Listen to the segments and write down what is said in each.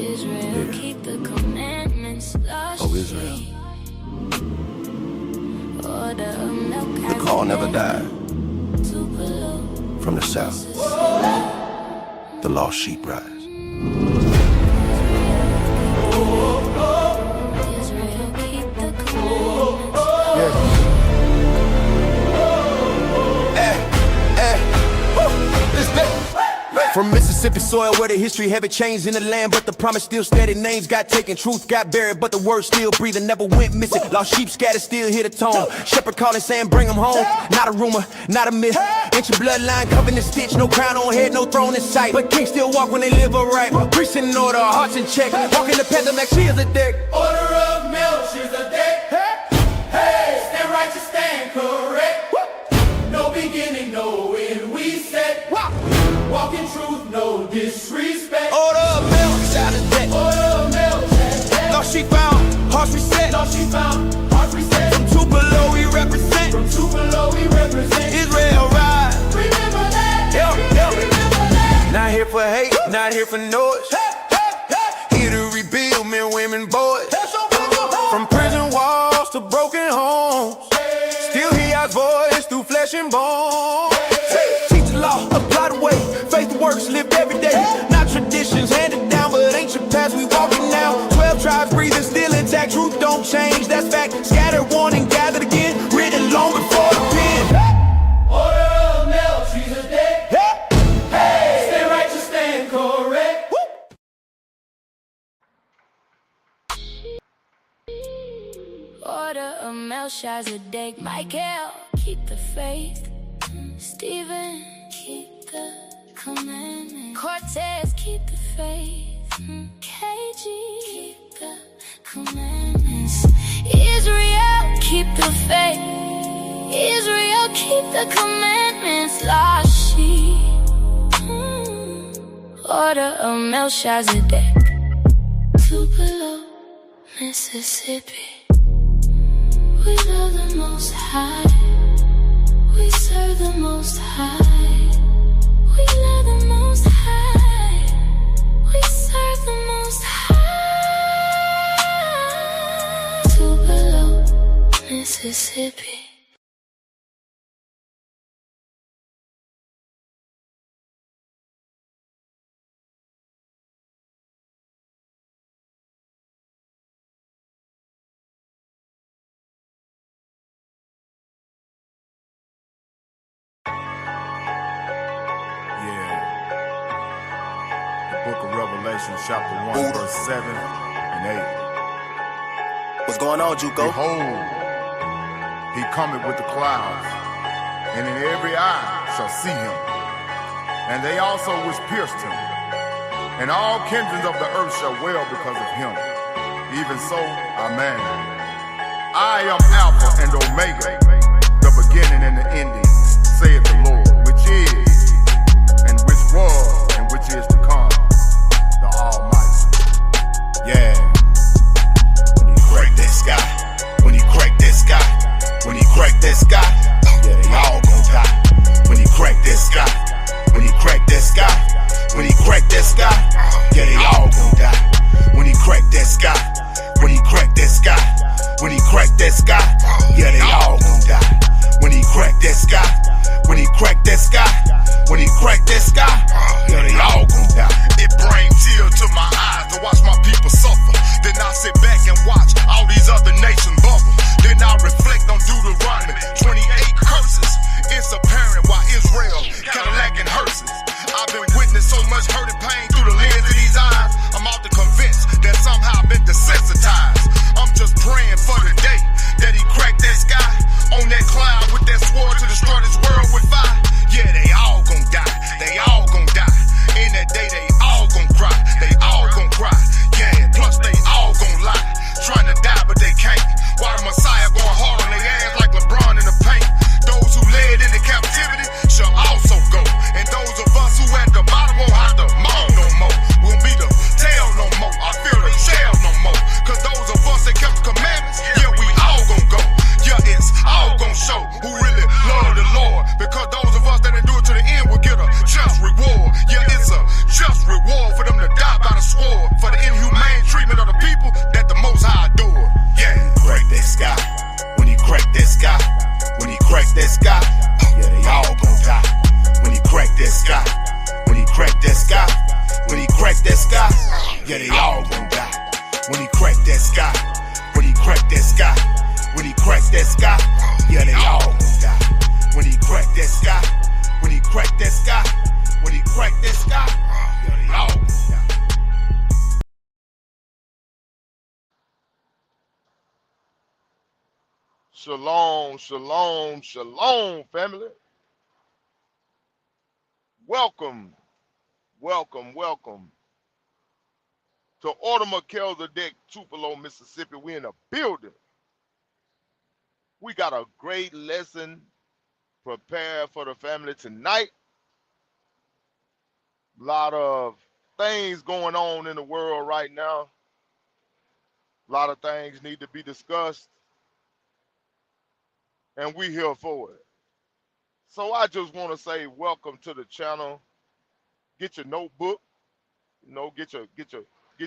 Israel, keep the commandments. Oh, Israel. The call never died. From the south, the lost sheep rise. From Mississippi soil where the history heavy changed in the land, but the promise still steady. Names got taken, truth got buried, but the word still breathing, never went missing. Lost sheep scattered, still hear the tone. Shepherd calling, saying bring them home. Not a rumor, not a myth. Ancient bloodline covered in stitch, no crown on head, no throne in sight. But kings still walk when they live upright. Priests in order, hearts in check. Walking the path of Melchizedek. Order of Melchizedek. Hey, stand righteous, stand correct. No beginning, no end, we set. Walk in truth, no disrespect. Order of Melchizedek. Order of Melchizedek. Lost sheep found, hearts reset. Lost sheep found, hearts reset. From Tupelo we represent. From Tupelo we represent. Israel rise. Remember that. Remember that. Not here for hate, not here for noise. Here to rebuild men, women, boys. From prison walls to broken homes. Still hear God's voice through flesh and bone. Teach the law, apply the way. Faith works, lived every day. Not traditions handed down, but ancient paths we walking now. 12 tribes breathing, still intact. Truth don't change, that's fact. Scattered, warned, and gathered again. Written long before the pen. Order of Melchizedek. Hey, stand righteous, stand correct. Order of Melchizedek. Michael, keep the faith. Stephen, keep the commandment. Cortez, keep the faith. KG, keep the commandments. Israel, keep the faith. Israel, keep the commandments. Lost sheep. Order of Melchizedek. Tupelo, Mississippi. We love the Most High. We serve the Most High. We love the Most High. We serve the Most High. Tupelo, Mississippi. Book of Revelation, chapter 1, verse 7 and 8. What's going on, Juco? Behold, he cometh with the clouds, and in every eye shall see him, and they also which pierced him, and all kindreds of the earth shall wail because of him. Even so, amen. I am Alpha and Omega, the beginning and the ending, saith the Lord, which is, and which was, and which is to come, the Almighty. Yeah. When he crack that sky, when he crack that sky, when he crack that sky, yeah, they all gon' die. When he crack that sky, when he crack that sky, when he crack that sky, yeah, they all gon' die. When he crack that sky, when he crack that sky, when he crack that sky, yeah, they all gon' die. When he crack that sky, when he crack that sky, when he crack that sky, yeah, they all gon' die. It brings tears to my eyes to watch my people suffer. Then I sit back and watch all these other nations bubble. Then I reflect on Deuteronomy 28 curses. It's apparent why Israel Cadillac and hearses. I've been witnessing so much hurt and pain through the lens of these eyes. I'm out to convinced that somehow I've been desensitized. I'm just praying for the day that he cracked that sky on that cloud with that sword to destroy this world with fire. Yeah, they all gon' die. They all gon' die. In that day, they all Yeah, they all gon' die. When he cracked that sky, when he cracked that sky, when he cracked that sky, yeah, they all gon' die. When he cracked that sky, when he cracked that sky, when he cracked that sky, yeah, they all gon' die. Shalom, shalom, shalom, family. Welcome, welcome, welcome to Order Melchizedek, Tupelo, Mississippi. We in a building. We got a great lesson prepared for the family tonight. A lot of things going on in the world right now. A lot of things need to be discussed, and we here for it. So I just want to say welcome to the channel. Get your notebook, get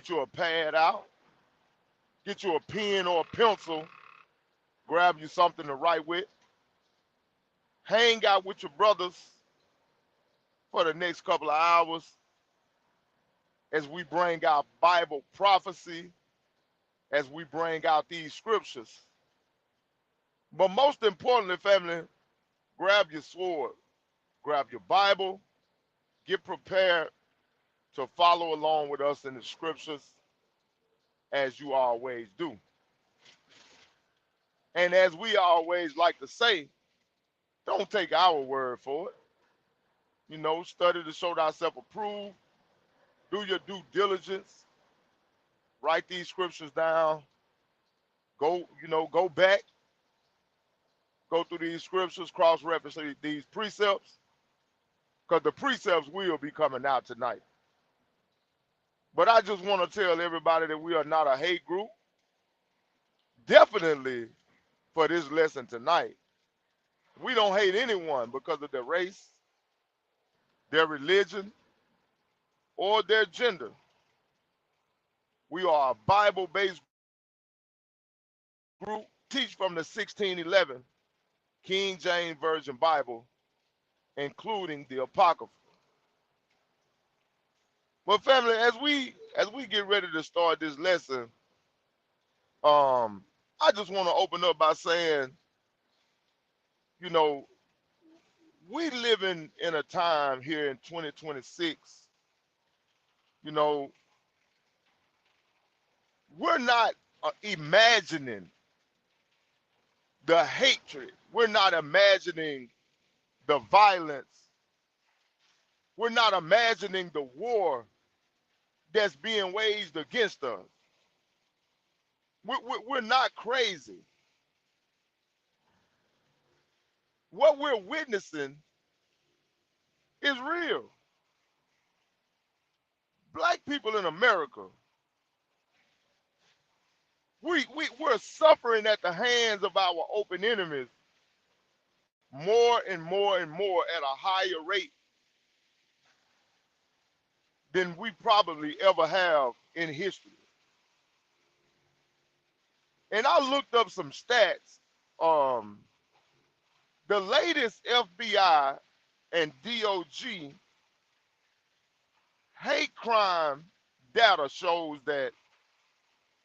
you a pad out, get you a pen or a pencil, grab you something to write with. Hang out with your brothers for the next couple of hours as we bring out Bible prophecy, as we bring out these scriptures. But most importantly, family, grab your sword, grab your Bible, get prepared to follow along with us in the scriptures as you always do. And as we always like to say, don't take our word for it. You know, study to show thyself approved. Do your due diligence. Write these scriptures down. Go back. Go through these scriptures, cross-reference these precepts, because the precepts will be coming out tonight. But I just want to tell everybody that we are not a hate group. Definitely for this lesson tonight, we don't hate anyone because of their race, their religion, or their gender. We are a Bible-based group, teach from the 1611 King James Version Bible, including the Apocrypha. Well, family, as we get ready to start this lesson, I just want to open up by saying, you know, we living in a time here in 2026, you know, we're not imagining the hatred. We're not imagining the violence. We're not imagining the war that's being waged against us. We're not crazy. What we're witnessing is real. Black people in America, we're suffering at the hands of our open enemies more and more and more at a higher rate than we probably ever have in history. And I looked up some stats. The latest FBI and DOG hate crime data shows that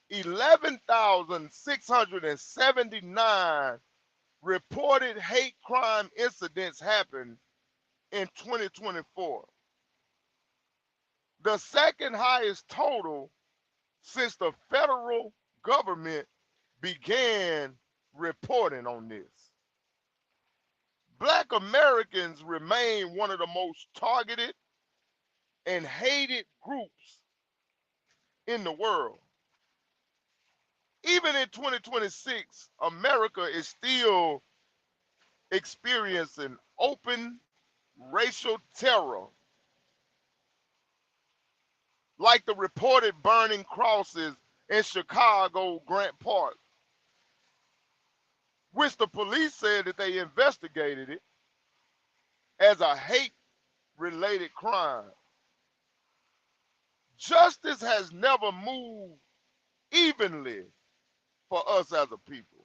11,679 reported hate crime incidents happened in 2024. The second highest total since the federal government began reporting on this. Black Americans remain one of the most targeted and hated groups in the world. Even in 2026, America is still experiencing open racial terror, like the reported burning crosses in Chicago Grant Park, which the police said that they investigated it as a hate-related crime. Justice has never moved evenly for us as a people.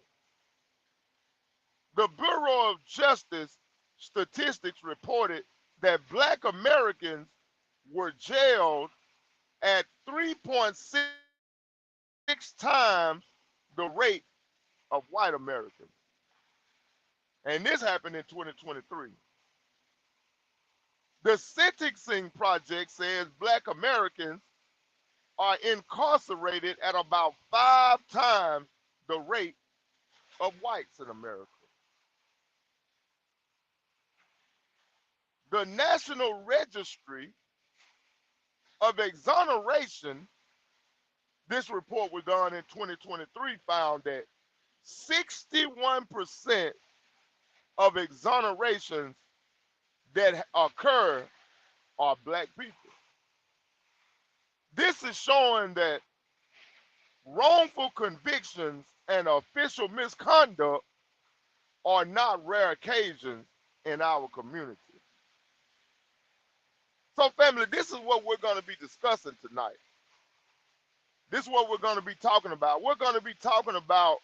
The Bureau of Justice statistics reported that Black Americans were jailed at 3.6 times the rate of white Americans. And this happened in 2023. The Sentencing Project says black Americans are incarcerated at about 5 times the rate of whites in America. The National Registry of Exoneration, this report was done in 2023, found that 61% of exonerations that occur are black people. This is showing that wrongful convictions and official misconduct are not rare occasions in our community. So, family, this is what we're going to be discussing tonight. This is what we're going to be talking about. We're going to be talking about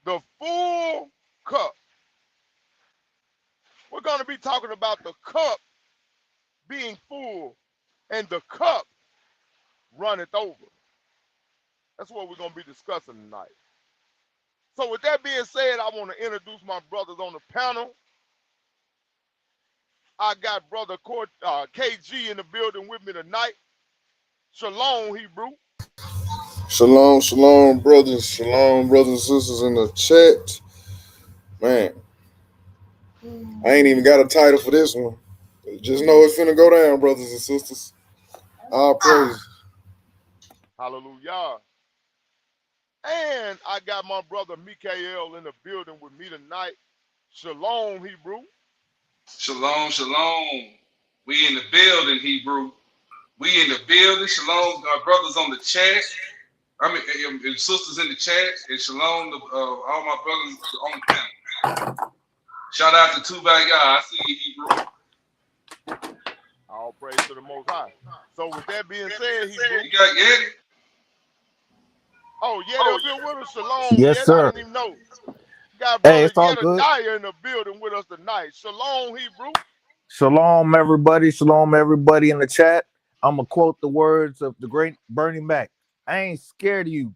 the full cup. We're going to be talking about the cup being full and the cup runneth over. That's what we're going to be discussing tonight. So with that being said, I want to introduce my brothers on the panel. I got brother KG in the building with me tonight. Shalom, Hebrew. Shalom, shalom, brothers. Shalom, brothers and sisters in the chat. Man, I ain't even got a title for this one. Just know it's finna go down, brothers and sisters. All praise. Hallelujah. And I got my brother Mikael in the building with me tonight. Shalom, Hebrew. Shalom, shalom. We in the building, Hebrew. We in the building. Shalom, our brothers on the chat. I mean, and sisters in the chat. And shalom to all my brothers on the panel. Shout out to Tuba Yah. I see you, Hebrew. All praise to the Most High. So with that being said, Hebrew. You got Yeti? Oh, Yeti up here with us. Shalom, Yes, Yeti. sir. I didn't even know. Got Hey, brother it's all good. Yedidiah in the building with us tonight. Shalom, Hebrew. Shalom, everybody. Shalom, everybody in the chat. I'm going to quote the words of the great Bernie Mac. I ain't scared of you.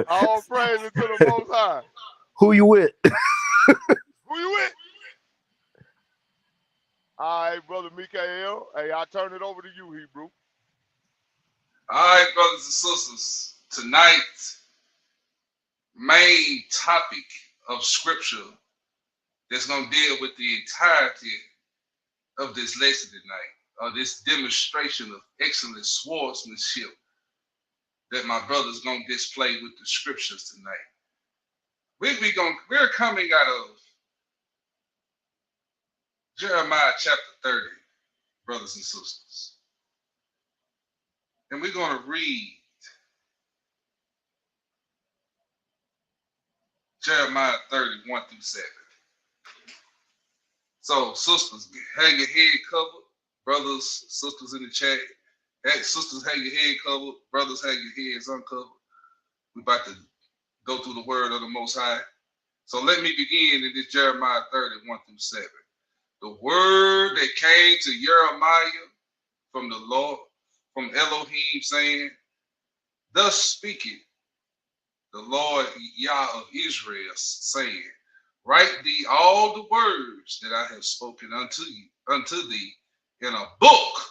All praise to the Most High. Who you with? Who you with? All right, brother Mikael. Hey, I turn it over to you, Hebrew. All right, brothers and sisters. Tonight, main topic of scripture that's going to deal with the entirety of this lesson tonight, this demonstration of excellent swordsmanship that my brother's going to display with the scriptures tonight. We're coming out of Jeremiah chapter 30, brothers and sisters. And we're going to read Jeremiah 30, 1 through 7. So, sisters, have your head covered. Brothers, sisters in the chat. Sisters, have your head covered. Brothers, have your heads uncovered. We're about to go through the word of the Most High. So let me begin in this Jeremiah 30, 1 through 7. The word that came to Jeremiah from the Lord, from Elohim, saying, thus speaketh the Lord Yah of Israel, saying, write thee all the words that I have spoken unto thee in a book.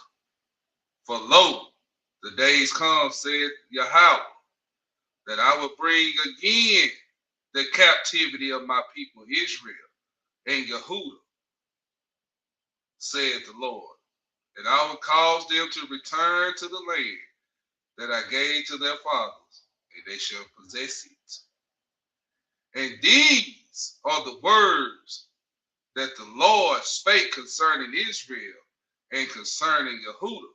For lo, the days come, said Yahweh, that I will bring again the captivity of my people Israel and Yehudah, said the Lord. And I will cause them to return to the land that I gave to their fathers, and they shall possess it. And these are the words that the Lord spake concerning Israel and concerning Yehudah.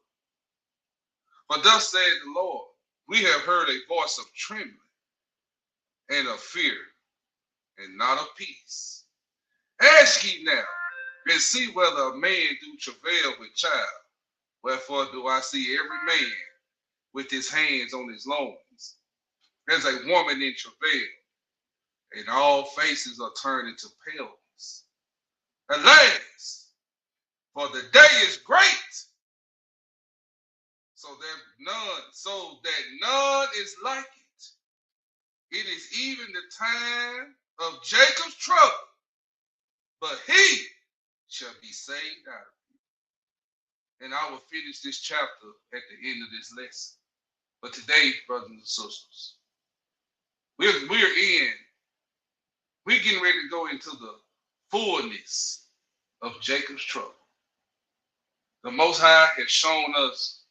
For thus said the Lord, we have heard a voice of trembling and of fear, and not of peace. Ask ye now, and see whether a man do travail with child. Wherefore do I see every man with his hands on his loins, as a woman in travail, and all faces are turned into paleness. Alas, For the day is great, so that none is like it. It is even the time of Jacob's trouble, but he shall be saved out of it. And I will finish this chapter at the end of this lesson. But today, brothers and sisters, we're getting ready to go into the fullness of Jacob's trouble. The Most High has shown us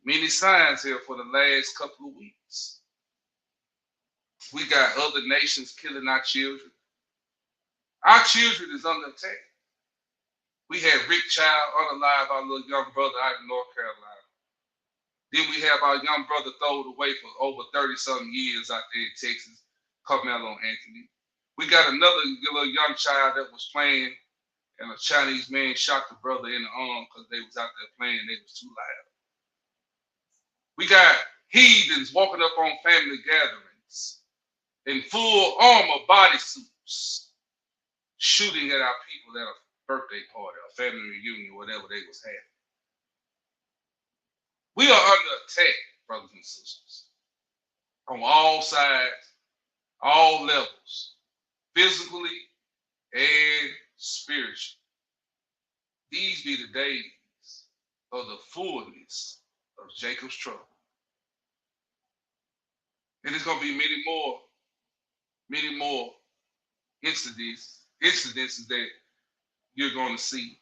many signs here for the last couple of weeks. We got other nations killing our children. Our children is under attack. We had Rick Child unalive our little young brother out in North Carolina. Then we have our young brother thrown away for over 30-something years out there in Texas, Carmelo Anthony. We got another little young child that was playing, and a Chinese man shot the brother in the arm because they was out there playing and they was too loud. We got heathens walking up on family gatherings in full armor bodysuits, shooting at our people at a birthday party, a family reunion, whatever they was having. We are under attack, brothers and sisters, on all sides, all levels, physically and spiritually. These be the days of the fullness of Jacob's trouble. And there's going to be many more incidences that you're going to see.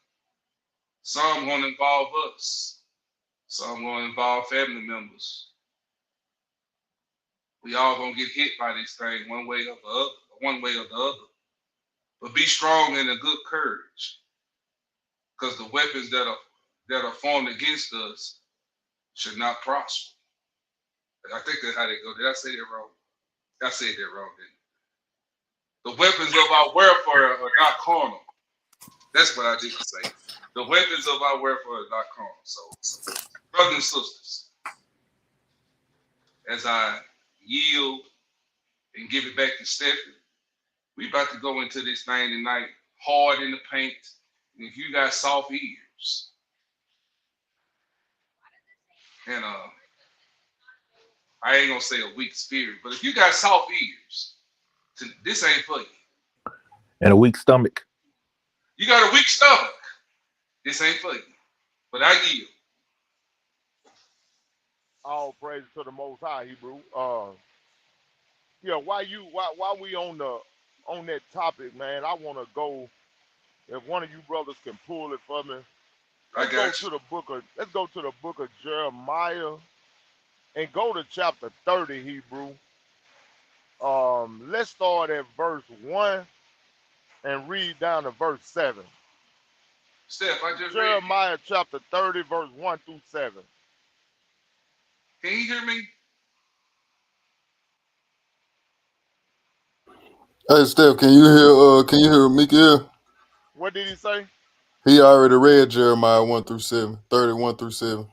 Some going to involve us. Some going to involve family members. We all going to get hit by this thing one way or the other. But be strong and of good courage, because the weapons that are formed against us should not prosper. I think that's how they go. Did I say that wrong? I said that wrong, didn't I? The weapons of our warfare are not carnal. That's what I didn't say. The weapons of our warfare are not carnal. So, brothers and sisters, as I yield and give it back to Stephanie, we about to go into this thing tonight, hard in the paint. And if you got soft ears, and I ain't gonna say a weak spirit, but if you got soft ears, this ain't for you. And a weak stomach. You got a weak stomach, this ain't for you. But I yield. All praise to the Most High, Hebrew. Yeah, while we on that topic, man, I want to go. If one of you brothers can pull it for me, let's go to the book of Jeremiah and go to chapter 30, Hebrew. Let's start at verse 1 and read down to verse 7. Steph, I just Jeremiah chapter 30, verse 1 through 7. Can you hear me? Hey Steph, can you hear Mikael? What did he say? He already read Jeremiah 1 through 7, 31 through 7.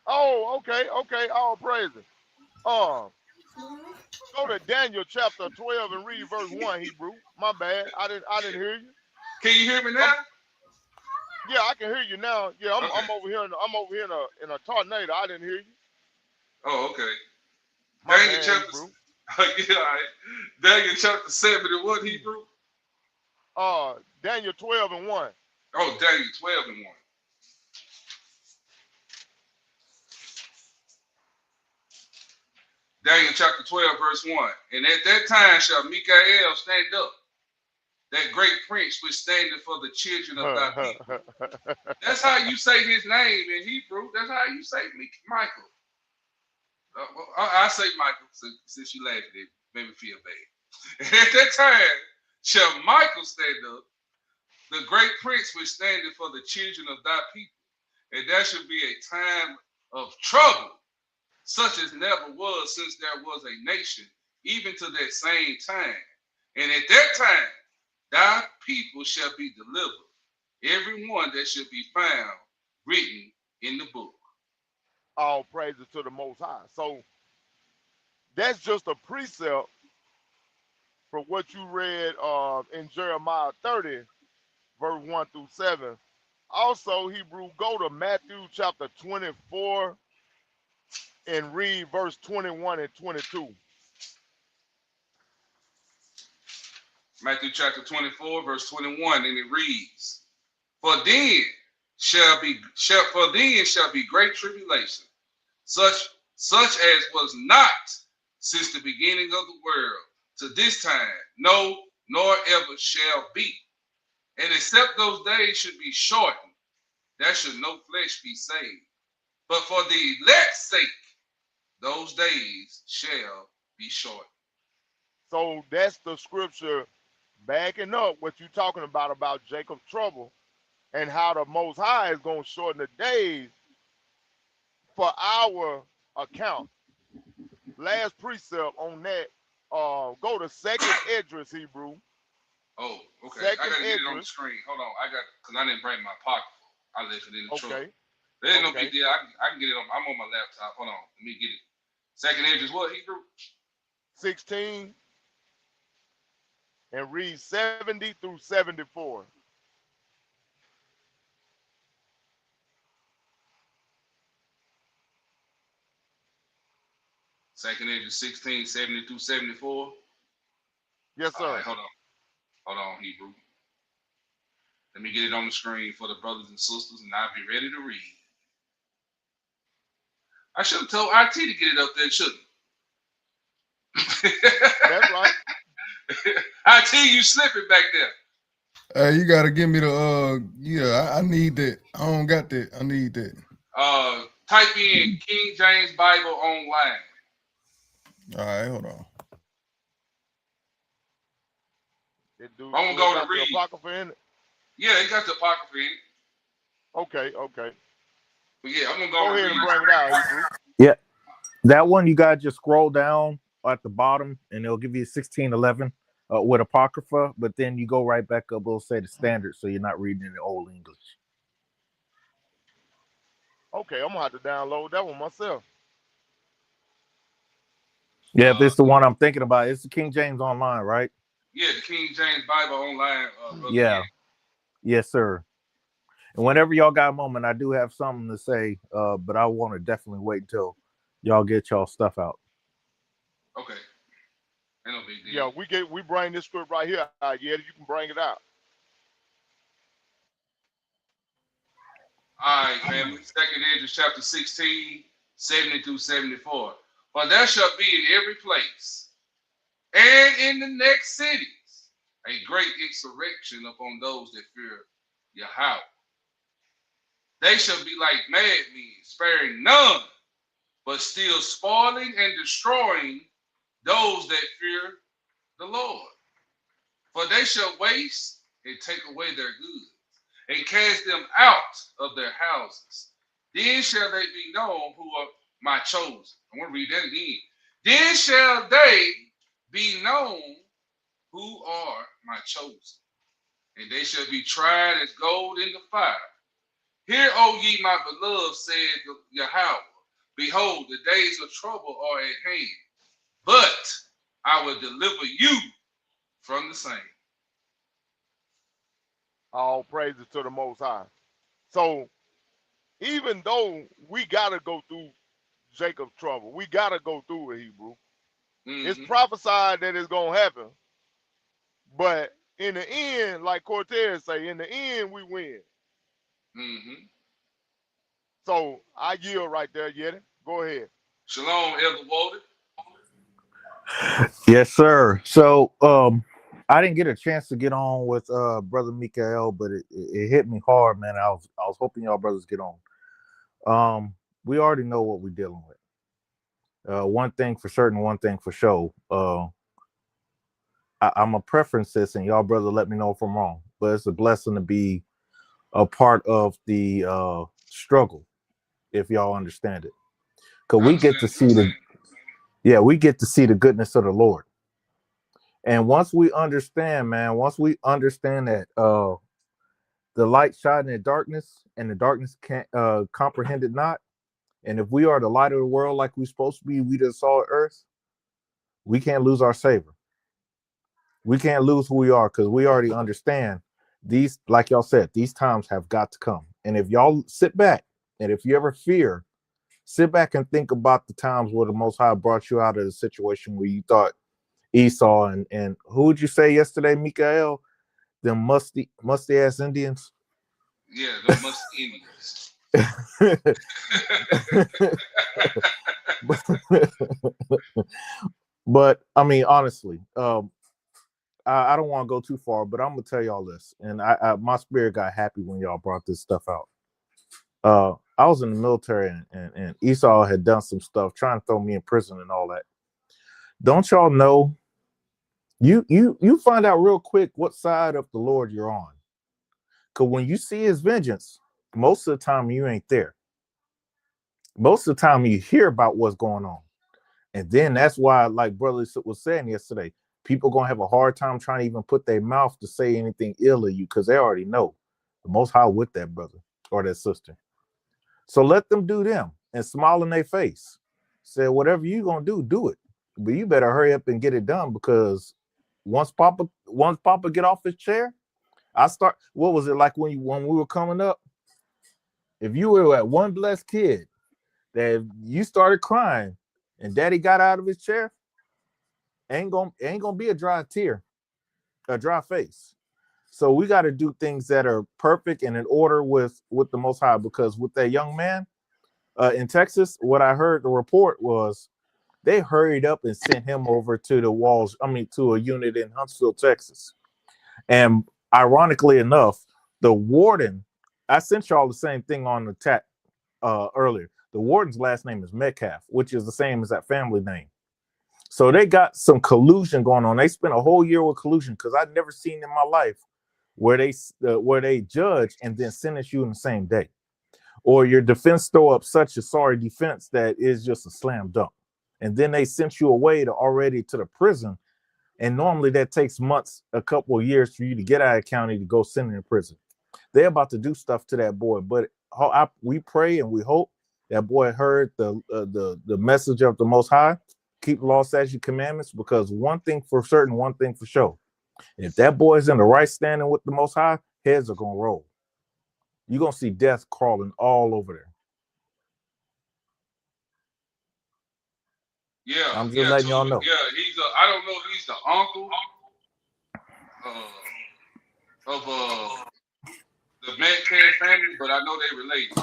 Oh, okay. All praises. Go to Daniel chapter 12 and read verse 1, Hebrew. My bad. I didn't hear you. Can you hear me now? Yeah, I can hear you now. Yeah, I'm Okay. over here in a tornado. I didn't hear you. Oh, okay. My Daniel bad, chapter, Hebrew. yeah, all right. Daniel chapter 7 and what, Hebrew? Daniel 12 and 1. Oh, Daniel 12 and 1. Daniel chapter 12, verse 1. And at that time shall Mikael stand up, that great prince which standeth for the children of thy people. That's how you say his name in Hebrew. That's how you say Michael. I say Michael, since you laughed at it, made me feel bad. And at that time shall Michael stand up, the great prince which standeth for the children of thy people. And that should be a time of trouble, such as never was since there was a nation, even to that same time. And at that time, thy people shall be delivered, every one that shall be found written in the book. All praises to the Most High. So that's just a precept for what you read in Jeremiah 30, verse 1 through 7. Also, Hebrew, go to Matthew chapter 24 and read verse 21 and 22. Matthew chapter 24, verse 21, and it reads, For then shall be great tribulation, such as was not since the beginning of the world to this time, no, nor ever shall be. And except those days should be shortened, there should no flesh be saved. But for the elect's sake, those days shall be shortened. So that's the scripture backing up what you're talking about Jacob's trouble and how the Most High is going to shorten the days for our account. Last precept on that, go to second Esdras, Hebrew. Oh, okay. Second I gotta get it on the Esdras. screen. Hold on. Because I didn't bring my pocket. I left it in the truck. Okay. There ain't no Okay. big deal. I can get it on. I'm on my laptop. Hold on. Let me get it. Second Esdras, what, Hebrew? 16 and read 70 through 74. Second Esdras 16, 70 through 74. Yes, All sir. right, hold on. Hold on, Hebrew. Let me get it on the screen for the brothers and sisters, and I'll be ready to read. I should have told IT to get it up there, shouldn't I? That's right. IT, you slipping back there. Hey, you gotta give me the yeah, I need that. I don't got that. I need that. Type in King James Bible online. All right, hold on. I'm gonna go to read. The Apocrypha in it? Yeah, it got the Apocrypha in it. Okay, okay. But yeah, I'm gonna Go ahead and bring it out, Hebrew. Yeah, that one you gotta just scroll down at the bottom, and it'll give you 1611 with Apocrypha. But then you go right back up. It'll say the standard, so you're not reading in the old English. Okay, I'm gonna have to download that one myself. Yeah, if it's the one I'm thinking about, it's the King James Online, right? Yeah, the King James Bible online. Yeah. Yes, sir. And whenever y'all got a moment, I do have something to say, but I want to definitely wait until y'all get y'all stuff out. Okay. Ain't no big deal. Yeah, we bring this script right here. Yeah, you can bring it out. All right, family. Second Esdras chapter 16, 70 through 74. For there shall be in every place and in the next cities a great insurrection upon those that fear Yahweh. They shall be like madmen, sparing none, but still spoiling and destroying those that fear the Lord. For they shall waste and take away their goods, and cast them out of their houses. Then shall they be known who are my chosen. I want to read that again. Then shall they be known who are my chosen, and they shall be tried as gold in the fire. Hear, O ye my beloved, said Yahweh, behold, the days of trouble are at hand, but I will deliver you from the same. All praises to the Most High. So even though we gotta go through Jacob's trouble, we gotta go through it, Hebrew. It's prophesied that it's gonna happen, but in the end, like Cortez say, in the end we win. So I yield right there, Yeti. Go ahead. Shalom, Elder Walter. Yes, sir. So I didn't get a chance to get on with Brother Mikael, but it hit me hard, man. I was hoping y'all brothers get on. We already know what we're dealing with. One thing for certain, one thing for sure. I'm a preference this, and y'all brother let me know if I'm wrong. But it's a blessing to be a part of the struggle, if y'all understand it. Because we get to see we get to see the goodness of the Lord. And once we understand, man, that the light shine in the darkness, and the darkness can't comprehend it not. And if we are the light of the world like we're supposed to be, we the salt of earth, we can't lose our savor. We can't lose who we are, because we already understand These, like y'all said, these times have got to come. And if y'all sit back, and if you ever fear, sit back and think about the times where the Most High brought you out of the situation where you thought Esau and who would you say yesterday, Mikael? Them musty ass Indians. Yeah, the must Indians. But I mean, honestly, I don't want to go too far, but I'm gonna tell y'all this, and my spirit got happy when y'all brought this stuff out. I was in the military, and Esau had done some stuff trying to throw me in prison and all that. Don't y'all know? You find out real quick what side of the Lord you're on, because when you see His vengeance, most of the time you ain't there. Most of the time you hear about what's going on. And then that's why, like Brother was saying yesterday, people gonna have a hard time trying to even put their mouth to say anything ill of you because they already know the Most High with that brother or that sister. So let them do them and smile in their face. Say whatever you gonna do it. But you better hurry up and get it done because once Papa get off his chair, what was it like when we were coming up? If you were at one blessed kid that you started crying and daddy got out of his chair, ain't gonna be a dry tear, a dry face. So we got to do things that are perfect and in order with the Most High, because with that young man in Texas, what I heard the report was they hurried up and sent him over to the walls. I mean, to a unit in Huntsville, Texas. And ironically enough, the warden, I sent y'all the same thing on the chat earlier. The warden's last name is Metcalf, which is the same as that family name. So they got some collusion going on. They spent a whole year with collusion because I've never seen in my life where they judge and then sentence you in the same day, or your defense throw up such a sorry defense that is just a slam dunk, and then they sent you away to the prison. And normally that takes months, a couple of years for you to get out of county to go send in prison. They're about to do stuff to that boy, but we pray and we hope that boy heard the message of the Most High. Keep the law, statute, commandments, because one thing for certain, one thing for sure. If that boy's in the right standing with the Most High, heads are gonna roll. You're gonna see death crawling all over there. Yeah, I'm just letting y'all know. Yeah, I don't know if he's the uncle of the Metcalf family, but I know they related.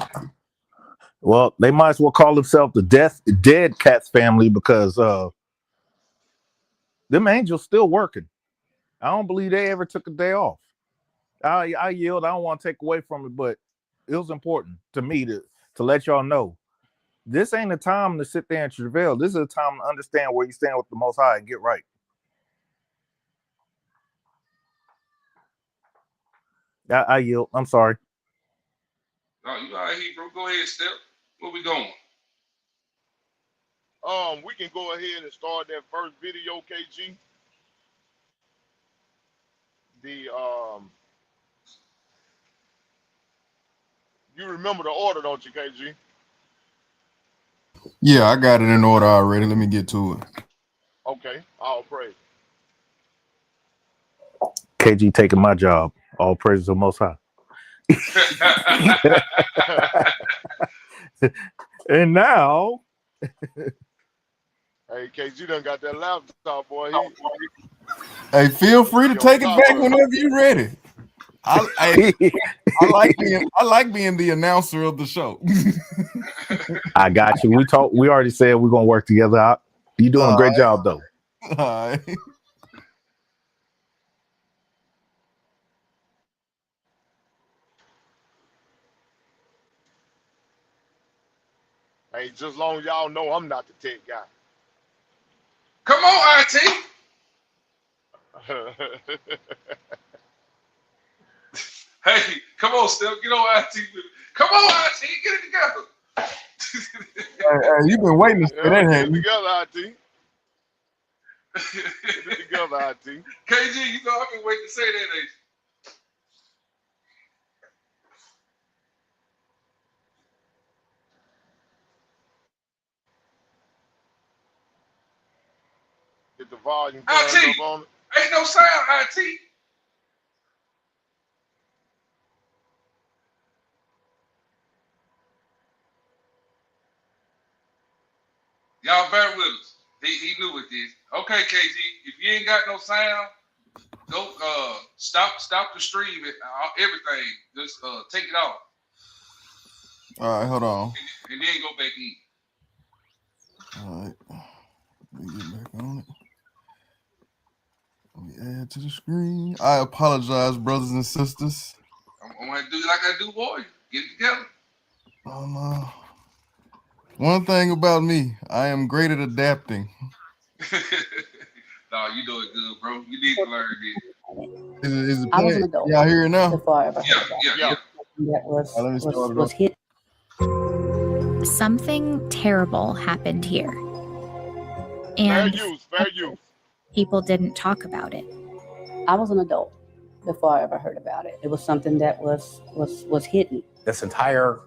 Well, they might as well call themselves the dead cats family because them angels still working. I don't believe they ever took a day off. I yield. I don't want to take away from it, but it was important to me to let y'all know this ain't a time to sit there and travail. This is a time to understand where you stand with the Most High and get right. I yield. I'm sorry. Oh, you all right, bro? Go ahead, Step. Where we going? We can go ahead and start that first video, KG. You remember the order, don't you, KG? Yeah, I got it in order already. Let me get to it. Okay, all praise. KG taking my job. All praises to the Most High. And now, Hey, KG done got that laptop, boy. Hey, feel free to take it back whenever you're ready. I like being the announcer of the show. I got you. We already said we're gonna work together out. You doing a great job though. All right. Hey, just as long as y'all know I'm not the tech guy. Come on, IT. Hey, come on, Step. Get on IT. Come on, IT. Get it together. Hey, you've been waiting to say that, get haven't it you? together, IT. Get it together, IT. KG, you know I've been waiting to say that, ain't you? Get the volume turned up on it. Ain't no sound, IT. Y'all bear with us. He knew with this. Okay, KG, if you ain't got no sound, go stop the stream and everything. Just take it off. All right, hold on. And then go back in. All right. Let me get back on it. Let me add to the screen. I apologize, brothers and sisters. I'm gonna do like I do, boy. Get it together. Oh no. One thing about me, I am great at adapting. No, you doing good, bro. You need to learn this. Is it I was an playing? adult Y'all hear it now? before I ever heard about Yeah. it. That Let me start it was up. hit. Something terrible happened here. Fair And use. people didn't talk about it. I was an adult before I ever heard about it. It was something that was hidden. This entire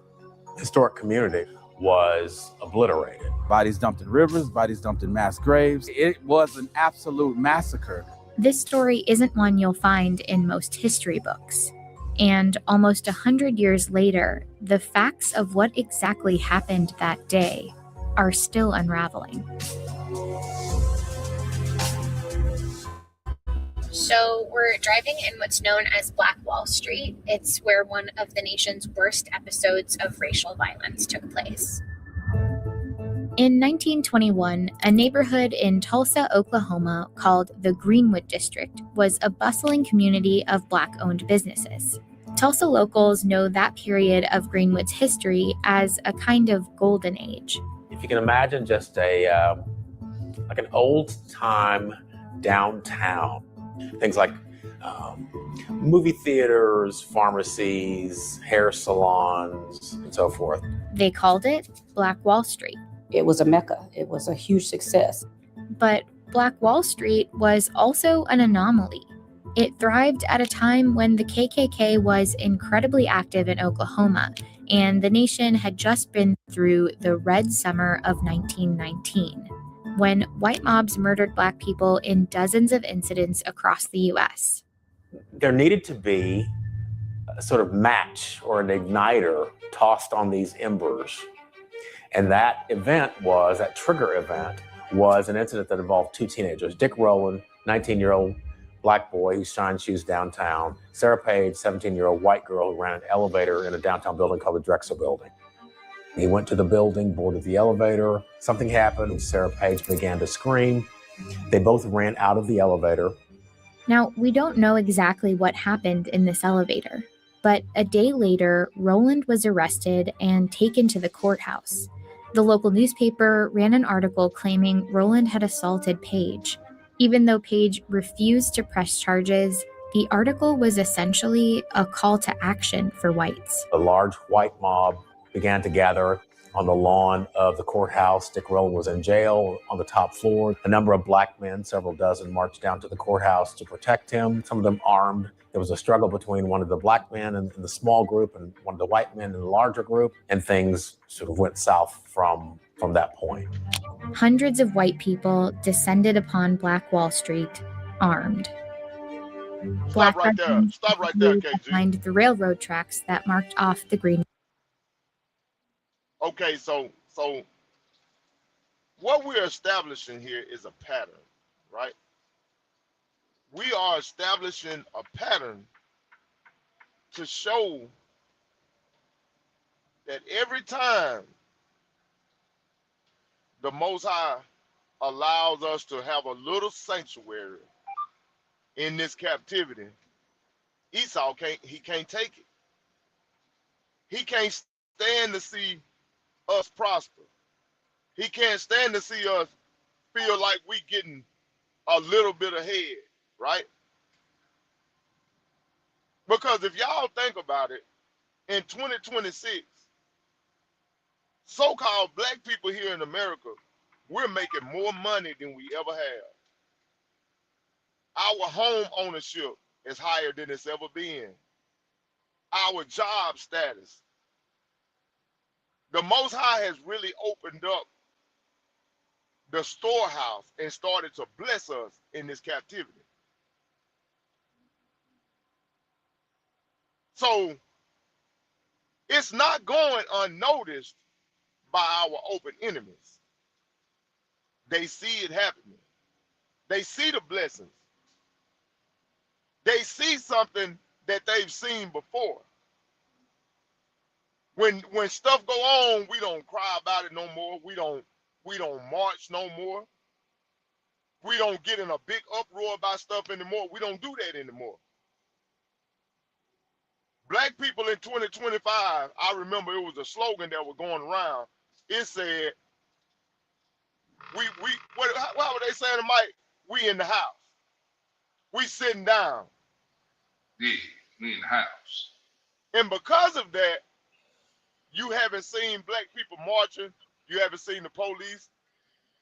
historic community was obliterated. Bodies dumped in rivers, bodies dumped in mass graves. It was an absolute massacre. This story isn't one you'll find in most history books. And almost 100 years later, the facts of what exactly happened that day are still unraveling. So we're driving in what's known as Black Wall Street. It's where one of the nation's worst episodes of racial violence took place. In 1921, a neighborhood in Tulsa, Oklahoma called the Greenwood District was a bustling community of Black-owned businesses. Tulsa locals know that period of Greenwood's history as a kind of golden age. If you can imagine just like an old-time downtown, things like movie theaters, pharmacies, hair salons, and so forth. They called it Black Wall Street. It was a mecca. It was a huge success. But Black Wall Street was also an anomaly. It thrived at a time when the KKK was incredibly active in Oklahoma, and the nation had just been through the Red Summer of 1919, when white mobs murdered Black people in dozens of incidents across the U.S. There needed to be a sort of match or an igniter tossed on these embers. And that trigger event was an incident that involved two teenagers, Dick Rowland, 19-year-old Black boy who shined shoes downtown, Sarah Page, 17-year-old white girl who ran an elevator in a downtown building called the Drexel Building. He went to the building, boarded the elevator. Something happened, and Sarah Page began to scream. They both ran out of the elevator. Now, we don't know exactly what happened in this elevator, but a day later, Rowland was arrested and taken to the courthouse. The local newspaper ran an article claiming Rowland had assaulted Page. Even though Page refused to press charges, the article was essentially a call to action for whites. A large white mob began to gather on the lawn of the courthouse. Dick Rowland was in jail on the top floor. A number of Black men, several dozen, marched down to the courthouse to protect him, some of them armed. There was a struggle between one of the Black men in the small group and one of the white men in the larger group, and things sort of went south from that point. Hundreds of white people descended upon Black Wall Street, armed. Stop right there, KG. Behind the railroad tracks that marked off the green. Okay, so what we're establishing here is a pattern, right? We are establishing a pattern to show that every time the Most High allows us to have a little sanctuary in this captivity, Esau can't take it. He can't stand to see us prosper. He can't stand to see us feel like we getting a little bit ahead, right? Because if y'all think about it, in 2026, so-called Black people here in America, we're making more money than we ever have. Our home ownership is higher than it's ever been. Our job status. The Most High has really opened up the storehouse and started to bless us in this captivity. So it's not going unnoticed by our open enemies. They see it happening. They see the blessings. They see something that they've seen before. When stuff go on, we don't cry about it no more. We don't march no more. We don't get in a big uproar about stuff anymore. We don't do that anymore. Black people in 2025, I remember it was a slogan that was going around. It said, how would they say to Mike? We in the house. We sitting down. Yeah, we in the house. And because of that, you haven't seen black people marching. You haven't seen the police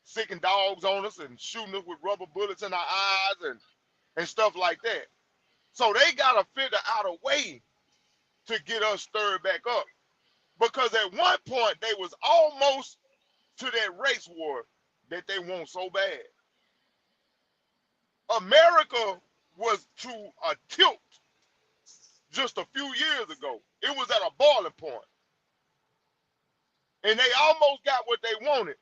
sicking dogs on us and shooting us with rubber bullets in our eyes and stuff like that. So they got to figure out a way to get us stirred back up. Because at one point, they was almost to that race war that they want so bad. America was to a tilt just a few years ago. It was at a boiling point. And they almost got what they wanted,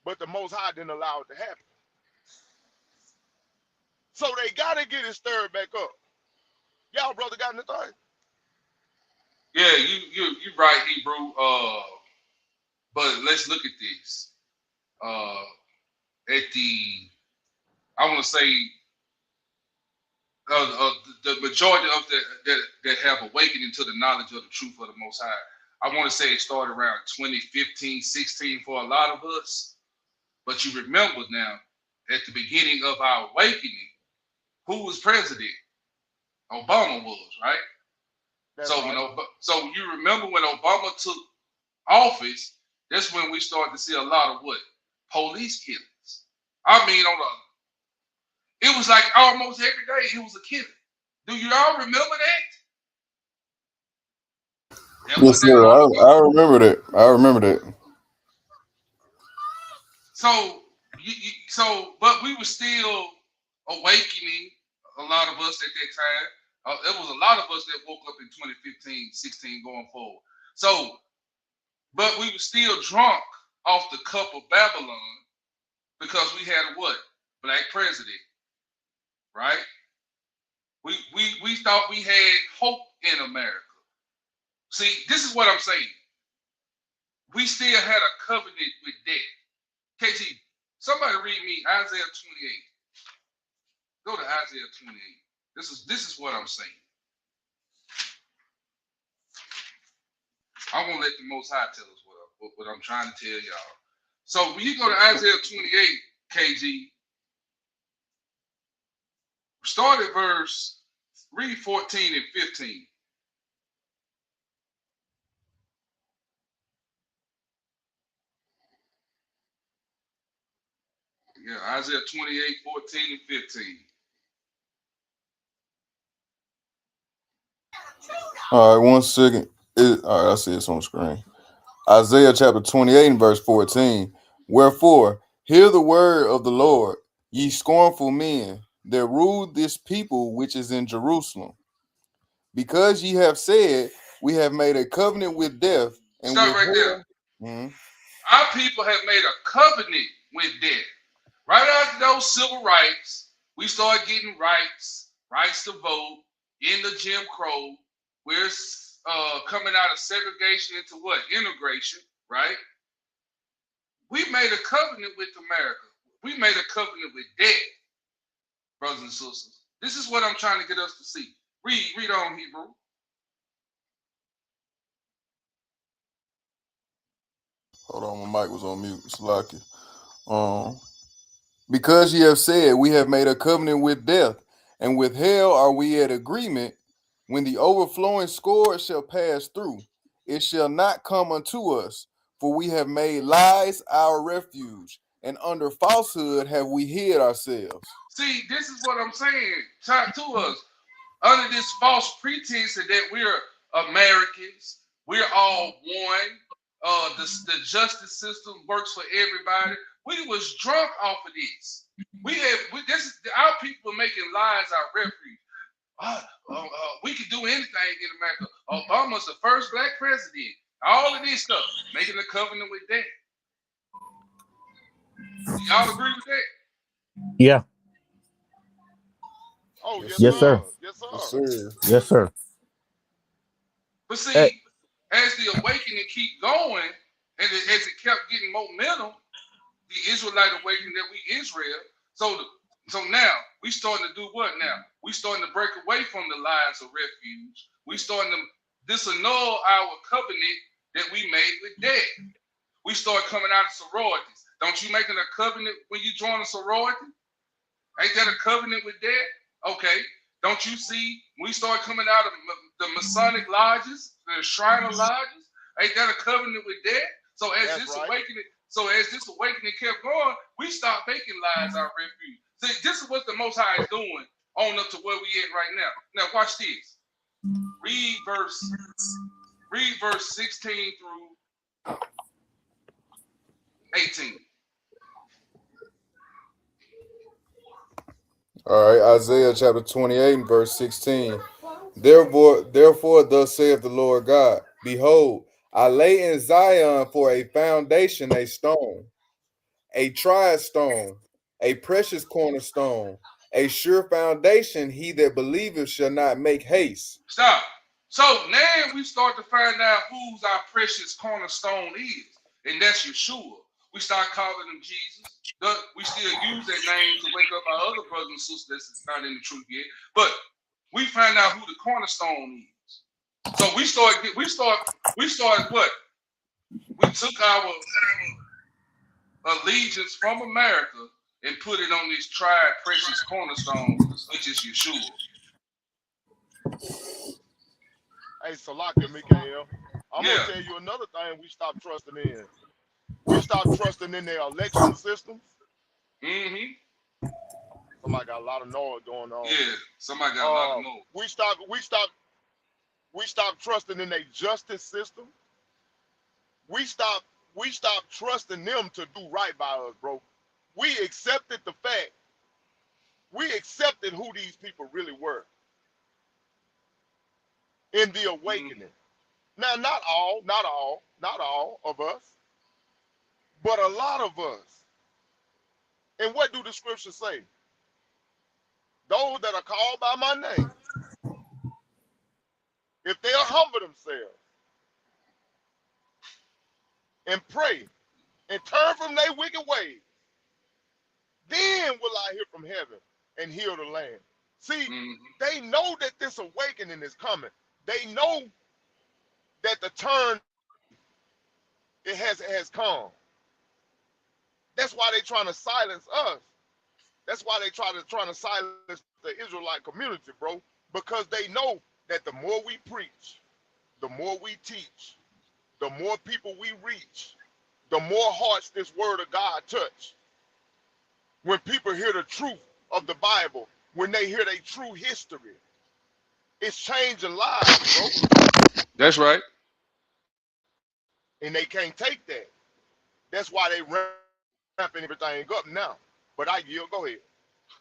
but the Most High didn't allow it to happen. So they got to get it stirred back up. Y'all brother got anything? Yeah, you right, Hebrew. But let's look at this. I want to say the majority of that have awakened into the knowledge of the truth of the Most High. I want to say it started around 2015, 16 for a lot of us. But you remember now, at the beginning of our awakening, who was president? Obama was, right? That's so right. So you remember when Obama took office, that's when we started to see a lot of what? Police killings. I mean, it was like almost every day it was a killing. Do you all remember that? Yes, sir. I remember that. I remember that. But we were still awakening, a lot of us at that time. There was a lot of us that woke up in 2015, 16 going forward. So, but we were still drunk off the cup of Babylon because we had a what? Black president, right? We thought we had hope in America. See, this is what I'm saying. We still had a covenant with death. KT, somebody read me Isaiah 28. Go to Isaiah 28. This is what I'm saying. I'm gonna let the Most High tell us what I'm trying to tell y'all. So when you go to Isaiah 28, KG, start at read 14 and 15. Yeah, Isaiah 28, 14 and 15. All right, 1 second. All right, I see it's on the screen. Isaiah chapter 28 and verse 14. Wherefore, hear the word of the Lord, ye scornful men that rule this people which is in Jerusalem. Because ye have said, we have made a covenant with death. And stop with right there. Mm-hmm. Our people have made a covenant with death. Right after those civil rights, we started getting rights to vote, in the Jim Crow. We're coming out of segregation into what? Integration, right? We made a covenant with America. We made a covenant with death, brothers and sisters. This is what I'm trying to get us to see. Read on, Hebrew. Hold on, my mic was on mute. It's lucky. Because ye have said, we have made a covenant with death, and with hell are we at agreement. When the overflowing scourge shall pass through, it shall not come unto us, for we have made lies our refuge, and under falsehood have we hid ourselves. See, this is what I'm saying. Talk to us. Under this false pretense that we're Americans, we're all one. The justice system works for everybody. We was drunk off of this. Our people are making lies our refuge. We can do anything in America. Obama's the first black president. All of this stuff, making a covenant with death. Do y'all agree with that? Yeah. Oh, yes, Yes, sir. sir. Yes, Yes, sir. sir. Yes, sir. But Hey, see, as the awakening keep going, and as it kept getting momentum, the Israelite awakening that we Israel. So now we starting to do what now? We starting to break away from the lies of refuge. We starting to disannul our covenant that we made with death. We start coming out of sororities. Don't you making a covenant when you join a sorority? Ain't that a covenant with death? Okay. Don't you see? We start coming out of the Masonic lodges, the Shriner lodges. Ain't that a covenant with death? So as That's this right. awakening kept going, we stopped making lies our refuge. See, this is what the Most High is doing on up to where we at right now. Now watch this. Read verse 16 through 18. All right, Isaiah chapter 28 and verse 16. Therefore, thus saith the Lord God, behold, I lay in Zion for a foundation, a stone, a tried stone, a precious cornerstone, a sure foundation. He that believeth shall not make haste. Stop. So now we start to find out who's our precious cornerstone is, and that's Yeshua. We start calling him Jesus. We still use that name to wake up our other brothers and sisters that's not in the truth yet. But we find out who the cornerstone is. So we start what? We took our allegiance from America and put it on this tried precious cornerstone, which is Yeshua. Hey, Salakia, Mikael. I'm going Yeah. to tell you another thing we stopped trusting in. We stopped trusting in their election systems. Mm-hmm. Somebody got a lot of noise going on. Yeah, somebody got a lot of noise. We stopped trusting in their justice system. We stopped trusting them to do right by us, bro. We accepted the fact. We accepted who these people really were in the awakening. Now, not all of us, but a lot of us. And what do the scriptures say? Those that are called by my name, if they'll humble themselves and pray and turn from their wicked ways, then will I hear from heaven and heal the land. See, they know that this awakening is coming. They know that the turn it has come. That's why they're trying to silence us. That's why they trying to silence the Israelite community, bro. Because they know that the more we preach, the more we teach, the more people we reach, the more hearts this word of God touch. When people hear the truth of the Bible, when they hear their true history, it's changing lives, bro. That's right. And they can't take that. That's why they ramping everything up now. But I yield. Go ahead.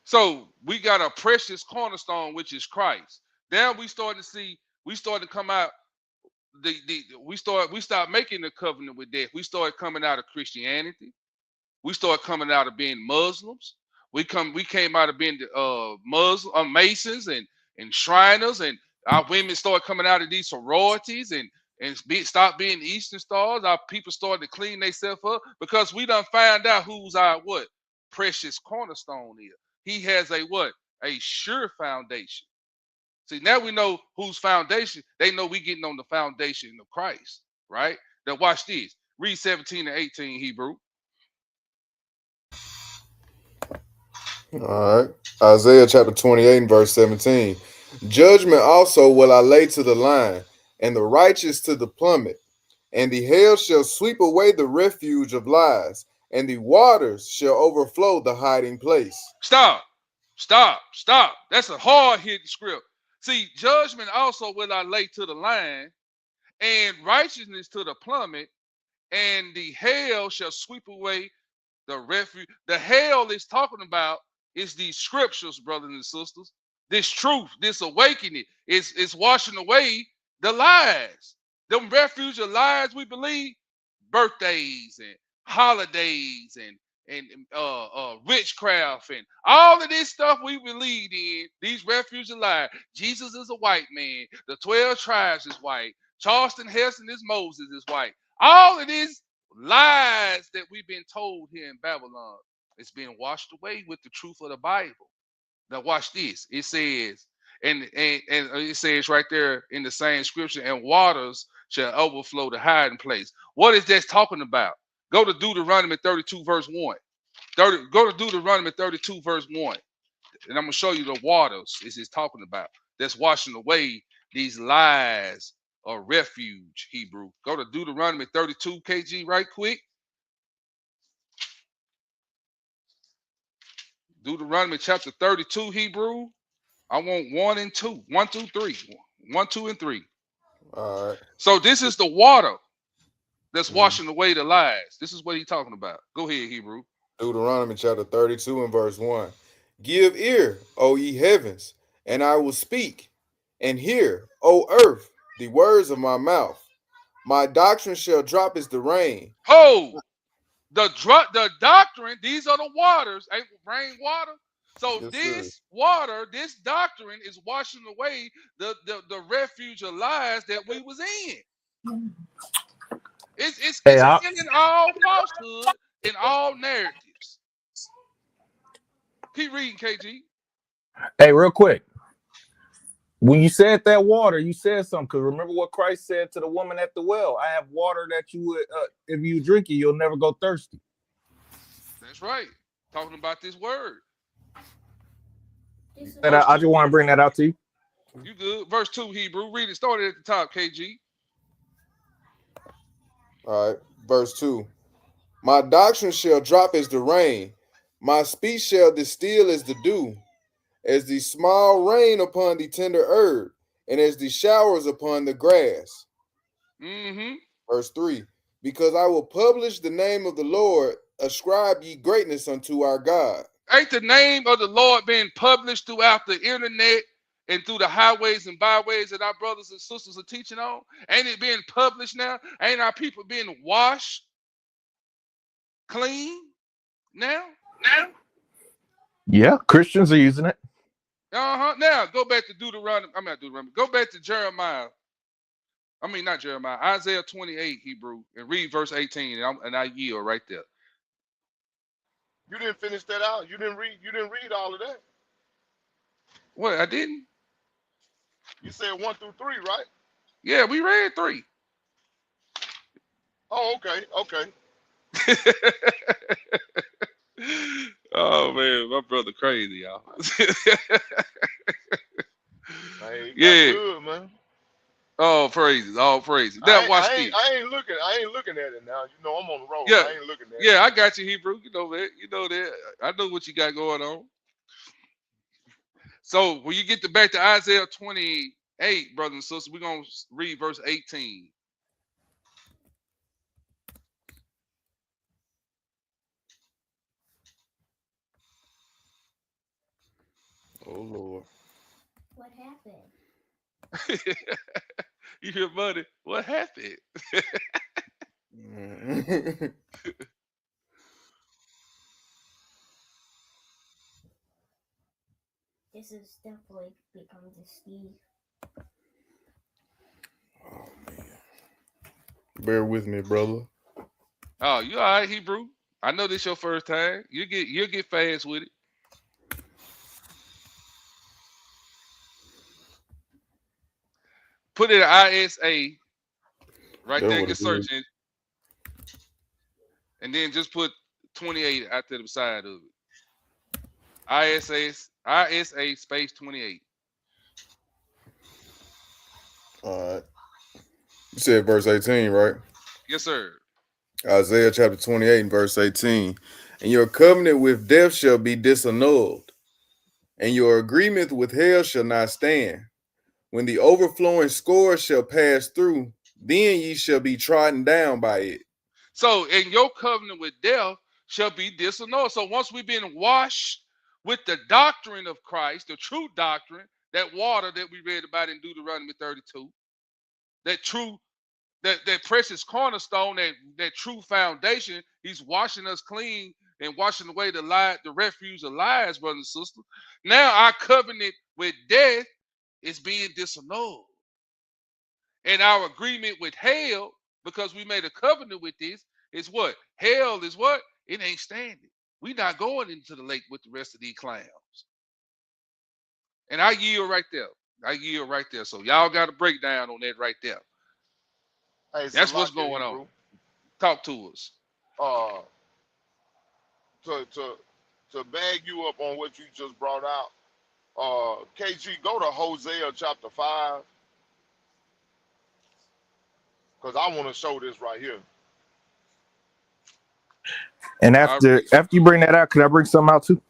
So we got a precious cornerstone, which is Christ. Then we started to come out. We stopped making the covenant with death. We started coming out of Christianity. We started coming out of being Muslims. We came out of being Muslim Masons and Shriners, and our women started coming out of these sororities and stop being Eastern Stars. Our people started to clean themselves up because we done found out who's our what precious cornerstone is. He has a what? A sure foundation. See, now we know whose foundation. They know we getting on the foundation of Christ, right? Now watch this. Read 17 and 18 Hebrew. All right. Isaiah chapter 28 and verse 17. Judgment also will I lay to the line, and the righteous to the plummet, and the hail shall sweep away the refuge of lies, and the waters shall overflow the hiding place. Stop. That's a hard hitting script. See, judgment also will I lay to the line, and righteousness to the plummet, and the hail shall sweep away the refuge. The hell is talking about is these scriptures, brothers and sisters. This truth, this awakening is washing away the lies. Them refuge of lies we believe, birthdays and holidays and and witchcraft and all of this stuff we believe in, these refuge of lies. Jesus is a white man. The 12 tribes is white. Charleston Heston is Moses is white. All of these lies that we've been told here in Babylon, it's been washed away with the truth of the Bible. Now watch this. It says, and it says right there in the same scripture, and waters shall overflow the hiding place. What is that talking about? Go to Deuteronomy 32, verse 1. Go to Deuteronomy 32, verse 1. And I'm going to show you the waters it's talking about. That's washing away these lies of refuge, Hebrew. Go to Deuteronomy 32, KG, right quick. Deuteronomy chapter 32, Hebrew. I want 1 and 2. 1, 2, 3. 1, 2, and 3. All right. So this is the water that's washing away the lies. This is what he's talking about. Go ahead, Hebrew. Deuteronomy chapter 32 and verse 1. Give ear, O ye heavens, and I will speak, and hear, O earth, the words of my mouth. My doctrine shall drop as the rain. Ho! The doctrine, these are the waters, ain't rain water. So Yes, this sir. water, this doctrine is washing away the refuge of lies that we was in. It's killing all falsehood and all narratives. Keep reading, KG. Hey, real quick. When you said that water, you said something. Because remember what Christ said to the woman at the well. I have water that you would, if you drink it, you'll never go thirsty. That's right. Talking about this word. And I just want to bring that out to you. You good. Verse 2, Hebrew. Read it. Started at the top, KG. All right. Verse 2. My doctrine shall drop as the rain. My speech shall distill as the dew, as the small rain upon the tender herb, and as the showers upon the grass. Mm-hmm. Verse 3. Because I will publish the name of the Lord, ascribe ye greatness unto our God. Ain't the name of the Lord being published throughout the internet and through the highways and byways that our brothers and sisters are teaching on? Ain't it being published now? Ain't our people being washed clean now? Yeah, Christians are using it. Now go back to Deuteronomy. I'm not Deuteronomy. Go back to Jeremiah. I mean, not Jeremiah. Isaiah 28, Hebrew, and read verse 18, and I yield right there. You didn't finish that out. You didn't read all of that. What? I didn't? You said 1 through 3, right? Yeah, we read 3. Oh, okay. Oh man, my brother crazy, y'all. Man, yeah. Good, man. All praises. Now watch this. I ain't looking at it now. You know I'm on the road. Yeah, I ain't looking at it. Yeah, I got you, Hebrew. You know that. I know what you got going on. So when you get back to Isaiah 28, brothers and sisters, we're gonna read verse 18. Oh Lord. What happened? You hear money? What happened? This is definitely become the Steve. Oh man. Bear with me, brother. Oh, you all right, Hebrew? I know this your first time. You'll get fast with it. Put it in ISA right there in your search engine. And then just put 28 out to the side of it. ISA space 28. All right. You said verse 18, right? Yes, sir. Isaiah chapter 28 and verse 18. And your covenant with death shall be disannulled, and your agreement with hell shall not stand. When the overflowing scourge shall pass through, then ye shall be trodden down by it. So, in your covenant with death shall be disannulled. So, once we've been washed with the doctrine of Christ, the true doctrine, that water that we read about in Deuteronomy 32, that precious cornerstone, that true foundation, He's washing us clean and washing away the refuge of lies, brother and sister. Now our covenant with death is being disannulled. And our agreement with hell, because we made a covenant with this, is what? Hell is what? It ain't standing. We not going into the lake with the rest of these clowns. And I yield right there. I yield right there. So y'all got a breakdown on that right there. Hey, That's what's Salakia going on. Hebrew. Talk to us. Uh, to bag you up on what you just brought out, KG, go to Hosea chapter 5, because I want to show this right here. And All after right. after you bring that out, could I bring something out too?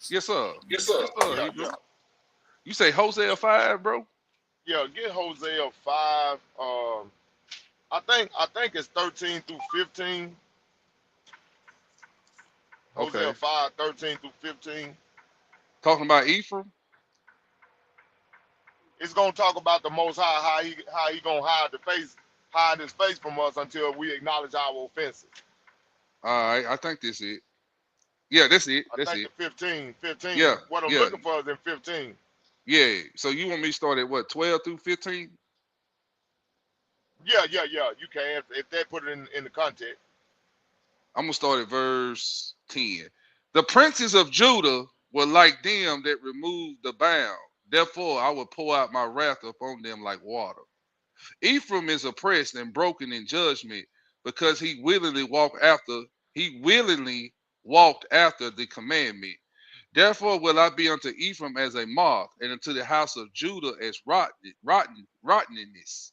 Yes, sir. Yes, sir. Yes, sir. Yeah, Hebrew. yeah. You say Hosea 5, bro? Yeah, get Hosea 5. I think it's 13 through 15. Hosea Okay. 5, 13 through 15. Talking about Ephraim? It's gonna talk about the Most High, how he gonna hide his face from us until we acknowledge our offenses. All right. I think this is it. Yeah, that's it. I That's think it. the 15. Yeah. What I'm Yeah. looking for is in 15. Yeah. So you want me to start at what? 12 through 15? Yeah. You can if they put it in the context. I'm gonna start at verse 10. The princes of Judah were like them that removed the bound. Therefore, I will pour out my wrath upon them like water. Ephraim is oppressed and broken in judgment because he willingly walked after the commandment. Therefore will I be unto Ephraim as a moth, and unto the house of Judah as rottenness.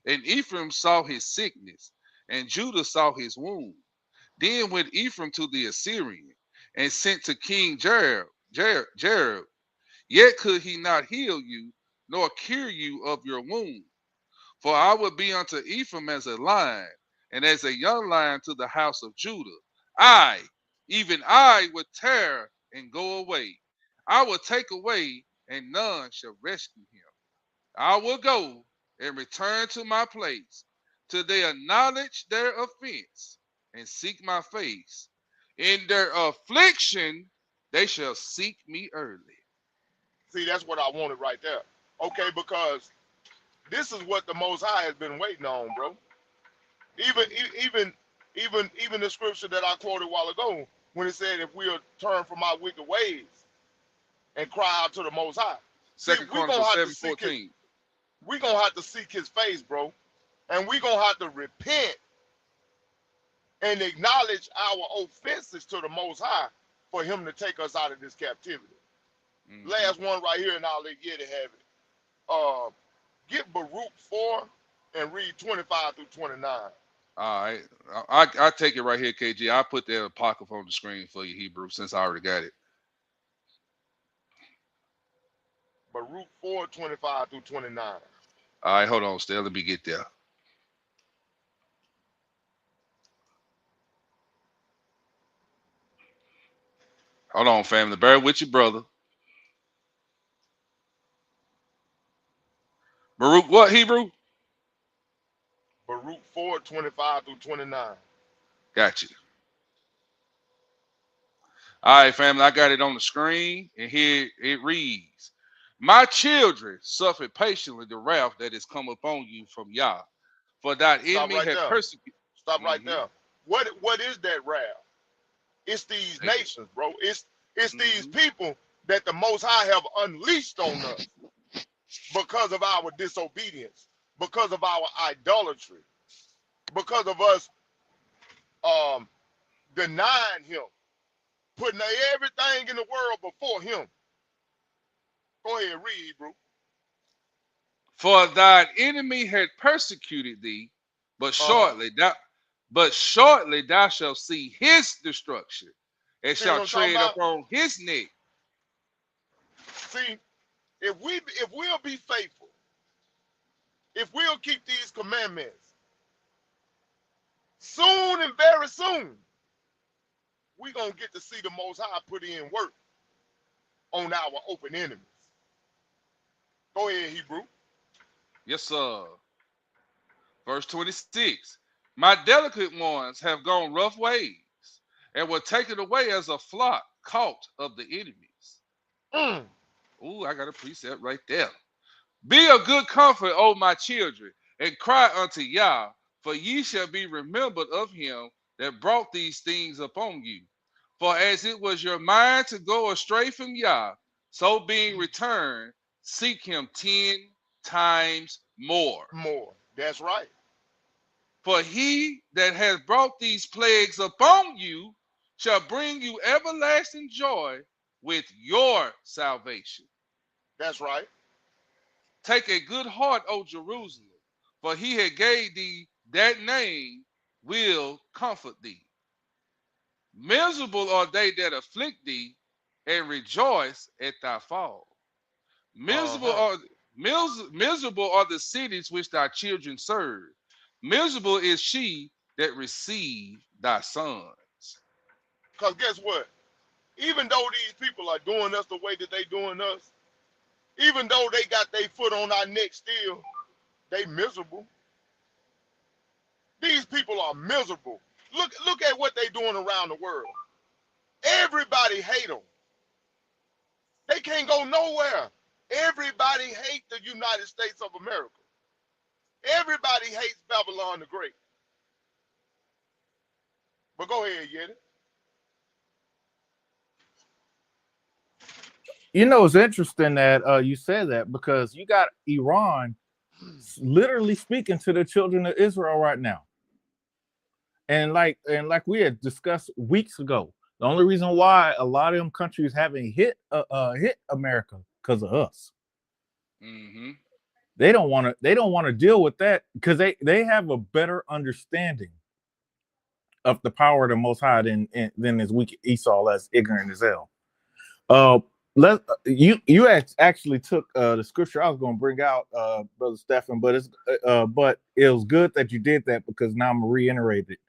And Ephraim saw his sickness, and Judah saw his wound. Then went Ephraim to the Assyrian, and sent to King Jareb. Yet could he not heal you, nor cure you of your wound. For I will be unto Ephraim as a lion, and as a young lion to the house of Judah. I, even I, will tear and go away. I will take away, and none shall rescue him. I will go and return to my place, till they acknowledge their offense and seek my face. In their affliction, they shall seek me early. See, that's what I wanted right there. Okay, because this is what the Most High has been waiting on, bro. Even the scripture that I quoted a while ago, when it said, "If we'll turn from our wicked ways and cry out to the Most High," see, Second Chronicles 7:14. We're gonna have to seek His face, bro, and we're gonna have to repent and acknowledge our offenses to the Most High for Him to take us out of this captivity. Mm-hmm. Last one right here, and I'll let Yeti have it. Get Baruch 4 and read 25 through 29. All right. I take it right here, KG. I put that apocrypha on the screen for you, Hebrew, since I already got it. Baruch 4, 25 through 29. All right, hold on, Stell. Let me get there. Hold on, family. Bear with you, brother. Baruch what, Hebrew? Baruch 4, 25 through 29. Got you. All right, family. I got it on the screen, and here it reads: My children suffered patiently the wrath that is come upon you from Yah, for that enemy right had persecuted. Stop right there. What is that wrath? It's these nations, bro. It's these people that the Most High have unleashed on us because of our disobedience, because of our idolatry, because of us denying Him, putting everything in the world before Him. Go ahead, read, Hebrew. For thine enemy had persecuted thee, but shortly thou shalt see his destruction, and shalt tread upon his neck. See, if we'll be faithful, if we'll keep these commandments, soon and very soon, we're going to get to see the Most High put in work on our open enemies. Go ahead, Hebrew. Yes, sir. Verse 26. My delicate ones have gone rough ways, and were taken away as a flock caught of the enemies. Ooh, I got a precept right there. Be of good comfort, O my children, and cry unto Yah, for ye shall be remembered of him that brought these things upon you. For as it was your mind to go astray from Yah, so being returned, seek him 10 times more. More. That's right. For he that has brought these plagues upon you shall bring you everlasting joy with your salvation. That's right. Take a good heart, O Jerusalem, for he that gave thee that name will comfort thee. Miserable are they that afflict thee, and rejoice at thy fall. Miserable are the cities which thy children serve. Miserable is she that received thy sons. Because guess what? Even though these people are doing us the way that they doing us, even though they got their foot on our neck still, they miserable. These people are miserable. Look at what they doing around the world. Everybody hate them. They can't go nowhere. Everybody hates the United States of America. Everybody hates Babylon the Great. But go ahead, Yeti. You know, it's interesting that you said that, because you got Iran literally speaking to the children of Israel right now. And like we had discussed weeks ago, the only reason why a lot of them countries haven't hit America because of us. Mm-hmm. They don't want to deal with that, because they have a better understanding of the power of the Most High than this weak Esau that's ignorant as hell. You actually took the scripture I was going to bring out, Brother Stephen, but it was good that you did that, because now I'm gonna reiterate it.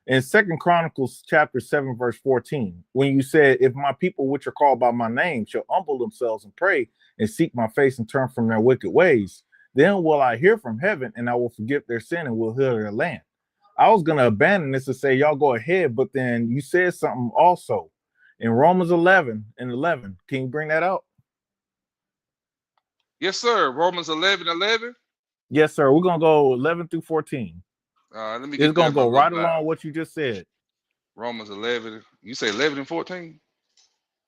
In 2 Chronicles chapter 7 verse 14, when you said, if my people which are called by my name shall humble themselves and pray and seek my face and turn from their wicked ways, then will I hear from heaven and I will forgive their sin and will heal their land. I was going to abandon this and say, y'all go ahead, but then you said something also in Romans 11:11. Can you bring that out? Yes, sir. Romans 11:11. Yes, sir. We're going to go 11 through 14. Let me get it's going to go right loud. along what you just said. Romans 11. You say 11 and 14?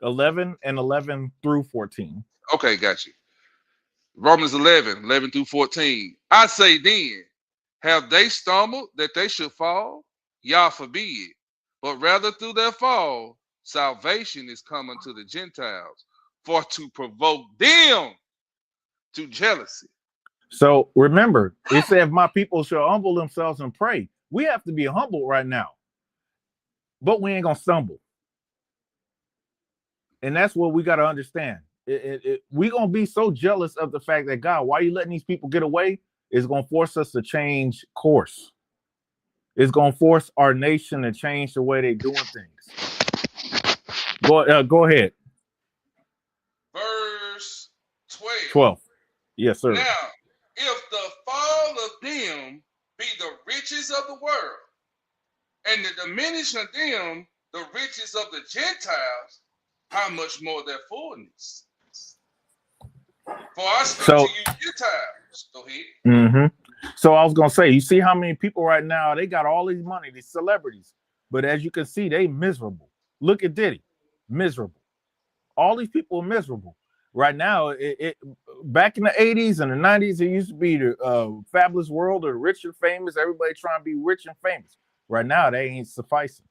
11 and 11 through 14. Okay, got you. Romans 11 through 14. I say then, have they stumbled that they should fall? Yah forbid. But rather through their fall, salvation is coming to the Gentiles, for to provoke them to jealousy. So remember, it said, if my people shall humble themselves and pray. We have to be humble right now, but we ain't going to stumble. And that's what we got to understand. We're going to be so jealous of the fact that, God, why are you letting these people get away? It's going to force us to change course. It's going to force our nation to change the way they're doing things. Go ahead. Verse 12. Yes, sir. Now, if the fall of them be the riches of the world, and the diminishing of them the riches of the Gentiles, how much more their fullness? For I speak to you Gentiles. Go ahead. Mm-hmm. So I was going to say, you see how many people right now, they got all these money, these celebrities, but as you can see, they miserable. Look at Diddy, miserable. All these people are miserable. Right now, back in the 80s and the 90s, it used to be the fabulous world of rich and famous, everybody trying to be rich and famous. Right now, they ain't sufficing.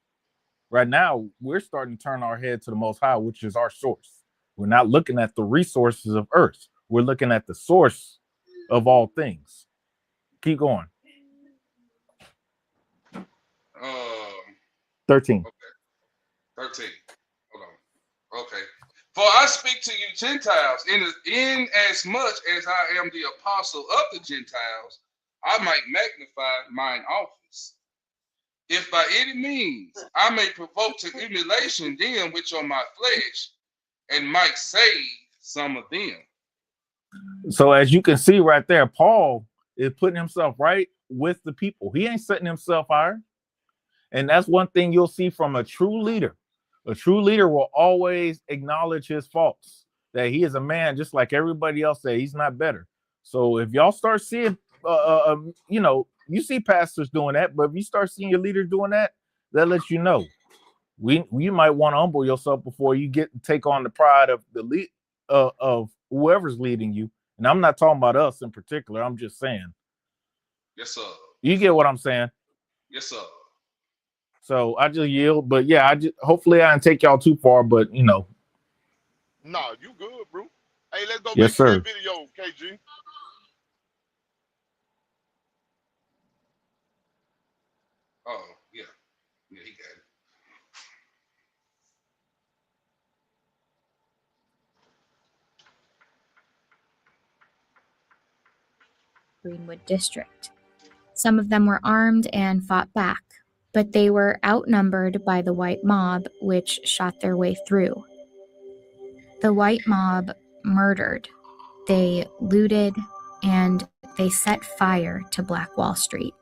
Right now, we're starting to turn our head to the Most High, which is our source. We're not looking at the resources of earth. We're looking at the source of all things. Keep going. 13. Okay. 13. Hold on. Okay. For I speak to you Gentiles, in as much as I am the apostle of the Gentiles, I might magnify mine office. If by any means I may provoke to emulation them which are my flesh, and might save some of them. So as you can see right there, Paul is putting himself right with the people. He ain't setting himself higher. And that's one thing you'll see from a true leader. A true leader will always acknowledge his faults, that he is a man just like everybody else, that he's not better. So if y'all start seeing, you see pastors doing that, but if you start seeing your leader doing that, that lets you know you might want to humble yourself before you take on the pride of the lead of whoever's leading you. And I'm not talking about us in particular. I'm just saying. Yes, sir. You get what I'm saying? Yes, sir. So I just yield, but yeah, hopefully I didn't take y'all too far, but No, you good, bro. Hey, let's go yes, back sir. to that video, KG. Oh, yeah. Yeah, he got it. Greenwood District. Some of them were armed and fought back, but they were outnumbered by the white mob, which shot their way through. The white mob murdered, they looted, and they set fire to Black Wall Street.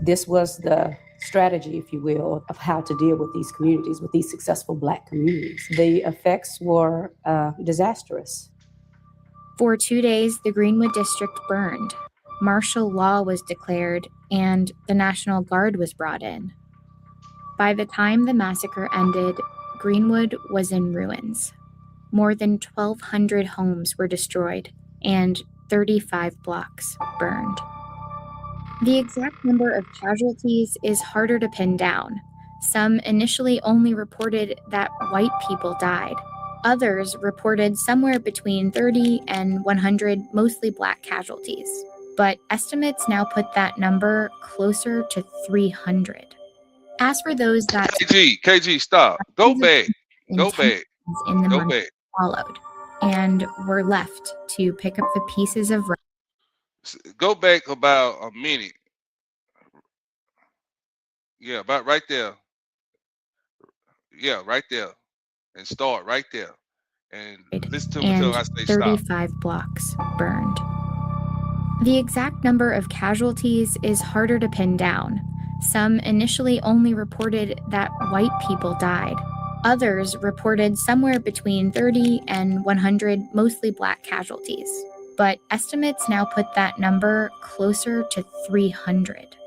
This was the strategy, if you will, of how to deal with these communities, with these successful Black communities. The effects were disastrous. For 2 days, the Greenwood District burned. Martial law was declared, and the National Guard was brought in. By the time the massacre ended, Greenwood was in ruins. More than 1,200 homes were destroyed, and 35 blocks burned. The exact number of casualties is harder to pin down. Some initially only reported that white people died. Others reported somewhere between 30 and 100 mostly Black casualties. But estimates now put that number closer to 300. As for those that KG, stop. Go back. Go back. In the Go months back. followed, and were left to pick up the pieces of Go back about a minute. Yeah, about right there. Yeah, right there. And start right there. And listen to me until I say stop. 35 blocks burned. The exact number of casualties is harder to pin down. Some initially only reported that white people died. Others reported somewhere between 30 and 100 mostly Black casualties. But estimates now put that number closer to 300.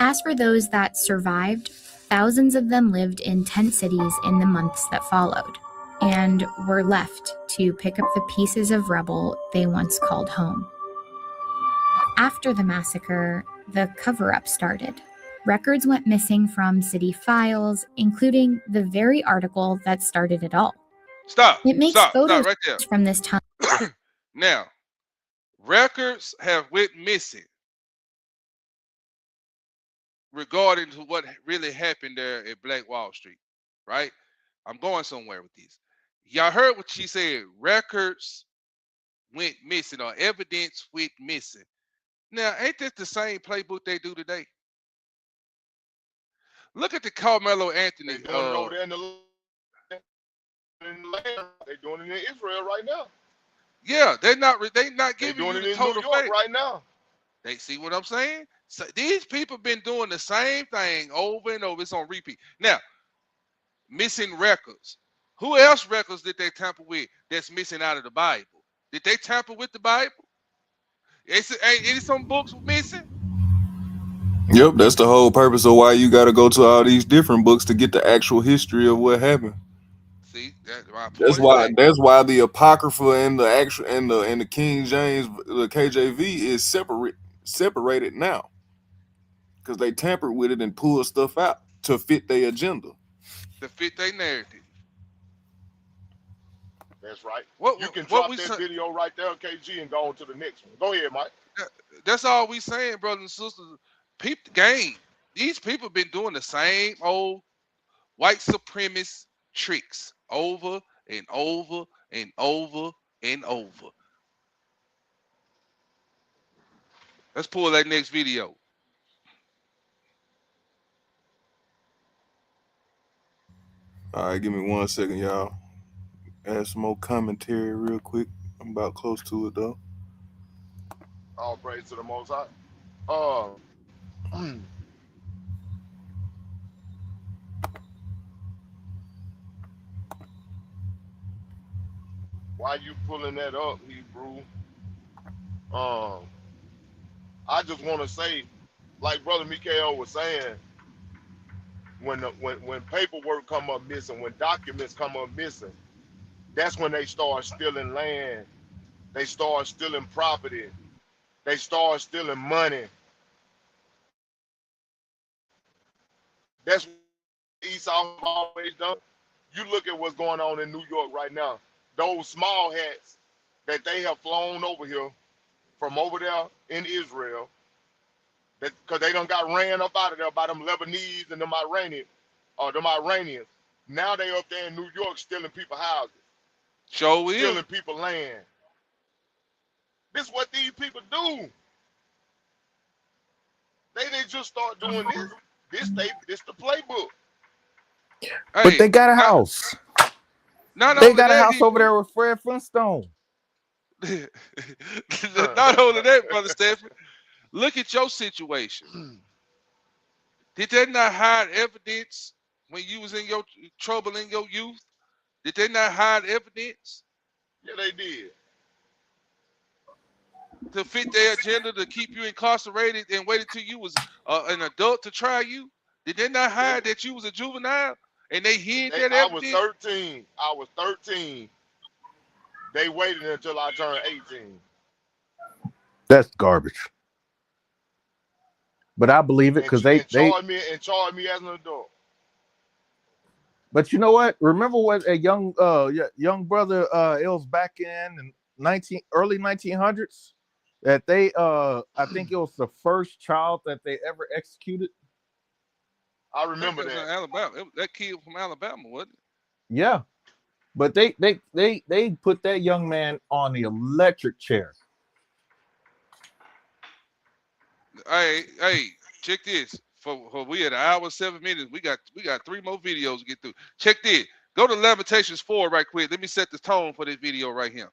As for those that survived, thousands of them lived in tent cities in the months that followed, and were left to pick up the pieces of rubble they once called home. After the massacre, the cover-up started. Records went missing from city files, including the very article that started it all. Stop. It makes Stop photos right there. from this time. Now, records have went missing regarding to what really happened there at Black Wall Street, right? I'm going somewhere with this. Y'all heard what she said. Records went missing, or evidence went missing. Now, ain't this the same playbook they do today? Look at the Carmelo Anthony. They doing it over there in the land. They doing it in Israel right now. Yeah, they're not giving you the total fact right now. They see what I'm saying? So these people been doing the same thing over and over. It's on repeat. Now, missing records. Who else records did they tamper with that's missing out of the Bible? Did they tamper with the Bible? Ain't some books missing? Yep, that's the whole purpose of why you got to go to all these different books to get the actual history of what happened. See, that's why the Apocrypha and the actual and the King James, the KJV is separated now, because they tampered with it and pulled stuff out to fit their agenda, to fit their narrative. That's right. You can drop that video right there, KG, and go on to the next one. Go ahead, Mike. That's all we saying, brothers and sisters. Peep the game. These people been doing the same old white supremacist tricks over and over and over and over. Let's pull that next video. All right, give me 1 second, y'all. Add some more commentary real quick. I'm about close to it, though. All praise to the Most High. Why you pulling that up, Hebrew? Um, I just want to say, like Brother Mikael was saying, when paperwork come up missing, when documents come up missing, that's when they start stealing land. They start stealing property. They start stealing money. That's what Esau have always done. You look at what's going on in New York right now. Those small hats that they have flown over here from over there in Israel, that because they done got ran up out of there by them Lebanese and them Iranians. Now they up there in New York stealing people houses, Show will. stealing people land. This is what these people do. They didn't just start doing this. This the playbook. But Hey, they got a house. not They only got a that, house over Hebrew. there with Fred Flintstone. Not only that, Brother Stephen. Look at your situation. Did they not hide evidence when you was in your trouble in your youth? Did they not hide evidence Yeah, they did. to fit their agenda to keep you incarcerated and wait until you was an adult to try you? Did they not They, hide that you was a juvenile and they hid that I was evidence? 13. I was 13. They waited until I turned 18. That's garbage. But I believe it because And they. charged me as an adult. But you know what? Remember what a young brother it was back in early 1900s that they I think it was the first child that they ever executed. I I think remember that was in that. Alabama. That kid from Alabama, wasn't it? Yeah, but they put that young man on the electric chair. Hey, check this. For we at an hour 7 minutes. We got 3 more videos to get through. Check this. Go to Lamentations 4 right quick. Let me set the tone for this video right here.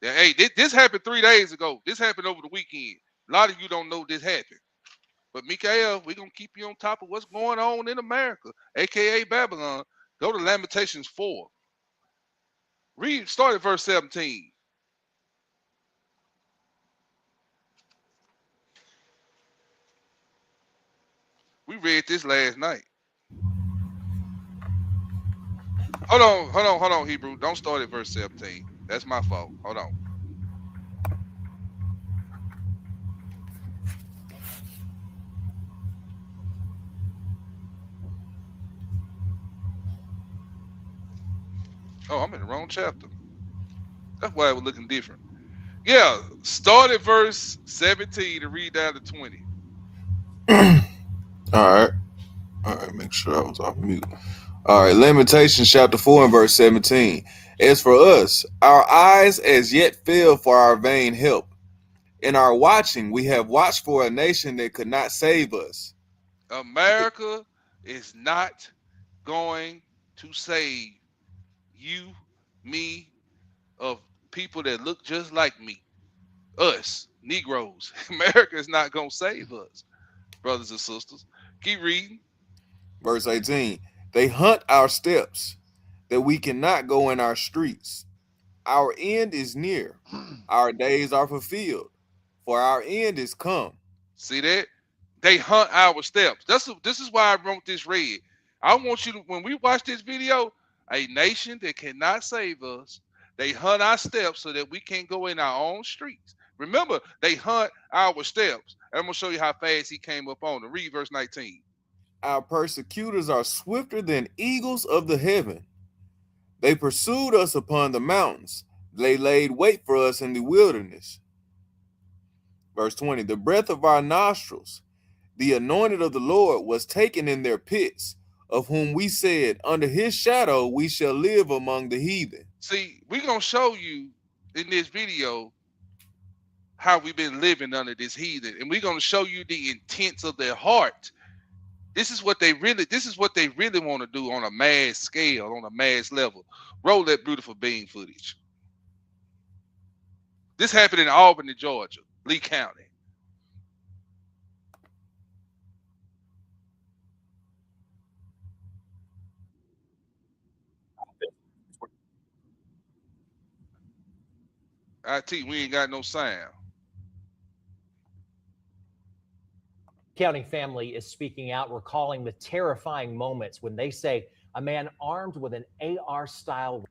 Yeah, hey, this happened 3 days ago. This happened over the weekend. A lot of you don't know this happened. But Mikael, we're gonna keep you on top of what's going on in America, aka Babylon. Go to Lamentations 4. Start at verse 17. We read this last night. Hold on, Hebrew. Don't start at verse 17. That's my fault. Hold on. Oh, I'm in the wrong chapter. That's why it was looking different. Yeah, start at verse 17 and read down to 20. All right, make sure I was off mute. All right, Lamentations chapter 4 and verse 17. As for us, our eyes as yet fail for our vain help. In our watching, we have watched for a nation that could not save us. America is not going to save you, me, of people that look just like me. Us, Negroes. America is not going to save us, brothers and sisters. Keep reading. Verse 18. They hunt our steps, that we cannot go in our streets. Our end is near. Our days are fulfilled, for our end is come. See that? They hunt our steps. This is why I wrote this read. I want you to, when we watch this video, a nation that cannot save us, they hunt our steps so that we can't go in our own streets. Remember, they hunt our steps. And I'm gonna show you how fast he came up on them. Read verse 19. Our persecutors are swifter than eagles of the heaven. They pursued us upon the mountains. They laid wait for us in the wilderness. Verse 20. The breath of our nostrils, the anointed of the Lord, was taken in their pits, of whom we said, under his shadow we shall live among the heathen. See, we're gonna show you in this video how we've been living under this heathen, and we're gonna show you the intents of their heart. This is what they really want to do on a mass scale, on a mass level. Roll that beautiful bean footage. This happened in Albany, Georgia, Lee County. IT, we ain't got no sound. County family is speaking out, recalling the terrifying moments when they say a man armed with an AR style.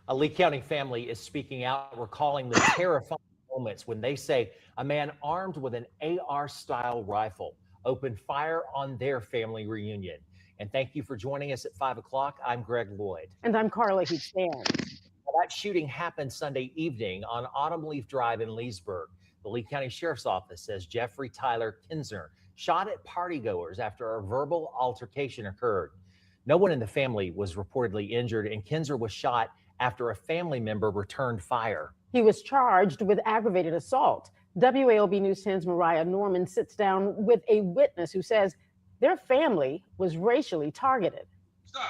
A Lee County family is speaking out, recalling the terrifying moments when they say a man armed with an AR style rifle opened fire on their family reunion. And thank you for joining us at 5 o'clock. I'm Greg Lloyd. And I'm Carla Heath Stan. That shooting happened Sunday evening on Autumn Leaf Drive in Leesburg. The Lee County Sheriff's Office says Jeffrey Tyler Kinsner shot at partygoers after a verbal altercation occurred. No one in the family was reportedly injured, and Kinsner was shot after a family member returned fire. He was charged with aggravated assault. WAOB News 10's Mariah Norman sits down with a witness who says their family was racially targeted. Stop.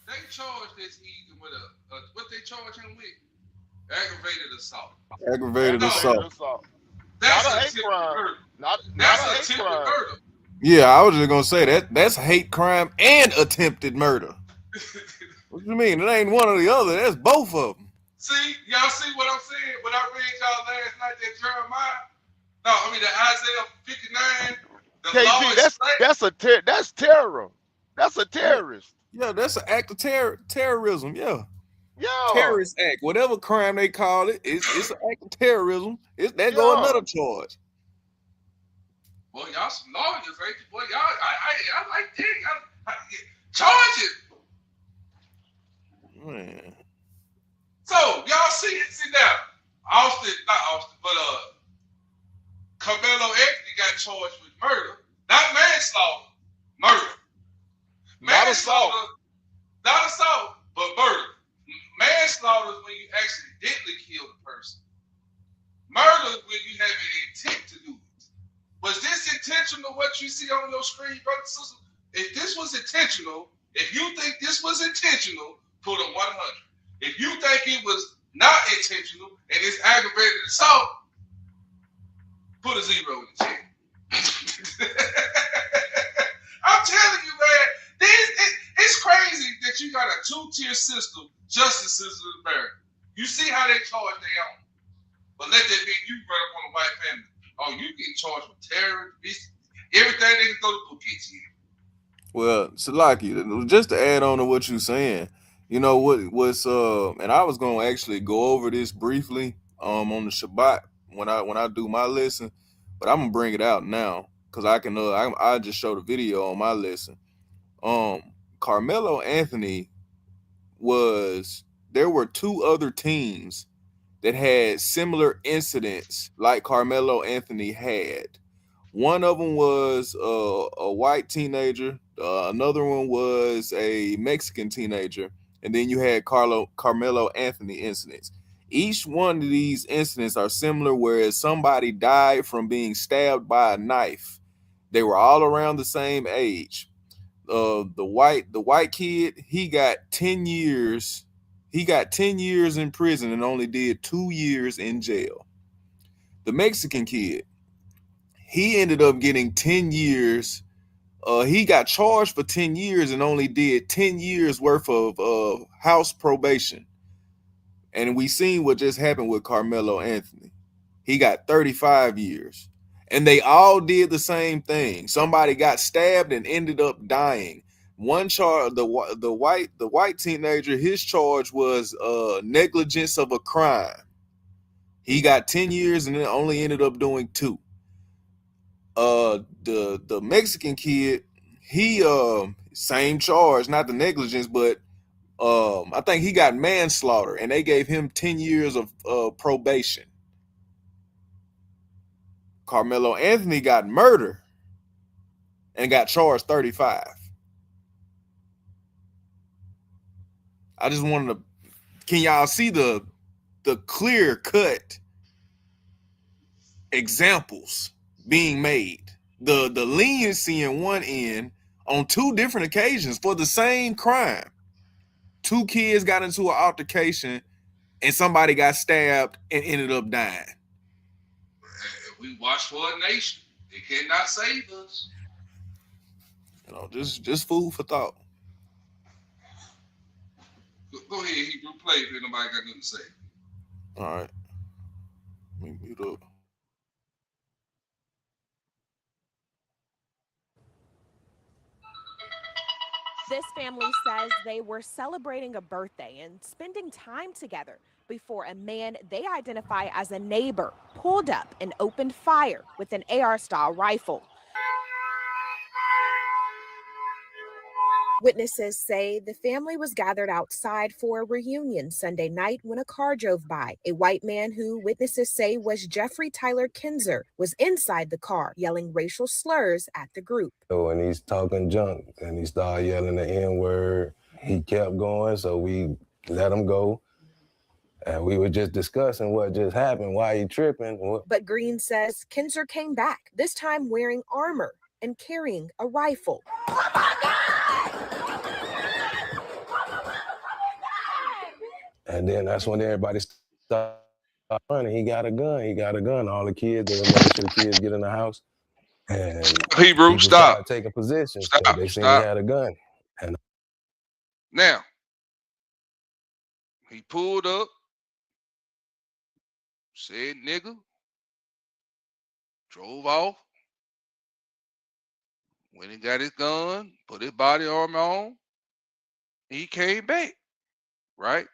They charged this evening with what they charge him with? Aggravated assault. Aggravated assault. That's not a a hate crime. murder. Not That's a a hate attempted crime. murder. Yeah, I was just gonna say that's hate crime and attempted murder. What you mean? It ain't one or the other. That's both of them. See, y'all see what I'm saying? When I read y'all last night that Jeremiah, the Isaiah 59, the law KG, is straight. that's terror. That's a terrorist. Yeah, that's an act of terrorism. Yeah. Yeah. Terrorist act, whatever crime they call it, it's an act of terrorism. That go another charge. Boy, y'all some lawyers, right? Boy, y'all, I like that. Y'all, charge it. Man. So y'all see now, not Austin, but Carmelo Anthony got charged with murder, not manslaughter, murder. Not assault. Not assault, but murder. Manslaughter is when you accidentally kill the person. Murder is when you have an intent to do it. Was this intentional, what you see on your screen, brother and sister? If this was intentional, if you think this was intentional, put a 100. If you think it was not intentional and it's aggravated assault, put a 0 in the chat. I'm telling you, man, it's crazy that you got a 2-tier system, justice system in America. You see how they charge their own. But let that be you run up on a white family. Oh, you getting charged with terror, everything they can throw the book at you. Well, Salaki, just to add on to what you're saying, you know what's and I was gonna actually go over this briefly on the Shabbat when I do my lesson, but I'm gonna bring it out now because I can I just showed a video on my lesson. Carmelo Anthony there were 2 other teams that had similar incidents like Carmelo Anthony had. One of them was a white teenager, another one was a Mexican teenager, and then you had Carmelo Anthony incidents. Each one of these incidents are similar, whereas somebody died from being stabbed by a knife. They were all around the same age. The white kid, he got 10 years. He got 10 years in prison and only did 2 years in jail. The Mexican kid, he ended up getting 10 years. He got charged for 10 years and only did 10 years worth of house probation. And we seen what just happened with Carmelo Anthony. He got 35 years. And they all did the same thing. Somebody got stabbed and ended up dying. One charge, the white teenager, his charge was negligence of a crime. He got 10 years and then only ended up doing 2. The Mexican kid, he same charge, not the negligence, but I think he got manslaughter and they gave him 10 years of probation. Carmelo Anthony got murder and got charged 35. I just wanted to, can y'all see the clear cut examples being made? The leniency in one end on 2 different occasions for the same crime. 2 kids got into an altercation and somebody got stabbed and ended up dying. We watch for a nation. It cannot save us. You know, just food for thought. Go ahead, Hebrew, play if nobody got nothing to say. All right. Let me mute up. This family says they were celebrating a birthday and spending time together before a man they identify as a neighbor pulled up and opened fire with an AR-style rifle. Witnesses say the family was gathered outside for a reunion Sunday night when a car drove by. A white man who witnesses say was Jeffrey Tyler Kinzer was inside the car yelling racial slurs at the group. So, and he's talking junk and he started yelling the N-word. He kept going, so we let him go. And we were just discussing what just happened, why he tripping. But Green says Kinzer came back, this time wearing armor and carrying a rifle. And then that's when everybody started running. He got a gun. He got a gun. All the kids, they were making sure the kids get in the house. And Hebrew, stop. Taking positions. Stop. They seen he had a gun. And now, he pulled up, said nigga, drove off, went and got his gun, put his body armor on, he came back, right?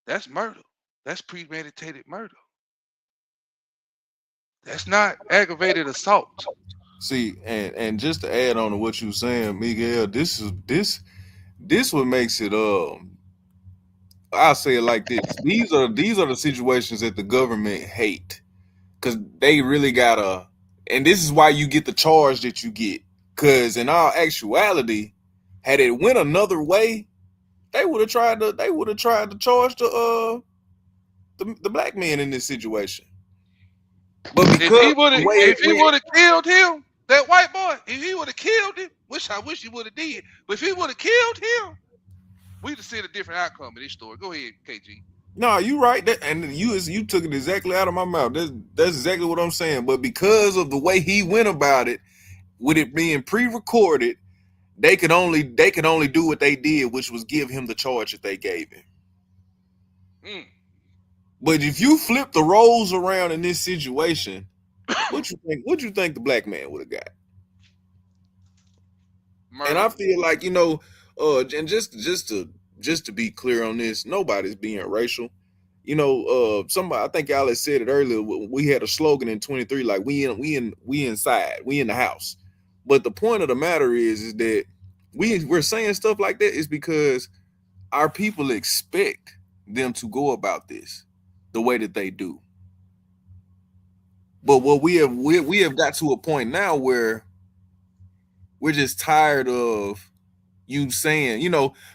That's murder. That's premeditated murder. That's not aggravated assault. See, and just to add on to what you saying, Miguel, this what makes it I'll say it like this. These are the situations that the government hate. Cause they really gotta, and this is why you get the charge that you get. Cause in all actuality, had it went another way, they would have tried to charge the black man in this situation. But because if he would have killed him, that white boy, if he would have killed him, I wish he would have did. But if he would have killed him, we'd have seen a different outcome in this story. Go ahead, KG. No, you right. And you took it exactly out of my mouth. That's exactly what I'm saying. But because of the way he went about it, with it being pre-recorded, they could only do what they did, which was give him the charge that they gave him. But if you flip the roles around in this situation, what you think the black man would have got? Murder. And I feel like, and just to be clear on this, nobody's being racial. Somebody, I think y'all had said it earlier. We had a slogan in 23, like we inside, we in the house. But the point of the matter is that we're saying stuff like that is because our people expect them to go about this the way that they do. But what we have got to a point now where we're just tired of you saying,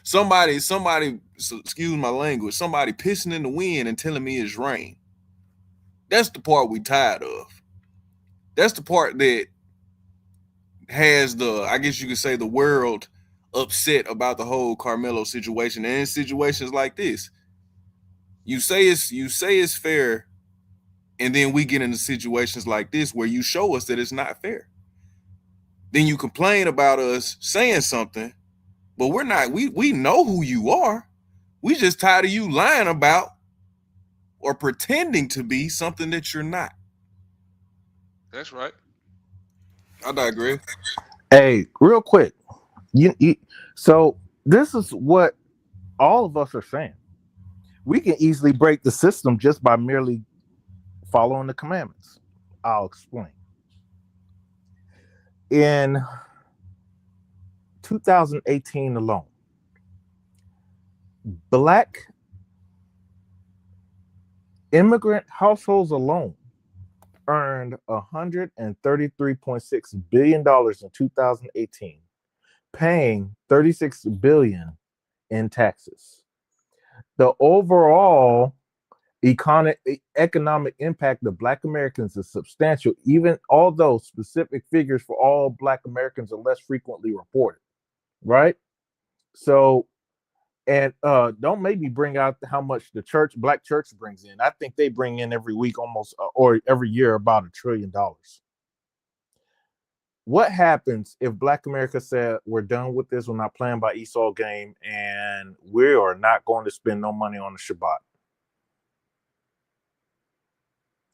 somebody, excuse my language, somebody pissing in the wind and telling me it's rain. That's the part we tired of. That's the part that has I guess you could say, the world upset about the whole Carmelo situation. And in situations like this, you say it's fair, and then we get into situations like this where you show us that it's not fair. Then you complain about us saying something, but we're not. We know who you are. We just tired of you lying about or pretending to be something that you're not. That's right. I digress. Hey, real quick. So this is what all of us are saying. We can easily break the system just by merely following the commandments. I'll explain. In 2018 alone, Black immigrant households alone earned $133.6 billion in 2018, paying $36 billion in taxes. The overall economic impact of Black Americans is substantial, even although specific figures for all Black Americans are less frequently reported, right? So And don't make me bring out how much the black church brings in. I think they bring in every week almost or every year about $1 trillion. What happens if Black America said we're done with this, we're not playing by Esau game, and we are not going to spend no money on the Shabbat?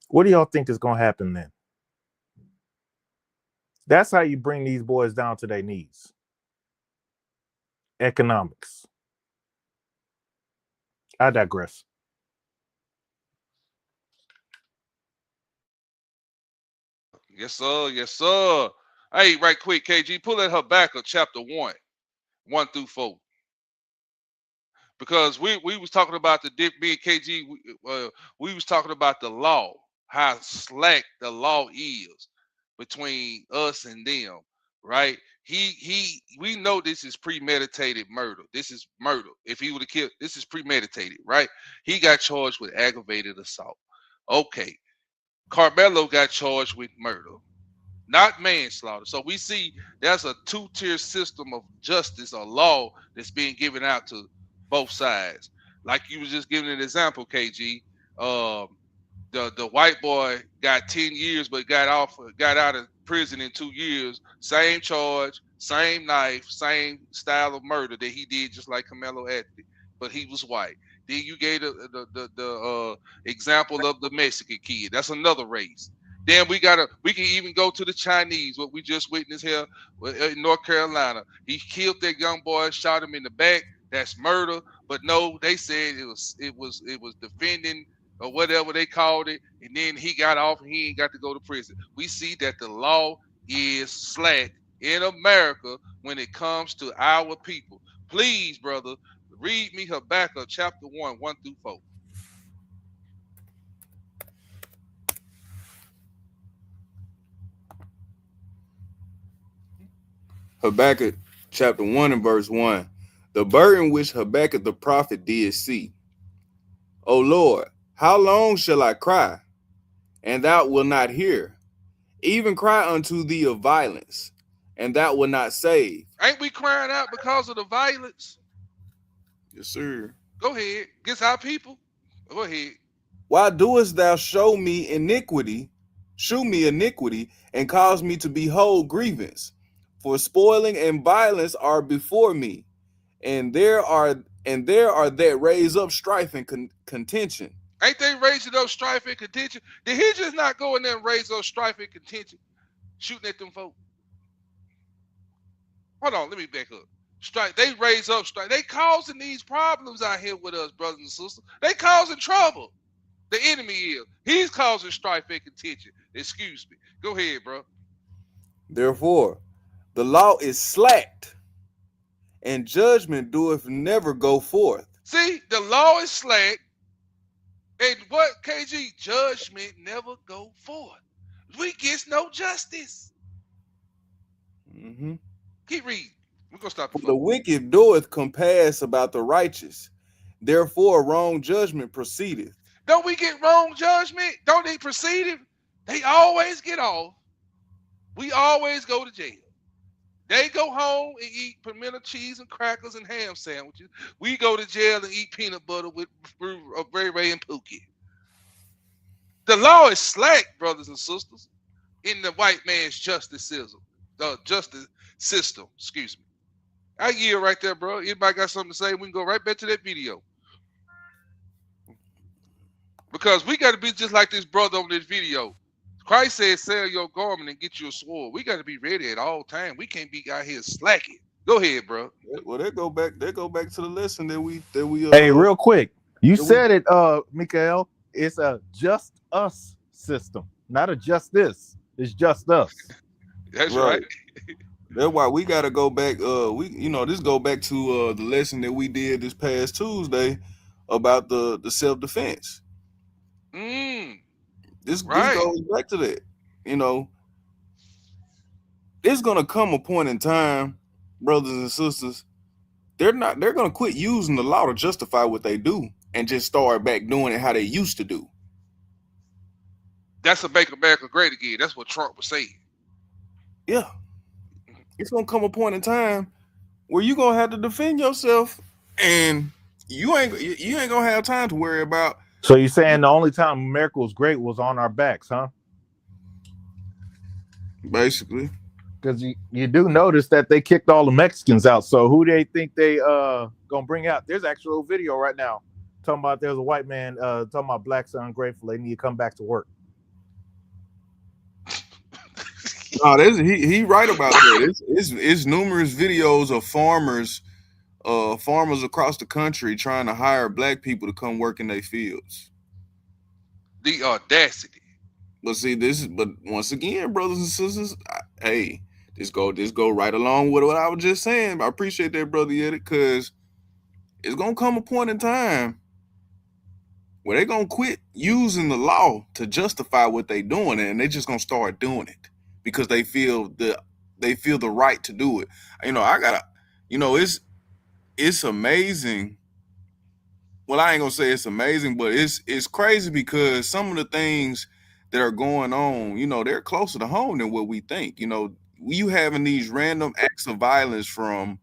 What do y'all think is going to happen then? That's how you bring these boys down to their knees. Economics. I digress. Yes, sir. Yes, sir. Hey, right quick, KG, pull that Habakkuk chapter 1 through 4. Because we was talking about the me and KG, we was talking about the law, how slack the law is between us and them, right? We know this is premeditated murder. This is murder. If he would have killed, this is premeditated, right? He got charged with aggravated assault. Okay. Carmelo got charged with murder, not manslaughter. So we see there's a two-tier system of justice or law that's being given out to both sides. Like you was just giving an example, KG. The white boy got 10 years, but got out of prison in 2 years. Same charge, same knife, same style of murder that he did, just like Carmelo Anthony, but he was white. Then you gave the example of the Mexican kid. That's another race. Then we can even go to the Chinese, what we just witnessed here in North Carolina. He killed that young boy, shot him in the back. That's murder. But no, they said it was defending or whatever they called it, and then he got off and he ain't got to go to prison. We see that the law is slack in America when it comes to our people. Please, brother, read me Habakkuk chapter 1 through 4. Habakkuk chapter 1 and verse 1. The burden which Habakkuk the prophet did see. O Lord, how long shall I cry, and thou wilt not hear? Even cry unto thee of violence, and thou wilt not save. Ain't we crying out because of the violence? Yes, sir. Go ahead. Against our people? Go ahead. Why doest thou shew me iniquity, and cause me to behold grievance? For spoiling and violence are before me, and there are that raise up strife and contention. Ain't they raising up strife and contention? Did he just not go in there and raise up strife and contention, shooting at them folks? Hold on, let me back up. Strife. They raise up strife. They causing these problems out here with us, brothers and sisters. They causing trouble. The enemy is. He's causing strife and contention. Excuse me. Go ahead, bro. Therefore, the law is slacked, and judgment doeth never go forth. See, the law is slack, and what, KG? Judgment never go forth. We get no justice. Mm-hmm. Keep reading. We're going to stop. For the wicked doeth compass about the righteous. Therefore, wrong judgment proceedeth. Don't we get wrong judgment? Don't they proceed it? They always get off. We always go to jail. They go home and eat pimento cheese and crackers and ham sandwiches. We go to jail and eat peanut butter with Ray Ray and Pookie. The law is slack, brothers and sisters, in the white man's justice system. Excuse me. I yield right there, bro. Anybody got something to say? We can go right back to that video. Because we got to be just like this brother on this video. Christ said, sell your garment and get you a sword. We got to be ready at all times. We can't be out here slacking. Go ahead, bro. Well, they go back to the lesson that we Hey, real quick. You said it, Mikael. It's a just us system, not a justice. It's just us. That's right. That's why we got to go back. This go back to the lesson that we did this past Tuesday about the self-defense. This goes back to that. It's gonna come a point in time, brothers and sisters, they're gonna quit using the law to justify what they do and just start back doing it how they used to do. That's a make America great again. That's what Trump was saying. Yeah. It's gonna come a point in time where you're gonna have to defend yourself and you ain't gonna have time to worry about. So you're saying the only time America was great was on our backs, huh? Basically. Because you do notice that they kicked all the Mexicans out. So who they think they gonna bring out? There's actual video right now talking about there's a white man talking about blacks are ungrateful. They need to come back to work. No, he right about that. It's numerous videos of farmers across the country trying to hire black people to come work in their fields. The audacity. But see, but once again, brothers and sisters, hey, this go right along with what I was just saying. I appreciate that, brother Yeti, because it's gonna come a point in time where they're gonna quit using the law to justify what they're doing, and they just gonna start doing it because they feel the right to do it. It's amazing. Well, I ain't gonna say it's amazing, but it's crazy because some of the things that are going on, they're closer to home than what we think. You having these random acts of violence from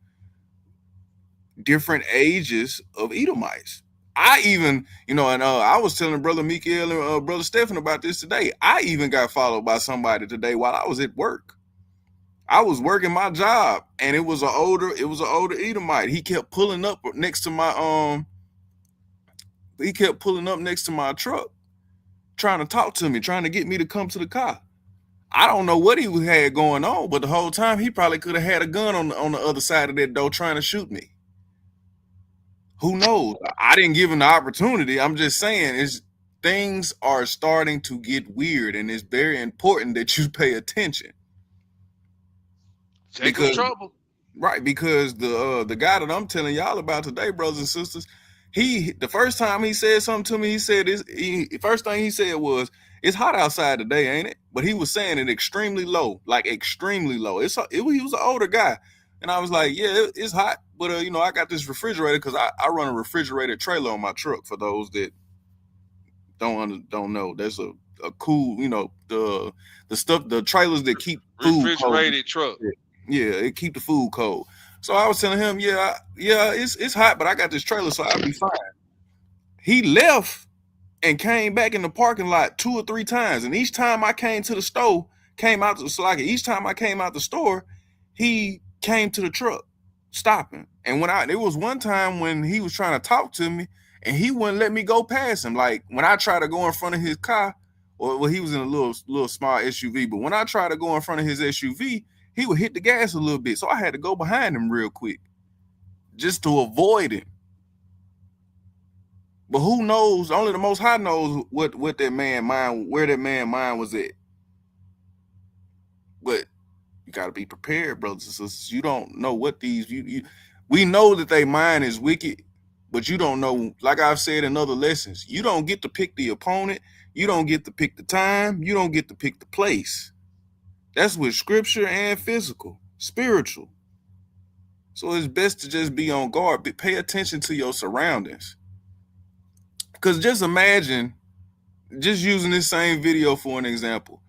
different ages of Edomites. I even, and I was telling Brother Mikael and Brother Stephen about this today. I even got followed by somebody today while I was at work. I was working my job, and it was an older Edomite. He kept pulling up next to my truck, trying to talk to me, trying to get me to come to the car. I don't know what he had going on, but the whole time he probably could have had a gun on the other side of that door trying to shoot me. Who knows? I didn't give him the opportunity. I'm just saying, things are starting to get weird, and it's very important that you pay attention. Jacob's trouble. Right, because the guy that I'm telling y'all about today, brothers and sisters, the first time he said something to me, the first thing he said was, "It's hot outside today, ain't it?" But he was saying it extremely low, like extremely low. He was an older guy, and I was like, "Yeah, it's hot, but I got this refrigerator because I run a refrigerated trailer on my truck. For those that don't know, there's a cool, the stuff, the trailers that keep food refrigerated cold. truck. Yeah, it keep the food cold. So I was telling him, yeah, it's hot, but I got this trailer, so I'll be fine. He left and came back in the parking lot 2 or 3 times, and each time I came to the store, each time I came out the store, he came to the truck, stopping. And there was one time when he was trying to talk to me, and he wouldn't let me go past him. Like when I tried to go in front of his car, well, he was in a little small SUV, but when I tried to go in front of his SUV, he would hit the gas a little bit. So I had to go behind him real quick just to avoid him. But who knows? Only the Most High knows where that man mind was at. But you got to be prepared, brothers and sisters. You don't know what we know that their mind is wicked, but you don't know, like I've said in other lessons, you don't get to pick the opponent. You don't get to pick the time. You don't get to pick the place. That's with scripture and spiritual. So it's best to just be on guard. But pay attention to your surroundings. Because just imagine, just using this same video for an example,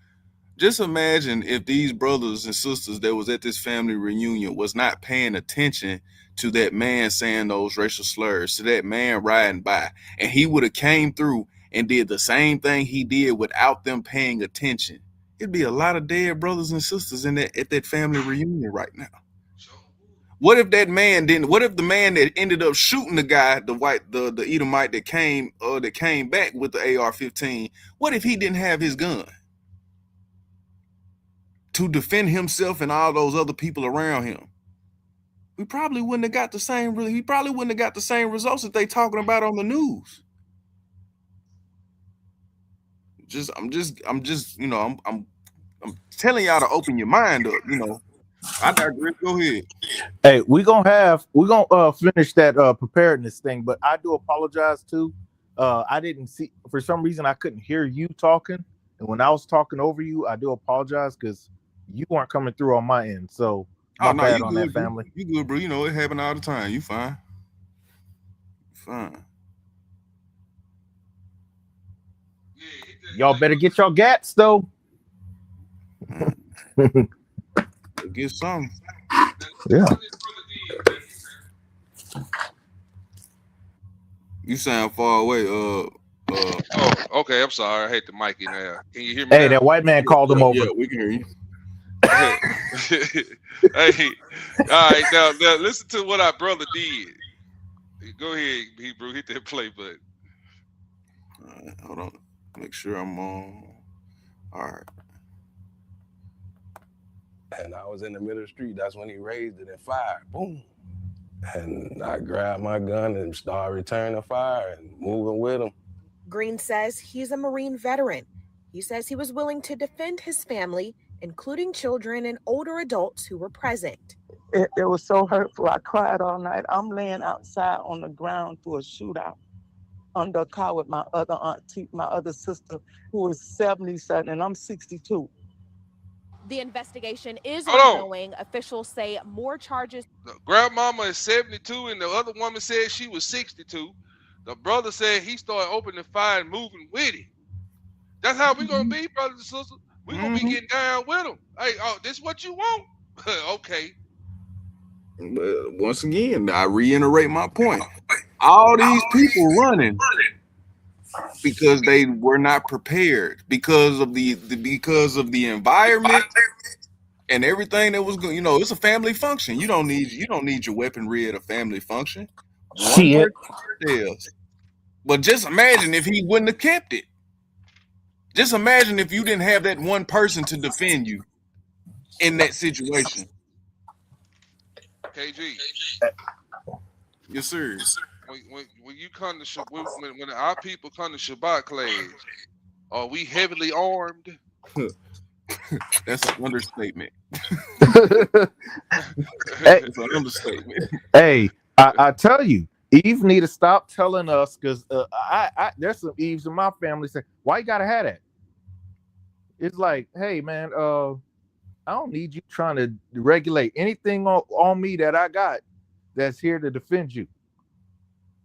just imagine if these brothers and sisters that was at this family reunion was not paying attention to that man saying those racial slurs, to that man riding by, and he would have came through and did the same thing he did without them paying attention. It'd be a lot of dead brothers and sisters at that family reunion right now. What if the man that ended up shooting the guy, the Edomite that came back with the AR-15, what if he didn't have his gun to defend himself and all those other people around him? We probably wouldn't have got the same. He probably wouldn't have got the same results that they talking about on the news. I'm telling y'all to open your mind up. I digress. Go ahead. Hey, we're gonna finish that preparedness thing, but I do apologize too. I didn't see, for some reason I couldn't hear you talking, and when I was talking over you, I do apologize because you weren't coming through on my end. So my bad on that, family. You good, bro? It happen all the time. You fine. Fine. Y'all better get your gats though. Get some. Yeah. You sound far away. Oh, okay. I'm sorry. I hate the mic in there. Can you hear me Hey, now? that white man called him over. Yeah, we can hear you. Hey, all right. Now listen to what our brother did. Go ahead, Hebrew. Hit that play button. All right, hold on. Make sure I'm on. All right. And I was in the middle of the street. That's when he raised it and fired. Boom. And I grabbed my gun and started returning fire and moving with him. Green says he's a Marine veteran. He says he was willing to defend his family, including children and older adults who were present. It was so hurtful. I cried all night. I'm laying outside on the ground through a shootout under a car with my other auntie, my other sister, who is 77, and I'm 62. The investigation is Hold on. ongoing. Officials say more charges. Grandmama is 72, and the other woman said she was 62. The brother said he started opening fire and moving with it. That's how we gonna be, brothers and sisters. We gonna be getting down with them. Hey, this what you want? Okay. But once again, I reiterate my point. All these people running because they were not prepared because of the environment and everything that was going. You know, it's a family function. You don't need your weaponry at a family function. One person tells. But just imagine if he wouldn't have kept it. Just imagine if you didn't have that one person to defend you in that situation. KG. Yes, sir. When you come to when our people come to Shabbat class, are we heavily armed? That's an understatement. That's an understatement. Hey, I tell you, Eve need to stop telling us because I there's some Eves in my family say, why you gotta have that? It's like, hey man, I don't need you trying to regulate anything on me that I got that's here to defend you.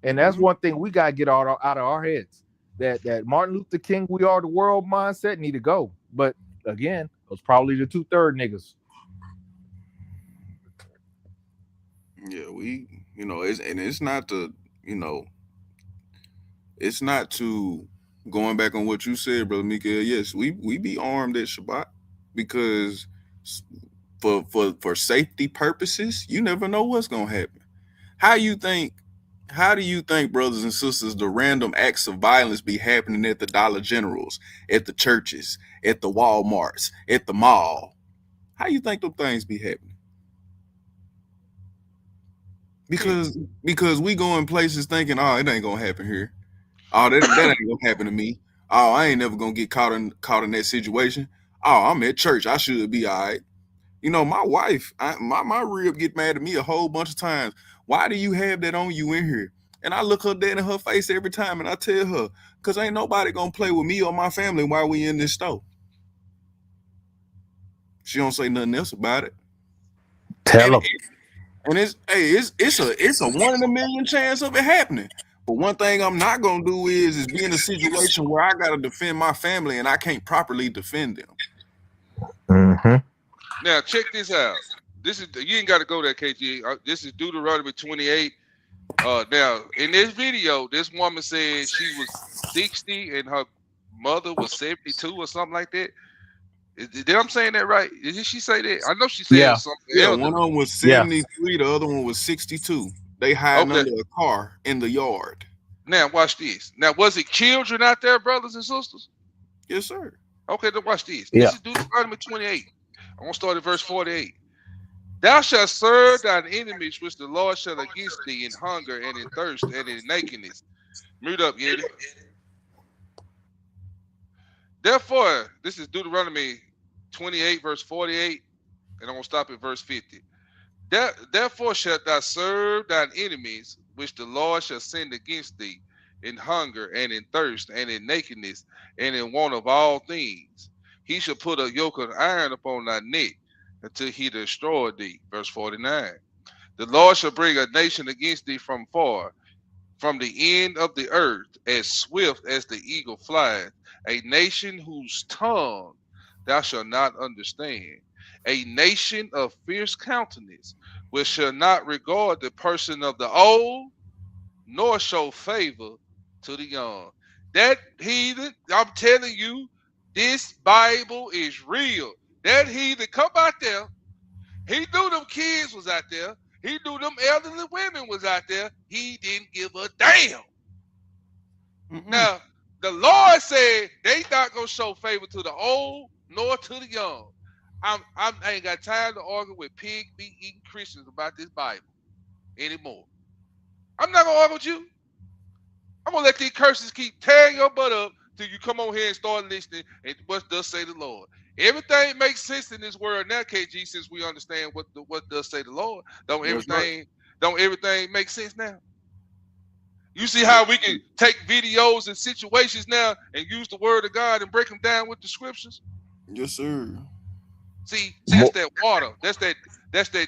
And that's one thing we gotta get out of our heads. That Martin Luther King, we are the world mindset need to go. But again, it was probably the 2/3 niggas. Yeah, it's not to, it's not to going back on what you said, Brother Mikael. Yes, we be armed at Shabbat because for safety purposes, you never know what's gonna happen. How do you think, brothers and sisters, the random acts of violence be happening at the Dollar Generals, at the churches, at the Walmarts, at the mall? How you think them things be happening? Because we go in places thinking, oh, it ain't gonna happen here. Oh, that ain't gonna happen to me. Oh, I ain't never gonna get caught in that situation. Oh, I'm at church. I should be all right. You know, my wife, my rib get mad at me a whole bunch of times. Why do you have that on you in here? And I look her dead in her face every time, and I tell her, because ain't nobody gonna play with me or my family while we in this store. She don't say nothing else about it. Tell them. And it's a 1 in a million chance of it happening. But one thing I'm not gonna do is be in a situation where I gotta defend my family and I can't properly defend them. Mm-hmm. Now check this out. This is you ain't got to go there, KG. This is Deuteronomy 28. Now in this video, this woman said she was 60 and her mother was 72 or something like that. Did I'm saying that right? Did she say that? I know she said something. Yeah, one of them was 73, the other one was 62. They hiding under a car in the yard. Now watch this. Now was it children out there, brothers and sisters? Yes, sir. Okay, then watch this. Yeah. This is Deuteronomy 28. I'm gonna start at verse 48. Thou shalt serve thine enemies which the Lord shall against thee in hunger and in thirst and in nakedness. Mute up, Yeti. Therefore, this is Deuteronomy 28, verse 48, and I'm gonna stop at verse 50. Therefore shalt thou serve thine enemies which the Lord shall send against thee in hunger and in thirst and in nakedness and in want of all things. He shall put a yoke of iron upon thy neck until he destroy thee. Verse 49. The Lord shall bring a nation against thee from far, from the end of the earth, as swift as the eagle flieth, a nation whose tongue thou shalt not understand, a nation of fierce countenance, which shall not regard the person of the old, nor show favor to the young. That heathen, I'm telling you, this Bible is real. That heathen come out there. He knew them kids was out there. He knew them elderly women was out there. He didn't give a damn. Now, the Lord said they not gonna show favor to the old nor to the young. I ain't got time to argue with pig meat eating Christians about this Bible anymore. I'm not gonna argue with you. I'm gonna let these curses keep tearing your butt up till you come on here and start listening and what does say the Lord. Everything makes sense in this world now, KG, since we understand what does say the Lord. Don't everything make sense now? You see how we can take videos and situations now and use the word of God and break them down with the scriptures? Yes, sir. See, that's that water. That's that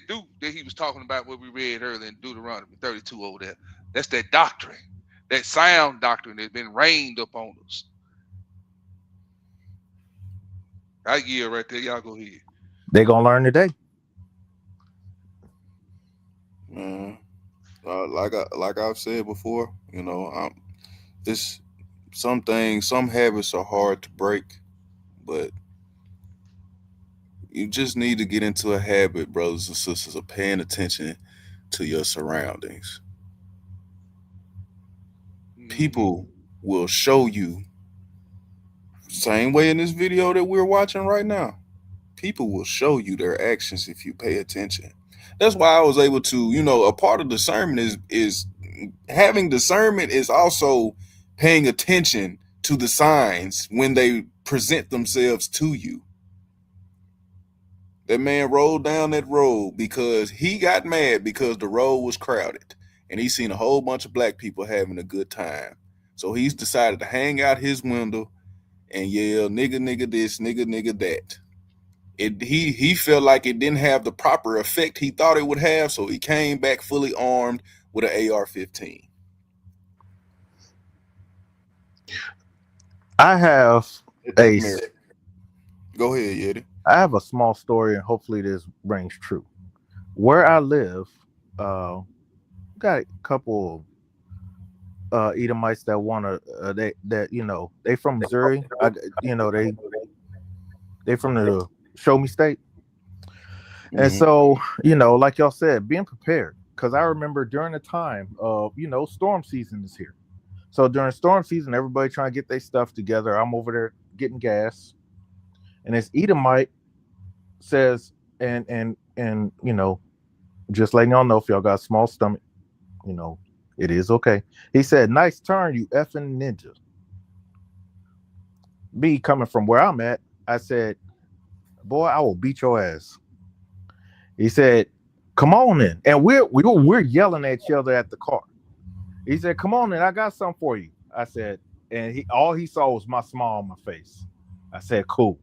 dew that he was talking about what we read earlier in Deuteronomy 32 over there. That's that doctrine. That sound doctrine that's been rained upon us. I yield right there. Y'all go ahead. They gonna learn today. Like I've said before, you know, some habits are hard to break, but you just need to get into a habit, brothers and sisters, of paying attention to your surroundings. People will show you, same way in this video that we're watching right now. People will show you their actions if you pay attention. That's why I was able to, you know, a part of discernment is having discernment is also paying attention to the signs when they present themselves to you. That man rolled down that road because he got mad because the road was crowded and he seen a whole bunch of black people having a good time. So he's decided to hang out his window and yell, nigga, nigga this, nigga, nigga that. He felt like it didn't have the proper effect he thought it would have, so he came back fully armed with an AR-15. I have Go ahead, Yeti. I have a small story, and hopefully this rings true. Where I live, got a couple Edomites that want to they from Missouri. They from the Show Me State. And so, like y'all said, being prepared. Because I remember during the time of, storm season is here. So during storm season, everybody trying to get their stuff together. I'm over there getting gas. And this Edomite says, and just letting y'all know if y'all got a small stomach, it is okay. He said, nice turn, you effing ninja. Me coming from where I'm at, I said, boy, I will beat your ass. He said, come on in. And we're yelling at each other at the car. He said, come on in, I got something for you. I said, and all he saw was my smile on my face. I said, cool.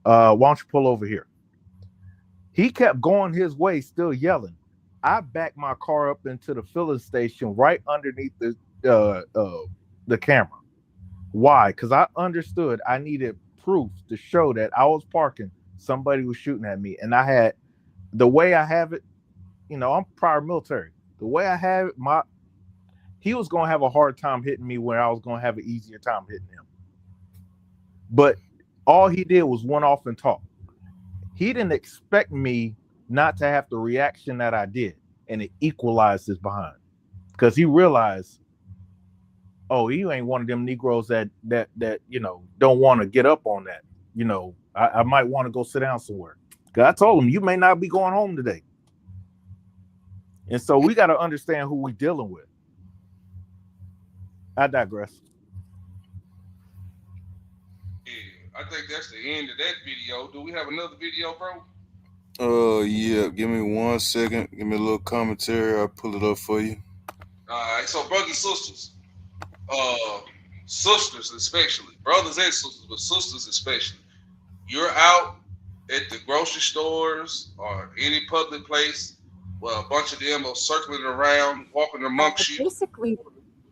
Why don't you pull over here? He kept going his way, still yelling. I backed my car up into the filling station right underneath the camera. Why? Because I understood I needed proof to show that I was parking. Somebody was shooting at me. And I had, the way I have it, I'm prior military. The way I have it, he was going to have a hard time hitting me where I was going to have an easier time hitting him. But all he did was went off and talk. He didn't expect me not to have the reaction that I did, and it equalized his behind. Because he realized, oh, you ain't one of them Negroes that don't want to get up on that. I might want to go sit down somewhere. Because I told him, you may not be going home today. And so we got to understand who we're dealing with. I digress. I think that's the end of that video. Do we have another video, bro? Yeah. Give me 1 second. Give me a little commentary. I'll pull it up for you. All right. So, brothers and sisters, sisters especially, brothers and sisters, but sisters especially, you're out at the grocery stores or any public place where a bunch of them are circling around, walking amongst you. Basically,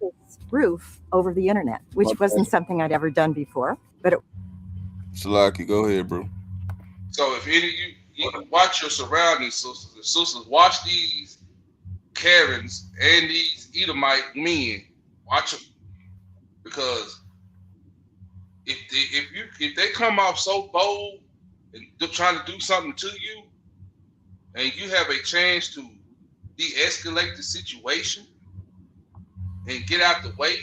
this roof over the internet, which wasn't something I'd ever done before, but it. Salaki, go ahead, bro. So if any of you watch your surroundings, sisters, watch these Karens and these Edomite men, watch them, because if they come off so bold and they're trying to do something to you, and you have a chance to de-escalate the situation and get out the way,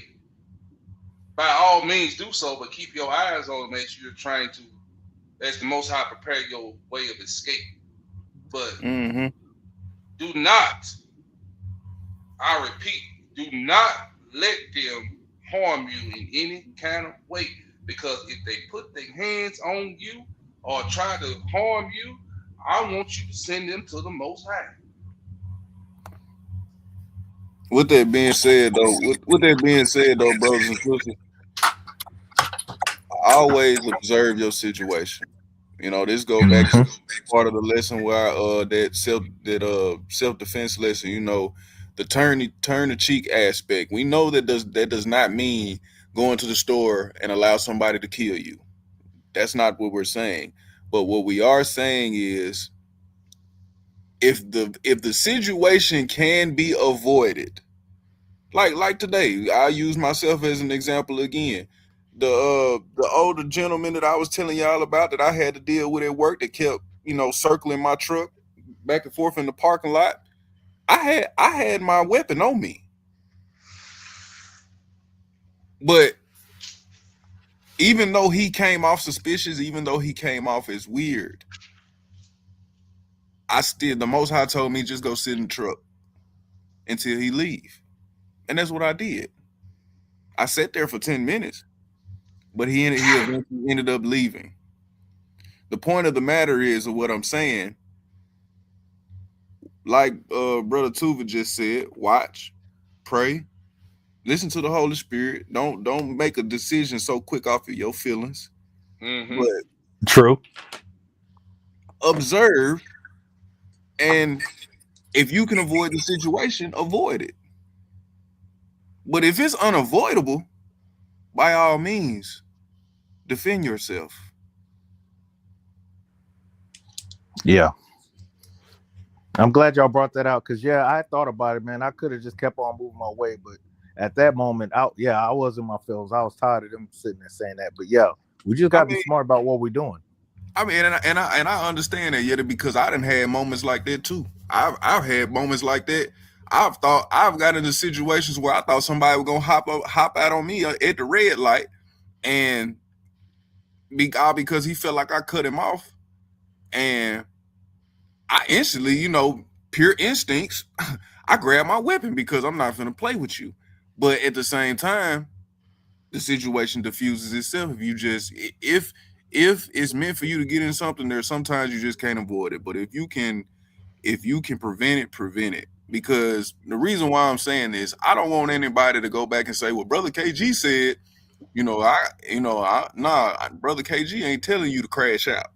by all means do so, but keep your eyes on them as you're trying to, as the Most High, prepare your way of escape. But do not, I repeat, do not let them harm you in any kind of way, because if they put their hands on you or try to harm you, I want you to send them to the Most High. With that being said, though, brothers and sisters, always observe your situation. You know, this go back to part of the lesson where that self-defense lesson, you know, the turn the cheek aspect. We know that does not mean going to the store and allow somebody to kill you. That's not what we're saying. But what we are saying is, if the situation can be avoided, like today, I'll use myself as an example again. The older gentleman that I was telling y'all about that I had to deal with at work that kept, you know, circling my truck back and forth in the parking lot. I had my weapon on me. But even though he came off suspicious, even though he came off as weird, the Most High told me just go sit in the truck until he leave. And that's what I did. I sat there for 10 minutes, but he eventually ended up leaving. The point of the matter is, of what I'm saying, like Brother Tuva just said, watch, pray, listen to the Holy Spirit. Don't make a decision so quick off of your feelings. But true. Observe, and if you can avoid the situation, avoid it. But if it's unavoidable, by all means, defend yourself. Yeah. I'm glad y'all brought that out, because I thought about it, man. I could have just kept on moving my way, but at that moment, I was in my feelings. I was tired of them sitting there saying that. But we just gotta be smart about what we're doing. I mean, and I understand that, Yeti, because I done had moments like that too. I've had moments like that. I've got into situations where I thought somebody was gonna hop out on me at the red light, and because he felt like I cut him off, and I instantly, you know, pure instincts, I grabbed my weapon because I'm not gonna play with you. But at the same time, the situation diffuses itself. If it's meant for you to get in something, there's sometimes you just can't avoid it. But if you can prevent it. Because the reason why I'm saying this, I don't want anybody to go back and say, well, Brother KG said, Brother KG ain't telling you to crash out.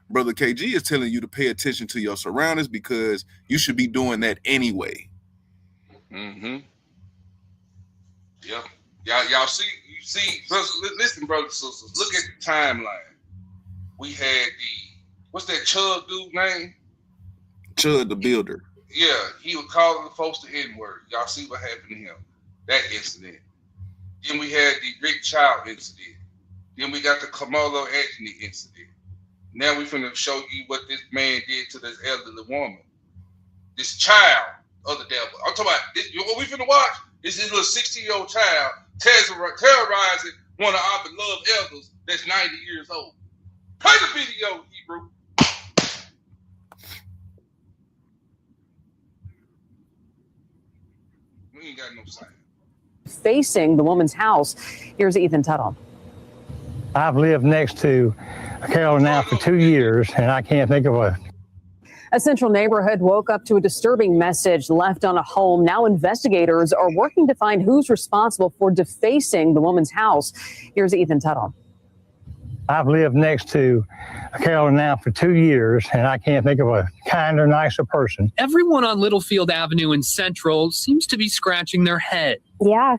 Brother KG is telling you to pay attention to your surroundings, because you should be doing that anyway. Yeah. Y'all see, listen, brothers and sisters, look at the timeline. We had what's that Chud dude name? Chud the Builder. Yeah, he was calling the folks the N-word. Y'all see what happened to him, that incident. Then we had the Rick Child incident. Then we got the Kamala Anthony incident. Now we finna show you what this man did to this elderly woman. This child of the devil. I'm talking about this, what we finna watch. This is a little 16-year-old child terrorizing one of our beloved elders that's 90 years old. Play the video, Hebrew. We ain't got no sign. Facing the woman's house. Here's Ethan Tuttle. I've lived next to Carol now for 2 years, and I can't think of A central neighborhood woke up to a disturbing message left on a home. Now investigators are working to find who's responsible for defacing the woman's house. Here's Ethan Tuttle. I've lived next to Carol now for 2 years, and I can't think of a kinder, nicer person. Everyone on Littlefield Avenue in Central seems to be scratching their head. Yeah,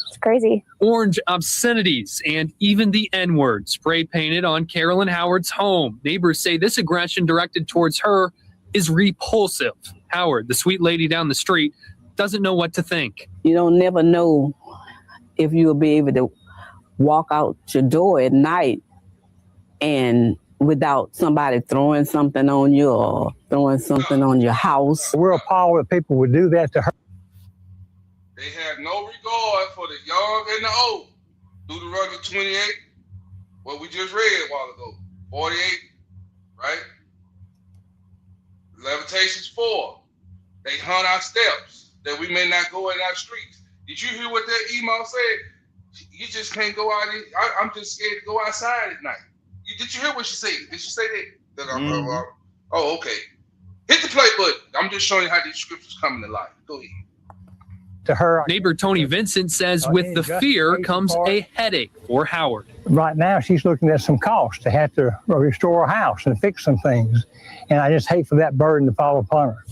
it's crazy. Orange obscenities and even the N-word spray painted on Carolyn Howard's home. Neighbors say this aggression directed towards her is repulsive. Howard, the sweet lady down the street, doesn't know what to think. You don't never know if you'll be able to walk out your door at night and without somebody throwing something on you or throwing something on your house. We're appalled that people would do that to her. They have no regard for the young and the old. Deuteronomy 28, what we just read a while ago. 48, right? Lamentations 4. They hunt our steps that we may not go in our streets. Did you hear what that email said? You just can't go out. I'm just scared to go outside at night. Did you hear what she said? Did she say that? Oh, okay. Hit the play button. I'm just showing you how these scriptures come to life. Go ahead. To her, neighbor Tony Vincent says with the fear comes a headache for Howard. Right now, she's looking at some costs to have to restore a house and fix some things. And I just hate for that burden to fall upon her.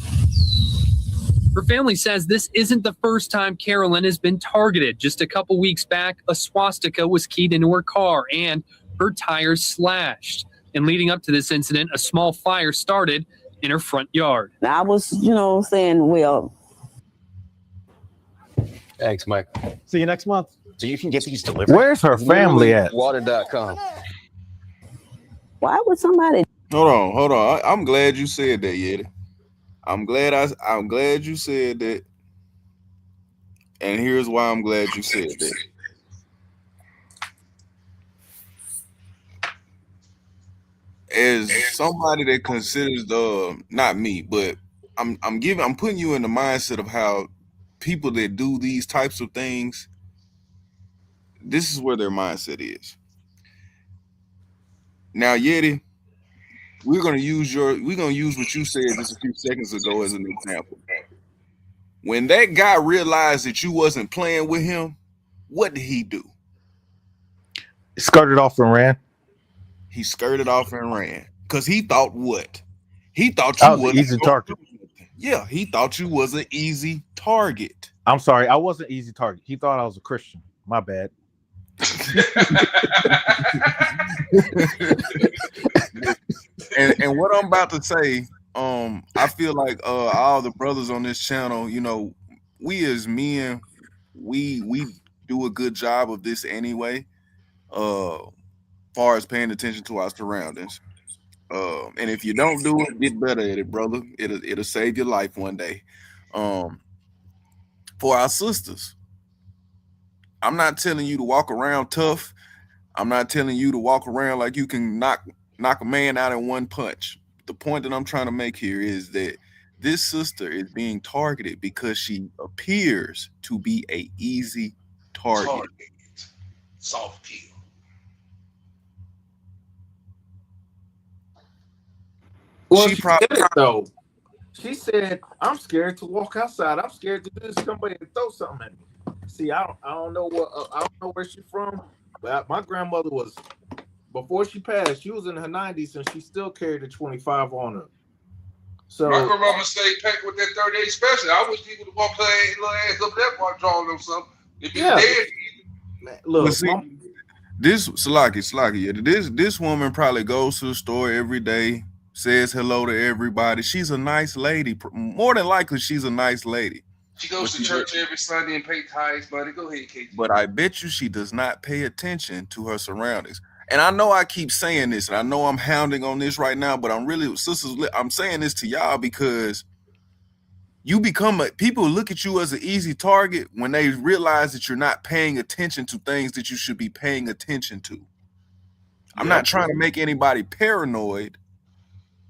Her family says this isn't the first time Carolyn has been targeted. Just a couple weeks back, a swastika was keyed into her car and her tires slashed. And leading up to this incident, a small fire started in her front yard. I was, saying, well. Thanks, Mike. See you next month. So you can get these delivered. Where's her family at? Water.com. Why would somebody? Hold on. I'm glad you said that, Yeti. I'm glad you said that. And here's why I'm glad you said that. As somebody that considers not me, but I'm putting you in the mindset of how people that do these types of things, this is where their mindset is. Now, Yeti, we're gonna use what you said just a few seconds ago as an example. When that guy realized that you wasn't playing with him, what did he do? Skirted off and ran. He skirted off and ran because he thought what? He thought you was an easy target. Yeah, he thought you was an easy target. I'm sorry, I wasn't easy target. He thought I was a Christian. My bad. and what I'm about to say, I feel like all the brothers on this channel, we as men, we do a good job of this anyway. Far as paying attention to our surroundings. And if you don't do it, get better at it, brother. It'll save your life one day. For our sisters, I'm not telling you to walk around tough. I'm not telling you to walk around like you can knock a man out in one punch. The point that I'm trying to make here is that this sister is being targeted because she appears to be an easy target. Soft kill. Well, she probably said it though. She said, "I'm scared to walk outside. I'm scared to do somebody to throw something at me." See, I don't know where she's from, but my grandmother was, before she passed, she was in her 90s and she still carried a 25 on her. So my grandmama stayed packed with that 38 special. I wish people would walk her little ass up there while drawing them something. If it's dead, man, look, this Salaki, this woman probably goes to the store every day, says hello to everybody. She's a nice lady. More than likely, she's a nice lady. She goes to church every Sunday and pay tithes, buddy. Go ahead, KG. But I bet you she does not pay attention to her surroundings. And I know I keep saying this, and I know I'm hounding on this right now, but I'm saying this to y'all because people look at you as an easy target when they realize that you're not paying attention to things that you should be paying attention to. I'm not trying to make anybody paranoid,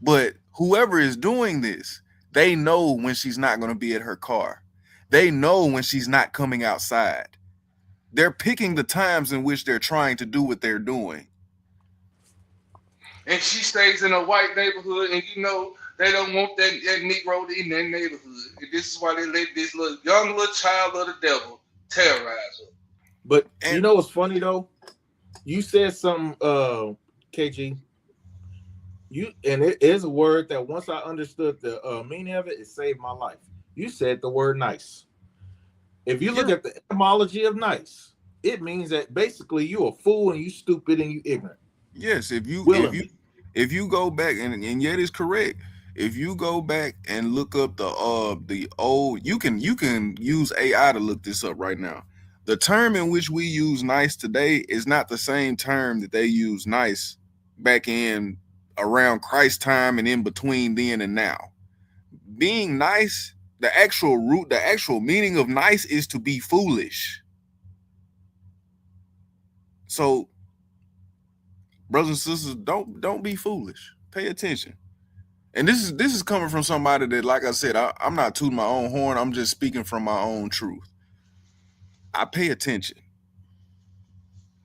but whoever is doing this, they know when she's not going to be at her car. They know when she's not coming outside. They're picking the times in which they're trying to do what they're doing. And she stays in a white neighborhood, and they don't want that Negro in their neighborhood. And this is why they let this young little child of the devil terrorize her. But you know what's funny though? You said something, KG. And it is a word that once I understood the meaning of it, it saved my life. You said the word nice. If you look at the etymology of nice, it means that basically you a fool and you stupid and you ignorant. Yes, if you go back and Yet is correct. If you go back and look up the old, you can use AI to look this up right now. The term in which we use nice today is not the same term that they use nice back in around Christ time and in between then and now. Being nice, the actual meaning of nice is to be foolish. So, brothers and sisters, don't be foolish. Pay attention. And this is coming from somebody that, like I said, I'm not tooting my own horn. I'm just speaking from my own truth. I pay attention.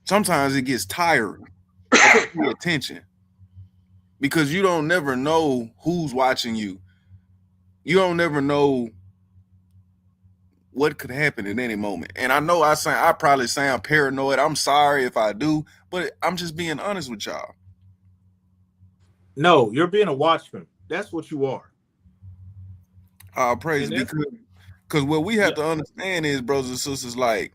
Sometimes it gets tiring. Pay attention. Because you don't never know who's watching you. You don't never know what could happen at any moment. And I know I probably sound paranoid. I'm sorry if I do, but I'm just being honest with y'all. No, you're being a watchman. That's what you are. Praise, because what we have to understand is, brothers and sisters, like,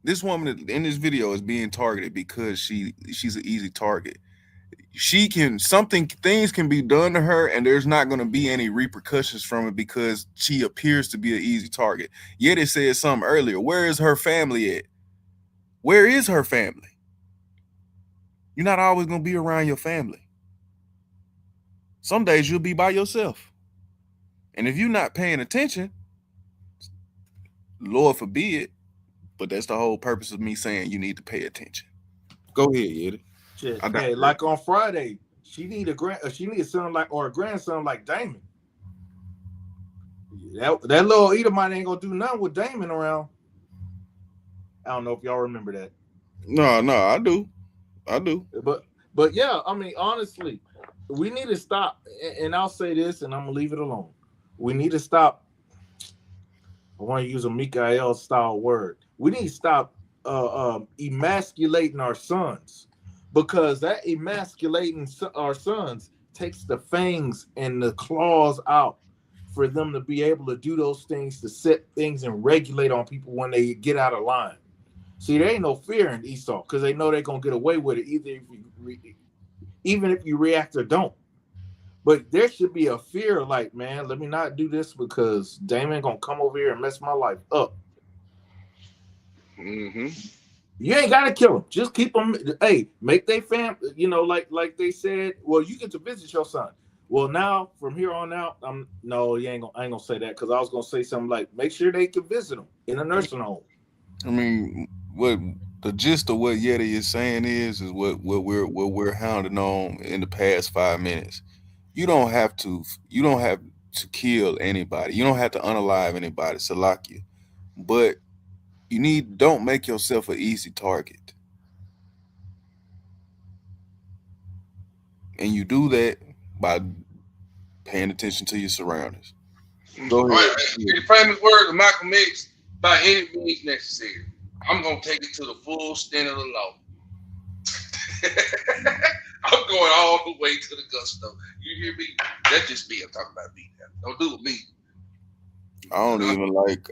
this woman in this video is being targeted because she's an easy target. Things can be done to her and there's not going to be any repercussions from it because she appears to be an easy target. Yet it said something earlier. Where is her family at? Where is her family? You're not always going to be around your family. Some days you'll be by yourself. And if you're not paying attention, Lord forbid, but that's the whole purpose of me saying you need to pay attention. Go ahead, Yeti. Hey, like on Friday, she need a son like, or a grandson like Damon. That little Edomite ain't gonna do nothing with Damon around. I don't know if y'all remember that. No, I do. But yeah, I mean, honestly, we need to stop. And I'll say this, and I'm gonna leave it alone. We need to stop. I want to use a Mikael style word. We need to stop emasculating our sons, because that emasculating our sons takes the fangs and the claws out for them to be able to do those things, to set things and regulate on people when they get out of line. See, there ain't no fear in Esau because they know they're going to get away with it even if you react or don't. But there should be a fear like, man, let me not do this because Damon going to come over here and mess my life up. Mm-hmm. You ain't got to kill them. Just keep them. Hey, make their family, like they said, well, you get to visit your son. Well, now from here on out, I ain't gonna say that because I was gonna say something like, make sure they can visit them in a nursing home. I mean, what the gist of what Yeti is saying is what we're hounding on in the past 5 minutes. You don't have to kill anybody. You don't have to unalive anybody, Salakia. But don't make yourself an easy target. And you do that by paying attention to your surroundings. Go ahead. All right, the famous words of Malcolm X, by any means necessary. I'm going to take it to the full extent of the law. I'm going all the way to the gusto. You hear me? That's just me. I'm talking about me now. Don't do it with me. I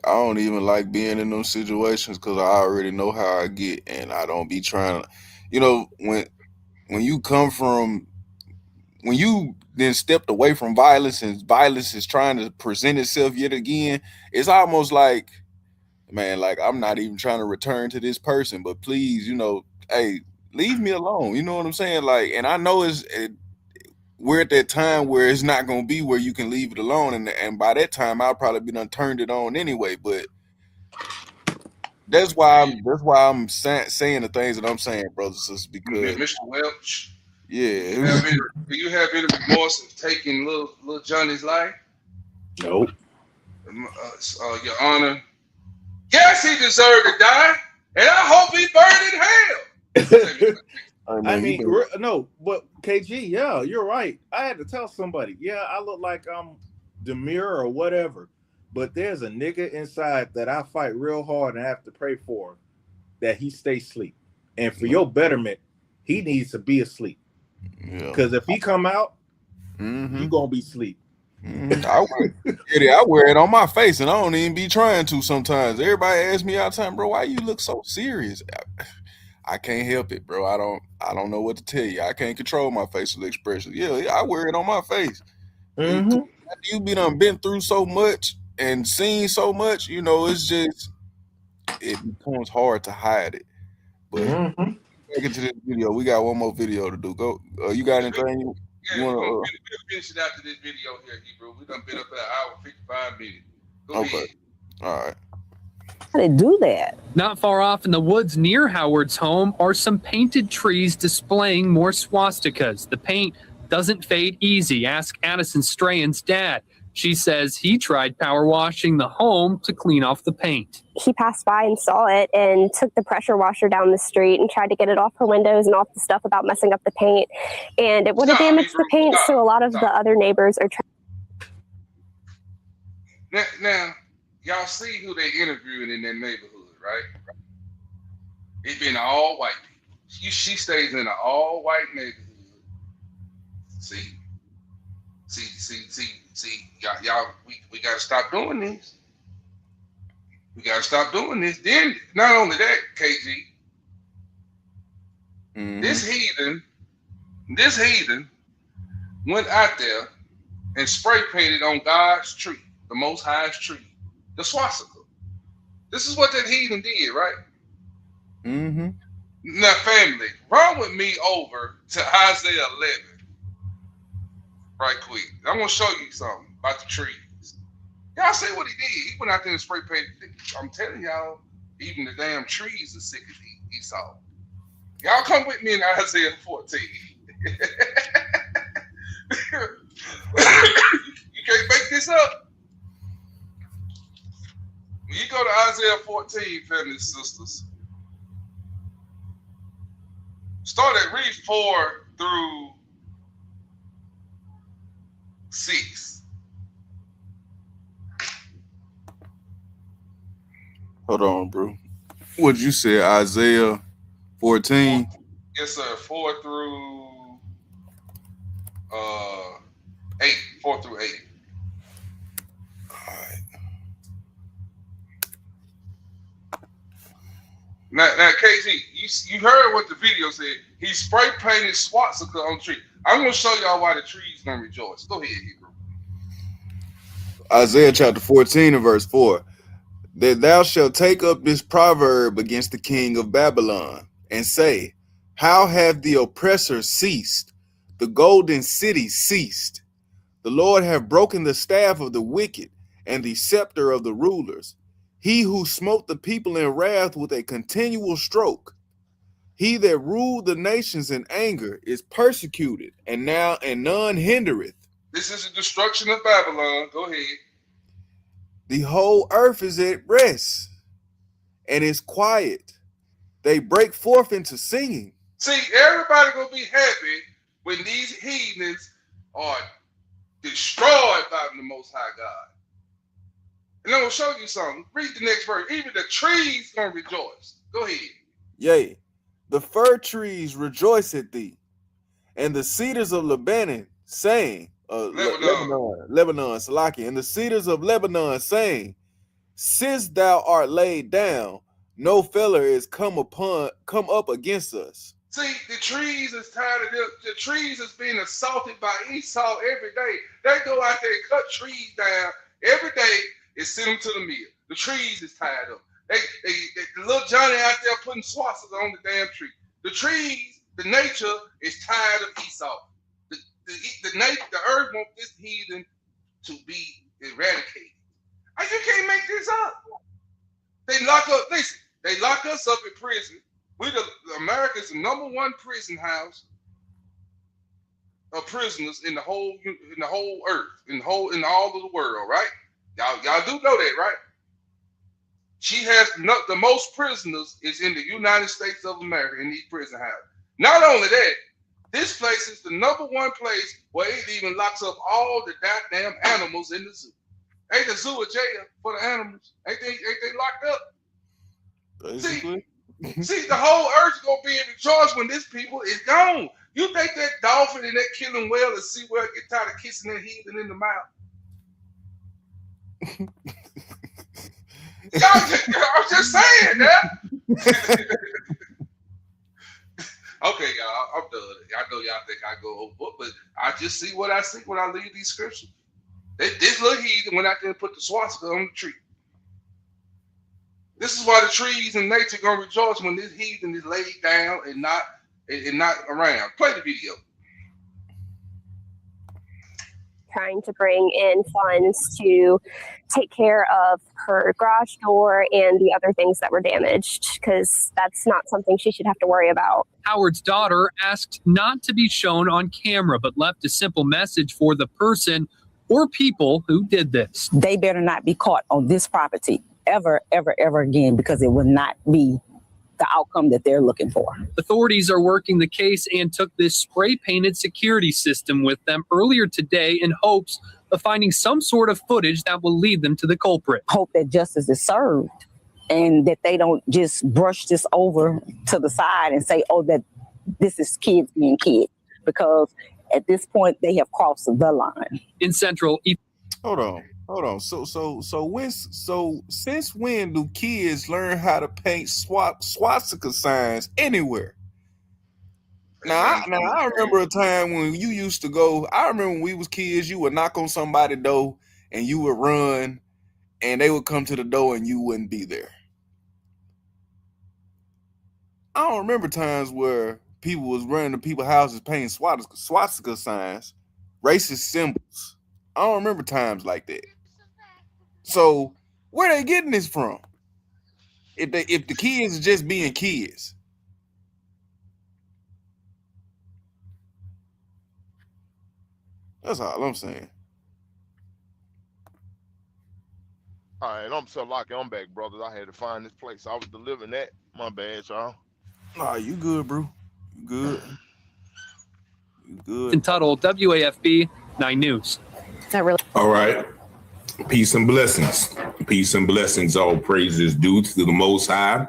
don't even like being in those situations because I already know how I get, and I don't be trying to, when you come from, when you then stepped away from violence and violence is trying to present itself yet again, it's almost like, man, like I'm not even trying to return to this person, but please, hey, leave me alone. You know what I'm saying? Like, and I know we're at that time where it's not going to be where you can leave it alone. And by that time, I'll probably be done turned it on anyway. But that's why I'm saying the things that I'm saying, brothers and sisters, because Mr. Welch. Yeah. Do you have any remorse of taking little Johnny's life? Nope. Your Honor. Yes, he deserved to die, and I hope he burned in hell. I mean, no, but KG, yeah, you're right. I had to tell somebody, yeah, I look like I'm demure or whatever, but there's a nigga inside that I fight real hard and have to pray for that he stay asleep. And for your betterment, he needs to be asleep. Because if he come out, you gonna be asleep. I wear it on my face, and I don't even be trying to sometimes. Everybody asks me all the time, bro, why you look so serious? I can't help it, bro. I don't know what to tell you. I can't control my facial expression. Yeah, I wear it on my face. Mm-hmm. You been through so much and seen so much, it's just it becomes hard to hide it. But back into this video, we got one more video to do. Go. You got anything you want to? We'll finish it after this video here, Hebrew. We done been up there an hour and 55 minutes. Go Okay. ahead. All right. How they do that? Not far off in the woods near Howard's home are some painted trees displaying more swastikas. The paint doesn't fade easy. Ask Addison Strahan's dad. She says he tried power washing the home to clean off the paint. He passed by and saw it and took the pressure washer down the street and tried to get it off her windows and off the stuff about messing up the paint. And it would have damaged the paint, so a lot of the other neighbors are trying. Now, y'all see who they interviewing in that neighborhood, right? It been all white people. She stays in an all white neighborhood. See, y'all, we gotta stop doing this. We gotta stop doing this. Then, not only that, KG, this heathen went out there and spray painted on God's tree, the Most High's tree, the swastika. This is what that heathen did, right? Mm-hmm. Now, family, run with me over to Isaiah 11. Right quick. I'm going to show you something about the trees. Y'all see what he did. He went out there and spray painted. I'm telling y'all, even the damn trees are sick of Esau. Y'all come with me in Isaiah 14. You can't make this up. When you go to Isaiah 14, family and sisters, start at read 4 through 6. Hold on, bro. What'd you say, Isaiah 14? Yes, sir. 4 through 8. 4 through 8. All right. Now, KG, you heard what the video said. He spray painted swastika on the tree. I'm going to show y'all why the trees gonna rejoice. Go ahead, Hebrew. Isaiah chapter 14 and verse 4. That thou shalt take up this proverb against the king of Babylon, and say, how have the oppressor ceased? The golden city ceased. The Lord have broken the staff of the wicked and the scepter of the rulers. He who smote the people in wrath with a continual stroke. He that ruled the nations in anger is persecuted, and none hindereth. This is the destruction of Babylon. Go ahead. The whole earth is at rest and is quiet. They break forth into singing. See, everybody gonna be happy when these heathens are destroyed by the Most High God. And I'm gonna show you something. Read the next verse. Even the trees gonna rejoice. Go ahead. Yea, the fir trees rejoice at thee, and the cedars of Lebanon saying, Lebanon, Salaki, and the cedars of Lebanon saying, since thou art laid down, no feller is come up against us. See, the trees is tired of them. The trees is being assaulted by Esau every day. They go out there and cut trees down every day and send them to the mill. The trees is tired of them. The little Johnny out there putting swastika on the damn tree. The trees, the nature is tired of Esau. The earth wants this heathen to be eradicated. You can't make this up. They lock up. Listen, they lock us up in prison. America's the #1 prison house of prisoners in the whole earth, in all of the world, right? Y'all do know that, right? She has the most prisoners is in the United States of America in these prison houses. Not only that, this place is the #1 place where it even locks up all the goddamn animals in the zoo. Ain't the zoo a jail for the animals? Ain't they locked up? See, the whole earth's gonna be in rejoice when this people is gone. You think that dolphin and that killing whale and sea whale get tired of kissing that heathen in the mouth? I'm just saying that. Okay, y'all, I'm done. I know y'all think I go overboard, but I just see what I see when I read these scriptures. This little heathen went out there and put the swastika on the tree. This is why the trees and nature gonna rejoice when this heathen is laid down and not around. Play the video. Trying to bring in funds to take care of her garage door and the other things that were damaged, because that's not something she should have to worry about. Howard's daughter asked not to be shown on camera, but left a simple message for the person or people who did this. They better not be caught on this property ever, ever, ever again, because it will not be the outcome that they're looking for. Authorities are working the case and took this spray-painted security system with them earlier today in hopes of finding some sort of footage that will lead them to the culprit. Hope that justice is served and that they don't just brush this over to the side and say, oh, that this is kids being kids, because at this point they have crossed the line. In Central. Hold on. So since when do kids learn how to paint swastika signs anywhere? Now I remember a time when you used to go. I remember when we was kids, you would knock on somebody's door and you would run, and they would come to the door and you wouldn't be there. I don't remember times where people was running to people's houses painting swastika signs, racist symbols. I don't remember times like that. So where they getting this from? If the kids are just being kids. That's all I'm saying. All right, I'm so lucky. I'm back, brothers. I had to find this place. I was delivering that. My bad, y'all. Nah, you good, bro. You good. You good. In Tuttle, WAFB 9 News. Is that really? All right. Peace and blessings. Peace and blessings. All praises due to the Most High.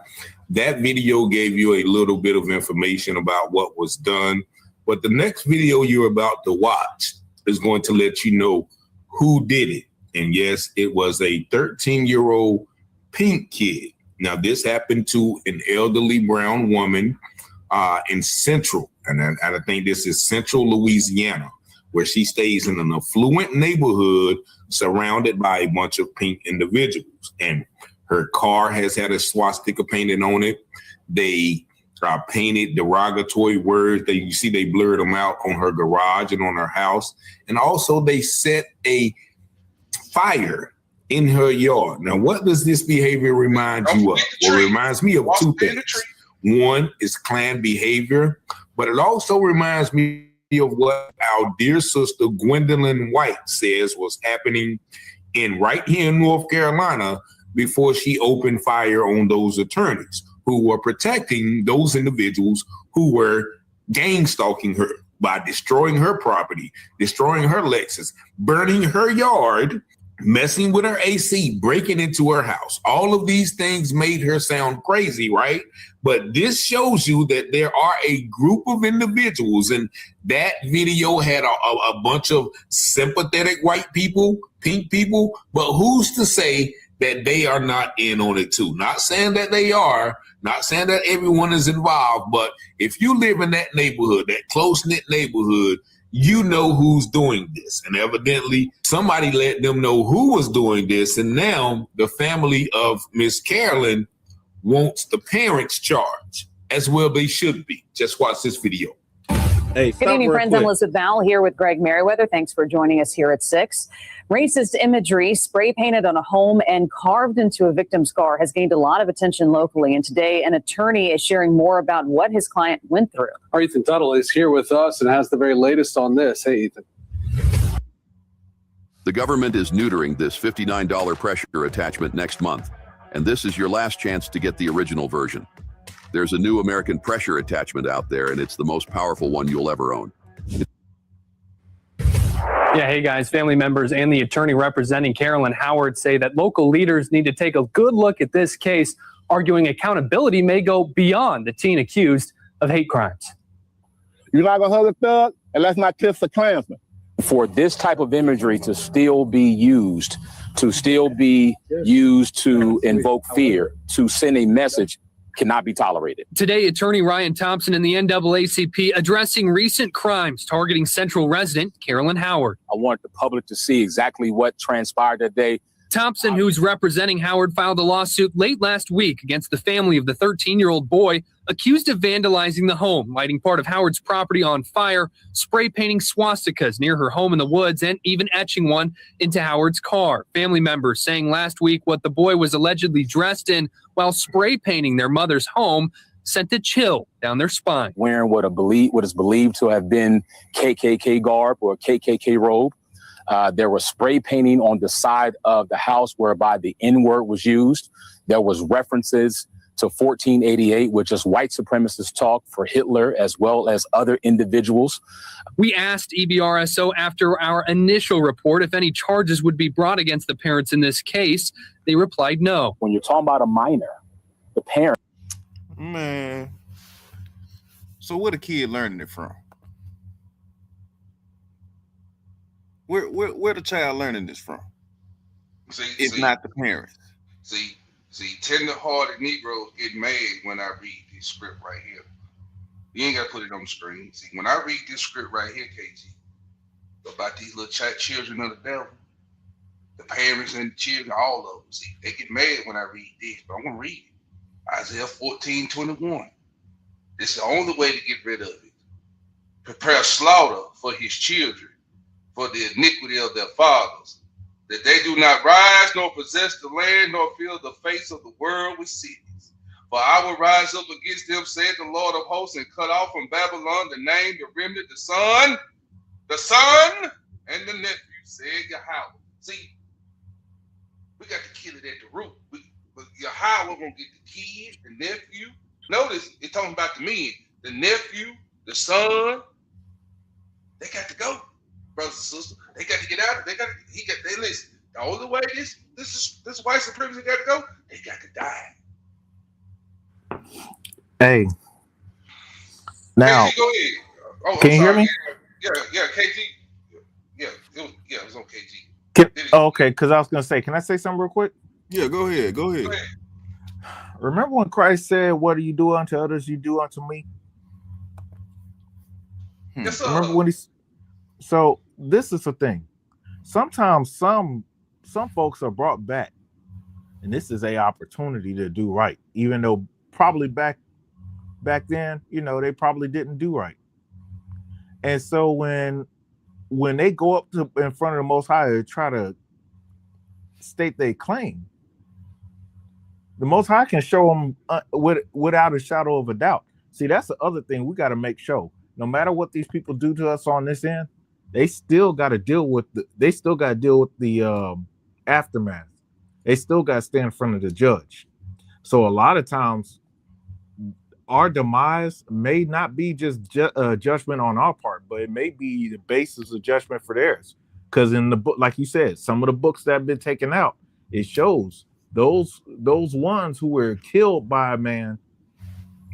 That video gave you a little bit of information about what was done. But the next video you're about to watch is going to let you know who did it. And yes, it was a 13-year-old pink kid. Now, this happened to an elderly brown woman in Central. And I think this is Central Louisiana, where she stays in an affluent neighborhood surrounded by a bunch of pink individuals. And her car has had a swastika painted on it. They painted derogatory words. You see they blurred them out on her garage and on her house. And also they set a fire in her yard. Now, what does this behavior remind you of? Well, it reminds me of two things. One is clan behavior, but it also reminds me of what our dear sister Gwendolyn White says was happening right here in North Carolina before she opened fire on those attorneys who were protecting those individuals who were gang stalking her by destroying her property, destroying her Lexus, burning her yard, messing with her AC, breaking into her house. All of these things made her sound crazy, right? But this shows you that there are a group of individuals, and that video had a bunch of sympathetic white people, pink people, but who's to say that they are not in on it too? Not saying that they are, not saying that everyone is involved, but if you live in that neighborhood, that close-knit neighborhood, you know who's doing this. And evidently somebody let them know who was doing this. And now the family of Miss Carolyn wants the parents charged, as well they should be. Just watch this video. Hey, good evening, friends. I'm Elizabeth Val here with Greg Merriweather. Thanks for joining us here at 6. Racist imagery spray painted on a home and carved into a victim's car has gained a lot of attention locally. And today, an attorney is sharing more about what his client went through. Our Ethan Tuttle is here with us and has the very latest on this. Hey, Ethan. The government is neutering this $59 pressure attachment next month, and this is your last chance to get the original version. There's a new American pressure attachment out there, and it's the most powerful one you'll ever own. Yeah, hey guys, family members and the attorney representing Carolyn Howard say that local leaders need to take a good look at this case, arguing accountability may go beyond the teen accused of hate crimes. You're not gonna hug a thug unless not kiss a Klansman. For this type of imagery to still be used, to invoke fear, to send a message, cannot be tolerated. Today, attorney Ryan Thompson and the NAACP addressing recent crimes targeting Central resident Carolyn Howard. I want the public to see exactly what transpired that day. Thompson, who's representing Howard, filed a lawsuit late last week against the family of the 13-year-old boy accused of vandalizing the home, lighting part of Howard's property on fire, spray painting swastikas near her home in the woods, and even etching one into Howard's car. Family members saying last week what the boy was allegedly dressed in while spray painting their mother's home sent a chill down their spine. Wearing what is believed to have been KKK garb or KKK robe. There was spray painting on the side of the house whereby the N-word was used. There was references to 1488, which is white supremacist talk for Hitler as well as other individuals. We asked EBRSO after our initial report if any charges would be brought against the parents in this case. They replied no. When you're talking about a minor, the parent. Man. So what a kid learning it from? Where the child learning this from? If not the parents. See, tender-hearted Negroes get mad when I read this script right here. You ain't got to put it on the screen. See, when I read this script right here, KG, about these little children of the devil, the parents and the children, all of them, see, they get mad when I read this, but I'm going to read it. Isaiah 14:21. This is the only way to get rid of it. Prepare slaughter for his children, for the iniquity of their fathers, that they do not rise nor possess the land nor fill the face of the world with cities. For I will rise up against them, said the Lord of hosts, and cut off from Babylon the name, the remnant, the son, and the nephew, said Yahweh. See, we got to kill it at the root. Yahweh gonna get the kid, the nephew. Notice it's talking about the men, the nephew, the son. They got to go. Brothers and sisters, they got to get out. They listen. The only way this white supremacy got to go, they got to die. Hey, now, KG, go ahead. Oh, can you hear me? Yeah, KG. Yeah, it was on KG. Okay, because I was gonna say, can I say something real quick? Yeah, go ahead. Remember when Christ said, "What do you do unto others, you do unto me"? Yes, sir. Remember when he? So this is the thing. Sometimes some folks are brought back, and this is a opportunity to do right, even though probably back then, they probably didn't do right. And so when they go up in front of the Most High to try to state their claim, the Most High can show them without a shadow of a doubt. See, that's the other thing we got to make sure. No matter what these people do to us on this end, they still got to deal with the aftermath. They still got to stand in front of the judge. So a lot of times, our demise may not be just judgment on our part, but it may be the basis of judgment for theirs. Because in the book, like you said, some of the books that have been taken out, it shows those ones who were killed by a man,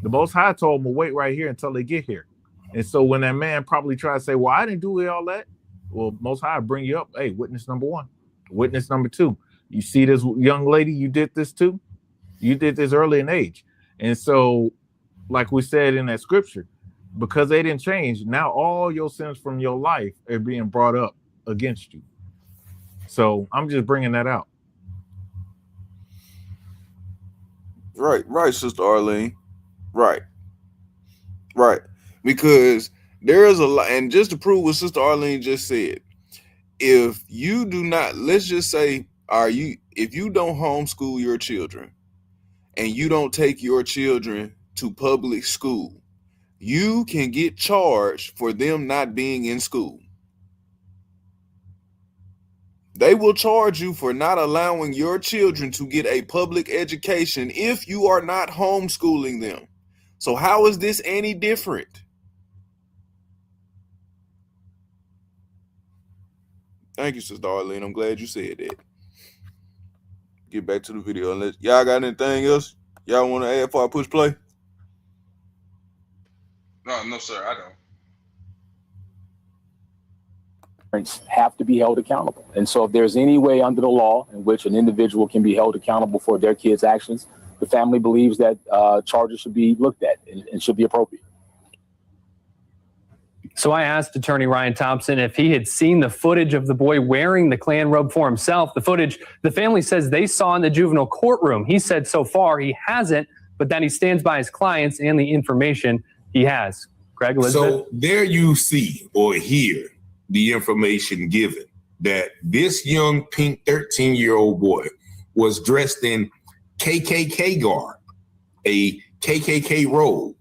the Most High told them to wait right here until they get here. And so when that man probably tried to say, well, I didn't do all that. Well, Most High bring you up. Hey, witness number one, witness number two. You see this young lady, you did this too. You did this early in age. And so, like we said in that scripture, because they didn't change, now all your sins from your life are being brought up against you. So I'm just bringing that out. Right, Sister Arlene. Right. Because there is a lot, and just to prove what Sister Arlene just said, if you do not, let's just say, if you don't homeschool your children and you don't take your children to public school, you can get charged for them not being in school. They will charge you for not allowing your children to get a public education if you are not homeschooling them. So how is this any different? Thank you, Sister Arlene. I'm glad you said that. Get back to the video. Unless y'all got anything else y'all want to add before I push play? No, sir, I don't. Parents have to be held accountable. And so if there's any way under the law in which an individual can be held accountable for their kids' actions, the family believes that charges should be looked at and should be appropriate. So I asked attorney Ryan Thompson if he had seen the footage of the boy wearing the Klan robe for himself. The footage the family says they saw in the juvenile courtroom. He said so far he hasn't, but that he stands by his clients and the information he has. Greg, Elizabeth? So there you see or hear the information given that this young pink 13-year-old boy was dressed in KKK garb, a KKK robe,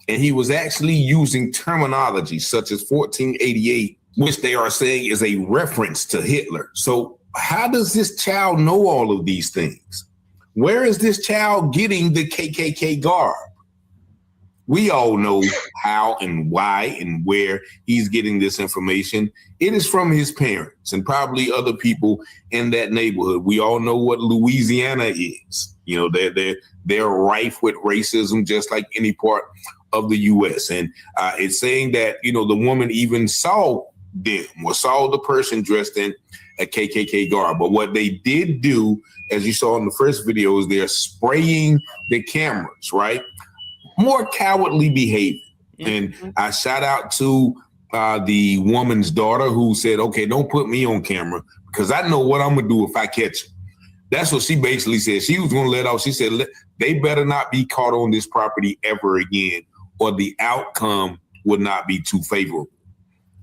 and he was actually using terminology such as 1488, which they are saying is a reference to Hitler. So how does this child know all of these things? Where is this child getting the KKK garb? We all know how and why and where he's getting this information. It is from his parents and probably other people in that neighborhood. We all know what Louisiana is. You know, they're rife with racism, just like any part of the U.S. And it's saying that, you know, the woman even saw them or saw the person dressed in a KKK garb. But what they did do, as you saw in the first video, is they're spraying the cameras, right? More cowardly behavior. And I shout out to the woman's daughter who said, okay, don't put me on camera because I know what I'm going to do if I catch him. That's what she basically said. She was going to let off. She said, they better not be caught on this property ever again, or the outcome would not be too favorable.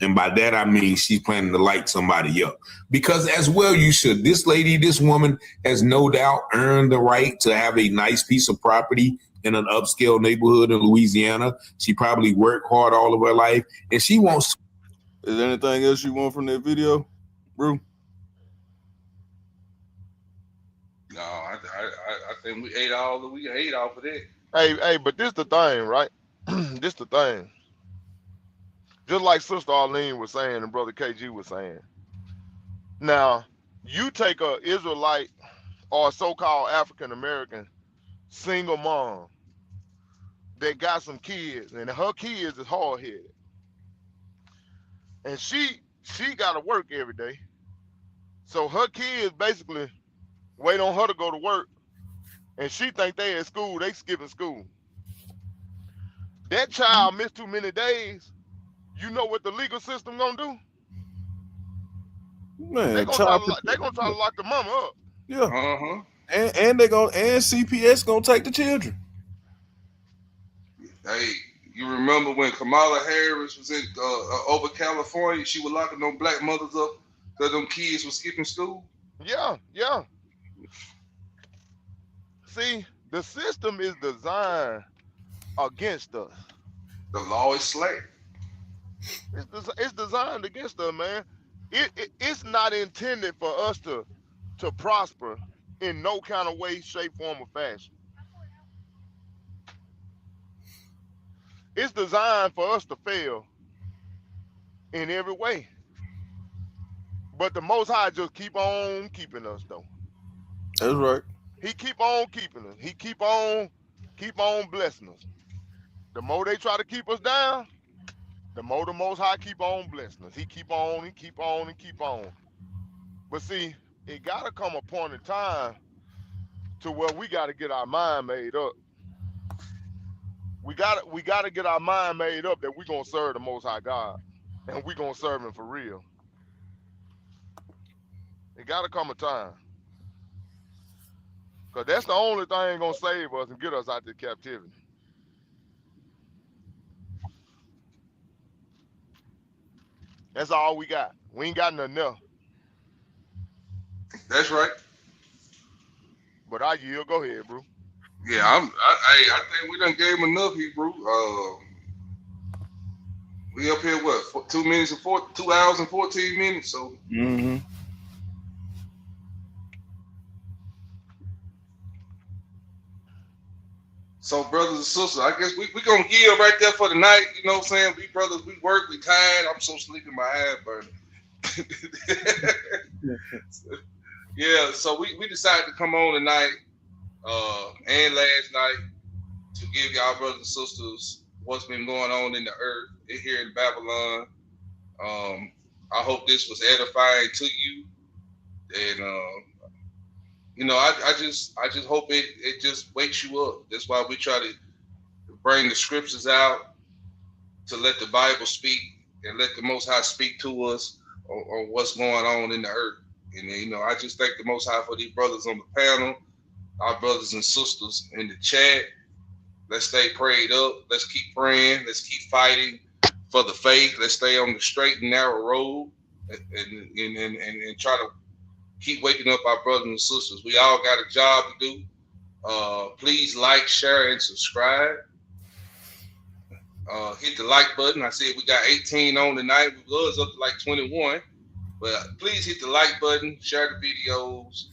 And by that, I mean, she's planning to light somebody up. Because as well, you should. This lady, this woman has no doubt earned the right to have a nice piece of property in an upscale neighborhood in Louisiana. She probably worked hard all of her life, and she wants. Is there anything else you want from that video, bro? No, I think we ate all of it. Hey, but this the thing, right? This the thing. Just like Sister Arlene was saying and Brother KG was saying. Now, you take a Israelite or a so-called African American single mom that got some kids, and her kids is hard-headed, and she got to work every day, so her kids basically wait on her to go to work, and she think they at school, they skipping school. That child missed too many days. You know what the legal system gonna do? Man, they gonna try to lock the mama up. Yeah. And CPS gonna take the children. Hey, you remember when Kamala Harris was in over California? She was locking them black mothers up because them kids were skipping school. Yeah. See, the system is designed against us. The law is slack. It's designed against us, man. It's not intended for us to prosper in no kind of way, shape, form, or fashion. It's designed for us to fail in every way. But the Most High just keep on keeping us, though. That's right. He keep on keeping us. He keep on blessing us. The more they try to keep us down, the more the Most High keep on blessing us. He keep on and keep on and keep on. But see, it gotta come a point in time to where we gotta get our mind made up. We gotta get our mind made up that we're gonna serve the Most High God, and we're gonna serve Him for real. It gotta come a time, cause that's the only thing gonna save us and get us out of captivity. That's all we got. We ain't got nothing else. That's right. But I yield. Go ahead, bro. Yeah, I think we done gave him enough, Hebrew. We up here, what, 2 hours and 14 minutes, so. Mm-hmm. So, brothers and sisters, I guess we gonna give right there for the night. You know what I'm saying? We brothers, we work, we tired. I'm so sleepy, my eye burning. Yeah, so we decided to come on tonight and last night to give y'all brothers and sisters what's been going on in the earth here in Babylon. I hope this was edifying to you, and you know, I just hope it just wakes you up. That's why we try to bring the scriptures out to let the Bible speak and let the Most High speak to us on what's going on in the earth. And you know, I just thank the Most High for these brothers on the panel, our brothers and sisters in the chat. Let's stay prayed up. Let's keep praying. Let's keep fighting for the faith. Let's stay on the straight and narrow road and try to keep waking up our brothers and sisters. We all got a job to do. Please like, share, and subscribe. Hit the like button. I said we got 18 on tonight. We was up to like 21. But please hit the like button, share the videos.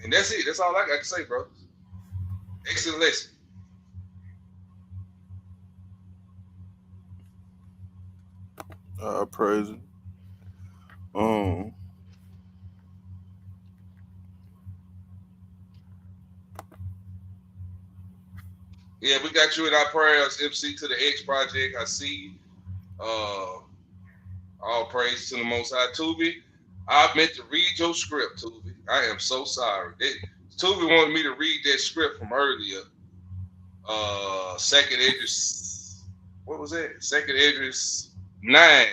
And that's it. That's all I got to say, bro. Excellent lesson. Praise it. Yeah, we got you in our prayers, MC to the X Project. I see. All praise to the Most High. Tubi, I meant to read your script, Tubi. I am so sorry. Tubi wanted me to read that script from earlier. Second Idris, what was that? Second Idris 9.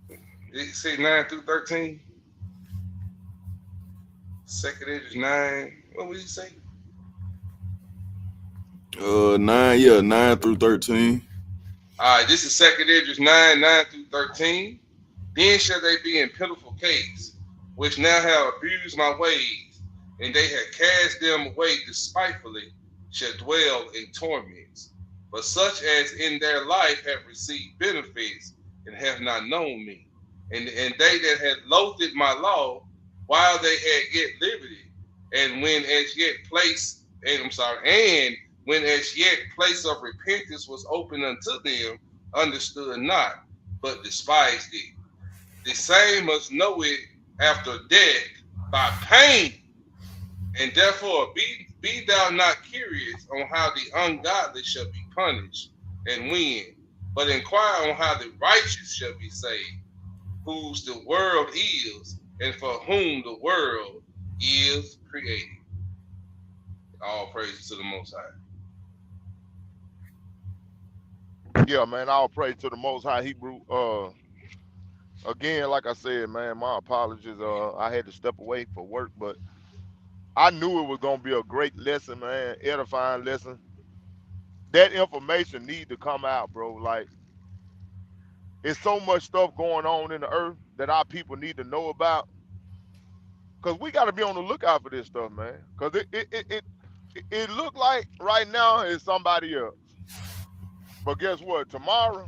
Did it say 9 through 13? Second Idris 9. What would he say? 9 through 13. All right, this is Second Idris 9 through 13. Then shall they be in pitiful case, which now have abused my ways, and they have cast them away despitefully, shall dwell in torments. But such as in their life have received benefits and have not known me, and they that had loathed my law, while they had yet liberty, and when as yet place of repentance was open unto them, understood not, but despised it. The same must know it after death by pain, and therefore be thou not curious on how the ungodly shall be punished and when, but inquire on how the righteous shall be saved, whose the world is, and for whom the world is created. All praises to the Most High. Yeah, man, all praise to the Most High Hebrew. Again, like I said, man, my apologies. I had to step away for work, but I knew it was gonna be a great lesson, man, edifying lesson. That information need to come out, bro. Like, it's so much stuff going on in the earth that our people need to know about. Cause we got to be on the lookout for this stuff, man. Cause it look like right now it's somebody else. But guess what? Tomorrow,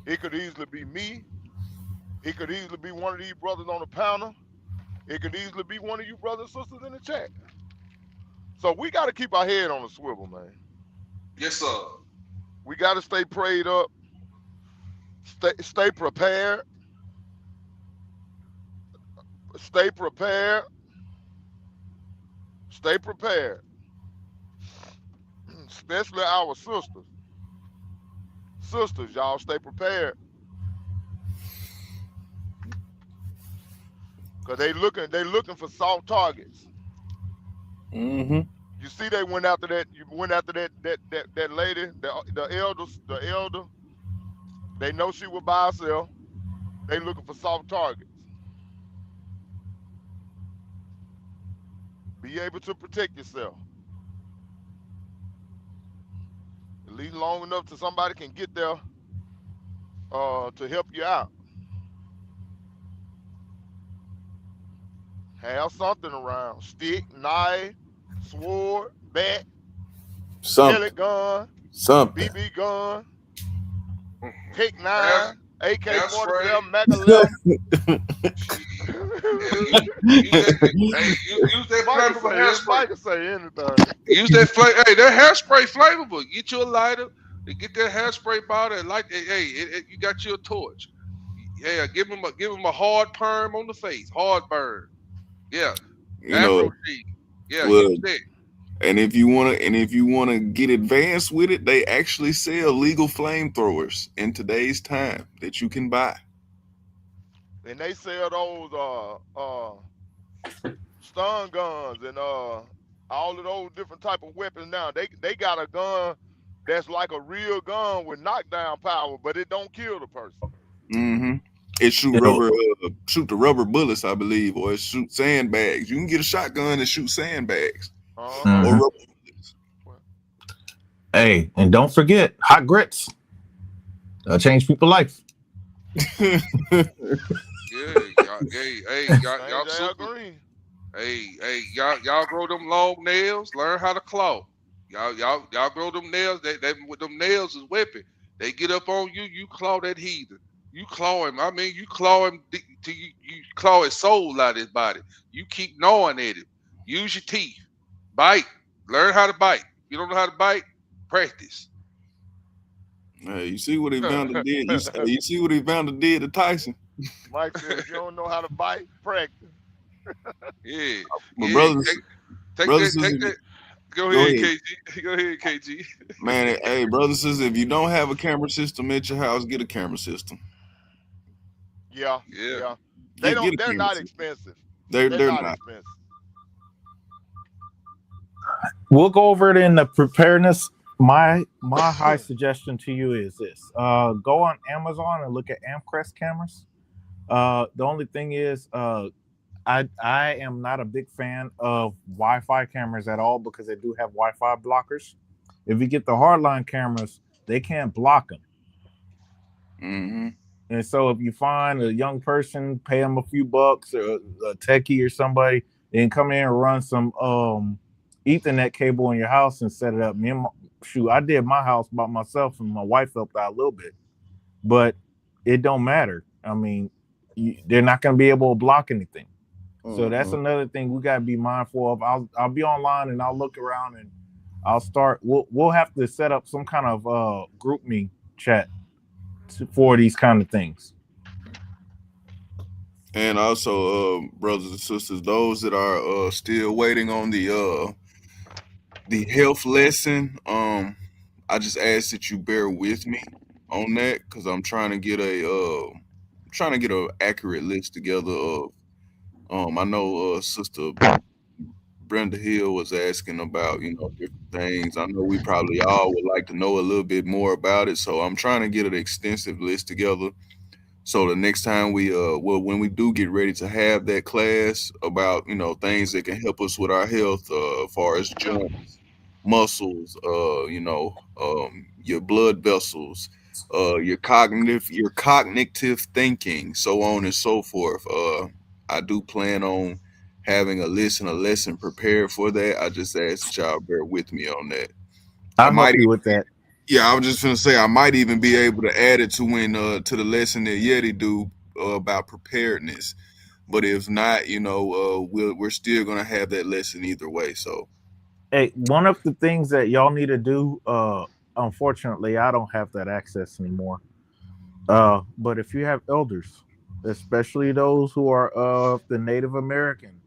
it could easily be me. It could easily be one of these brothers on the panel. It could easily be one of you brothers and sisters in the chat. So we got to keep our head on the swivel, man. Yes, sir. We got to stay prayed up. Stay prepared. Stay prepared. Stay prepared. Especially our sisters. Sisters, y'all stay prepared. Cause they looking for soft targets. Mm-hmm. You see, they went after that. You went after that lady, the elder. They know she was by herself. They looking for soft targets. Be able to protect yourself. At least long enough till somebody can get there to help you out. Have something around. Stick, knife, sword, bat, pellet gun, BB gun, Pick 9, AK-47, Mac 11. Use that flammable hairspray. Can say anything. Use that Hey, that hairspray flammable. Get you a lighter. Get that hairspray bottle and light. You got you a torch. Yeah, give him a hard perm on the face. Hard burn. Yeah. Well, use that. And if you wanna get advanced with it, they actually sell legal flamethrowers in today's time that you can buy. and they sell those stun guns and all of those different type of weapons now. They got a gun that's like a real gun with knockdown power, but it don't kill the person. Mm-hmm. It shoot the rubber bullets, I believe, or it shoot sandbags. You can get a shotgun and shoot sandbags. Uh-huh. Or Mhm. rubber Hey, and don't forget hot grits. Change people's life. Yeah, y'all, y'all super. Y'all grow them long nails. Learn how to claw. Y'all grow them nails. They with them nails is weapon. They get up on you. You claw that heathen. You claw him. I mean, you claw him till you claw his soul out of his body. You keep gnawing at him. Use your teeth. Bite. Learn how to bite. If you don't know how to bite, practice. Hey, you see what Evander did? You see what Evander did to Tyson? Mike said, if you don't know how to bite, practice. Yeah. My Yeah. brothers, Take brothers, that. sisters, Go go ahead, ahead. KG. Go ahead, KG. Man, hey, brothers, sisters, if you don't have a camera system at your house, get a camera system. Yeah. Get a They're camera not system. expensive. They're not not. expensive. We'll go over it in the preparedness. My high suggestion to you is this: go on Amazon and look at Amcrest cameras. The only thing is, I am not a big fan of Wi-Fi cameras at all because they do have Wi-Fi blockers. If you get the hardline cameras, they can't block them. Mm-hmm. And so if you find a young person, pay them a few bucks, or a techie or somebody, then come in and run some Ethernet cable in your house and set it up. I did my house by myself, and my wife helped out a little bit, but it don't matter. I mean, they're not going to be able to block anything. So that's another thing we got to be mindful of. I'll be online and I'll look around and I'll start. We'll have to set up some kind of group me chat for these kind of things. And also, brothers and sisters, those that are still waiting on the health lesson, I just ask that you bear with me on that because I'm trying to get an accurate list together of. I know Sister Brenda Hill was asking about different things. I know we probably all would like to know a little bit more about it, so I'm trying to get an extensive list together. So the next time when we do get ready to have that class about things that can help us with our health, as far as joints, muscles, your blood vessels, your cognitive thinking, so on and so forth. I do plan on having a list and a lesson prepared for that. I just ask that y'all bear with me on that. I'll help you with that. Yeah, I was just gonna say I might even be able to add it to the lesson that Yeti do about preparedness. But if not, we're still gonna have that lesson either way. So, hey, one of the things that y'all need to do, unfortunately, I don't have that access anymore. But if you have elders, especially those who are of the Native American,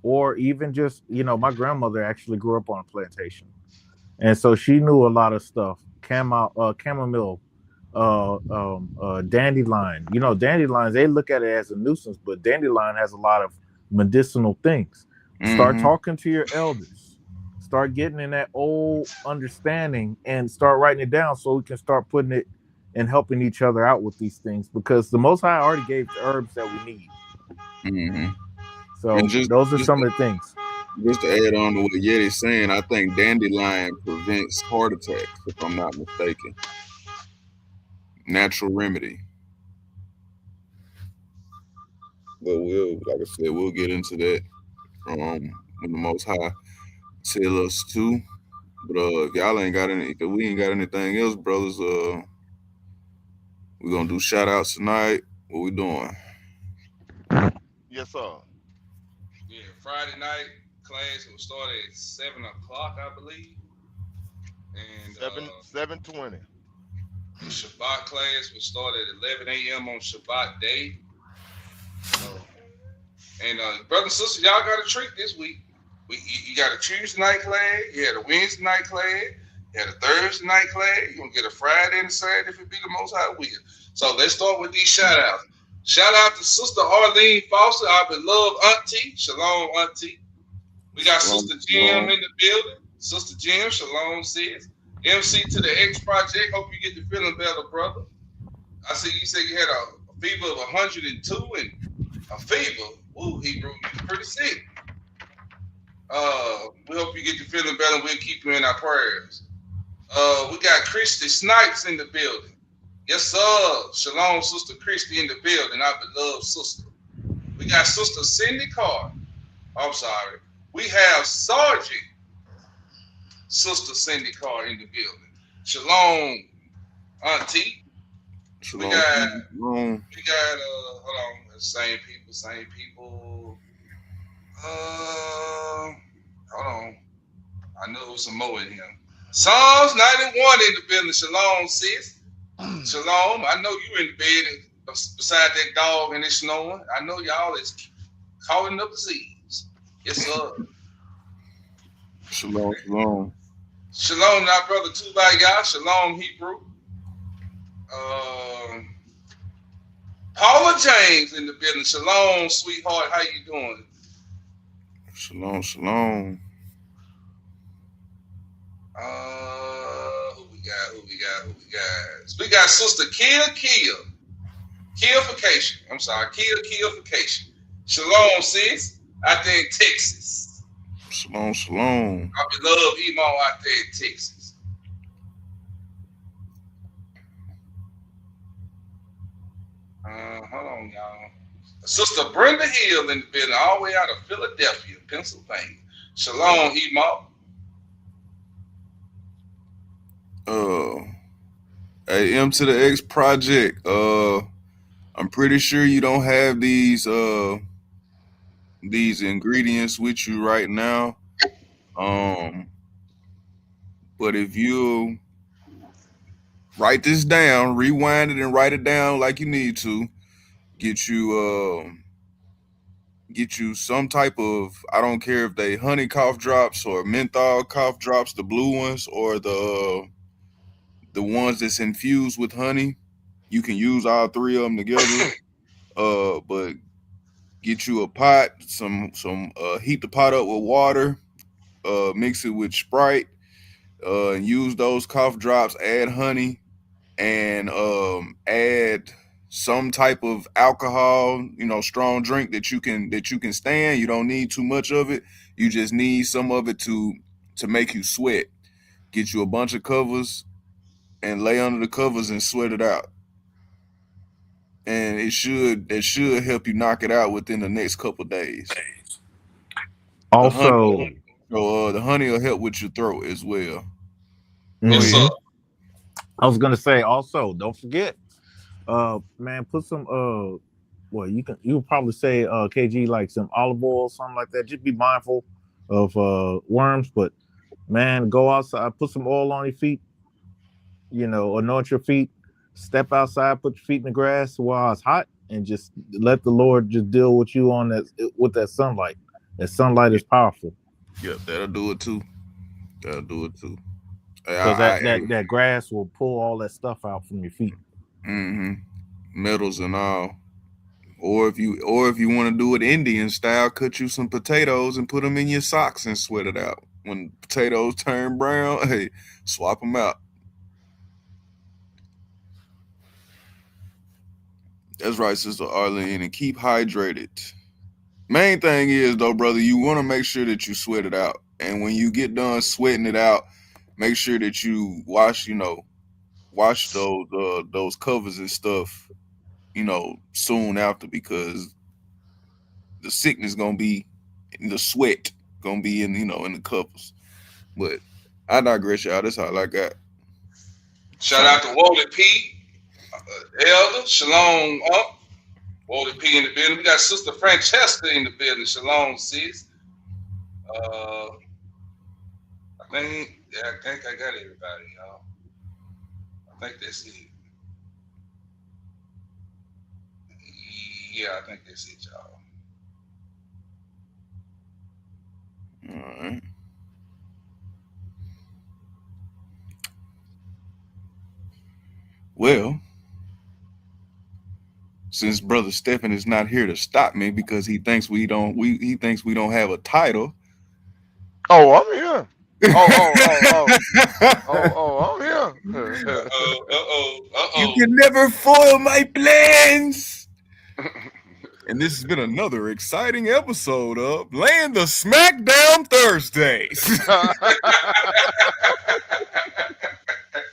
or even just my grandmother actually grew up on a plantation. And so she knew a lot of stuff. Chamomile, dandelion. Dandelions, they look at it as a nuisance, but dandelion has a lot of medicinal things. Start talking to your elders. Start getting in that old understanding and start writing it down so we can start putting it and helping each other out with these things, because the Most High already gave the herbs that we need. So those are some of the things. Just to add on to what Yeti's saying, I think dandelion prevents heart attacks, if I'm not mistaken. Natural remedy. But like I said, we'll get into that when the Most High tell us to. But if y'all ain't got if we ain't got anything else, brothers, we're gonna do shout outs tonight. What we doing? Yes, sir. Yeah, Friday night class will start at 7 o'clock, I believe. And 7:20. Shabbat class will start at 11 a.m. on Shabbat day. And brothers and sisters, y'all got a treat this week. You got a Tuesday night class, you had a Wednesday night class, you had a Thursday night class, you're gonna get a Friday and a Saturday if it be the Most High will. So let's start with these shout outs. Shout out to Sister Arlene Foster, our beloved auntie. Shalom, auntie. We got Shalom, Sister Jim shalom. in the building. Sister Jim, shalom, sis. MC to the X Project. Hope you get the feeling better, brother. I see you said you had a fever of 102 and a fever. Ooh, Hebrew, you're pretty sick. We hope you get the feeling better. We'll keep you in our prayers. We got Christy Snipes in the building. Yes, sir. Shalom, Sister Christy in the building, our beloved sister. We got Sister Cindy Carr. I'm sorry. We have Sergeant Sister Cindy Carr in the building. Shalom, auntie. Shalom. We got Shalom. hold on, same people. Hold on. I know there's some more in here. Psalms 91 in the building. Shalom, sis. Shalom. I know you in the bed beside that dog and it's snowing. I know y'all is calling up disease. Yes, sir. Shalom. Shalom. Shalom, now, brother Tubaya. Shalom, Hebrew. Paula James in the building. Shalom, sweetheart. How you doing? Shalom. Shalom. Who we got? We got Sister Killfication. I'm sorry, Killfication. Shalom, sis. Out there in Texas. Shalom. Shalom. I love Emo out there in Texas. Hold on, y'all. Sister Brenda Hill in the building, all the way out of Philadelphia, Pennsylvania. Shalom, Emo. AM to the X Project. I'm pretty sure you don't have these ingredients with you right now. But if you write this down, rewind it and write it down like you need to, get you some type of, I don't care if they honey cough drops or menthol cough drops, the blue ones or the ones that's infused with honey. You can use all three of them together. But get you a pot, heat the pot up with water, mix it with Sprite, and use those cough drops, add honey, and add some type of alcohol, strong drink that you can stand. You don't need too much of it. You just need some of it to make you sweat. Get you a bunch of covers and lay under the covers and sweat it out. And it should help you knock it out within the next couple of days. Also, the honey will help with your throat as well. Yes, sir. I was gonna say also, don't forget, man, put some well, you probably say KG, like some olive oil or something like that. Just be mindful of worms, but man, go outside, put some oil on your feet, anoint your feet, step outside, put your feet in the grass while it's hot, and just let the Lord just deal with you with that sunlight. That sunlight is powerful. Yep, that'll do it too. Because that grass will pull all that stuff out from your feet. Metals and all. Or if you want to do it Indian style, cut you some potatoes and put them in your socks and sweat it out. When potatoes turn brown, hey, swap them out. That's right, Sister Arlene, and keep hydrated. Main thing is, though, brother, you want to make sure that you sweat it out. And when you get done sweating it out, make sure that you wash those covers and stuff, soon after, because the sickness gonna be in the sweat, gonna be in the covers. But I digress, y'all. That's all I got. Shout out to Wally P. Elder, shalom up. Wally P in the building. We got Sister Francesca in the building. Shalom, sis. I think I got everybody, y'all. I think that's it. Yeah, I think that's it, y'all. All right. Well, since Brother Stephen is not here to stop me because he thinks we don't have a title. Oh, I'm here. I'm here. You can never foil my plans. And this has been another exciting episode of Land of Smackdown Thursdays.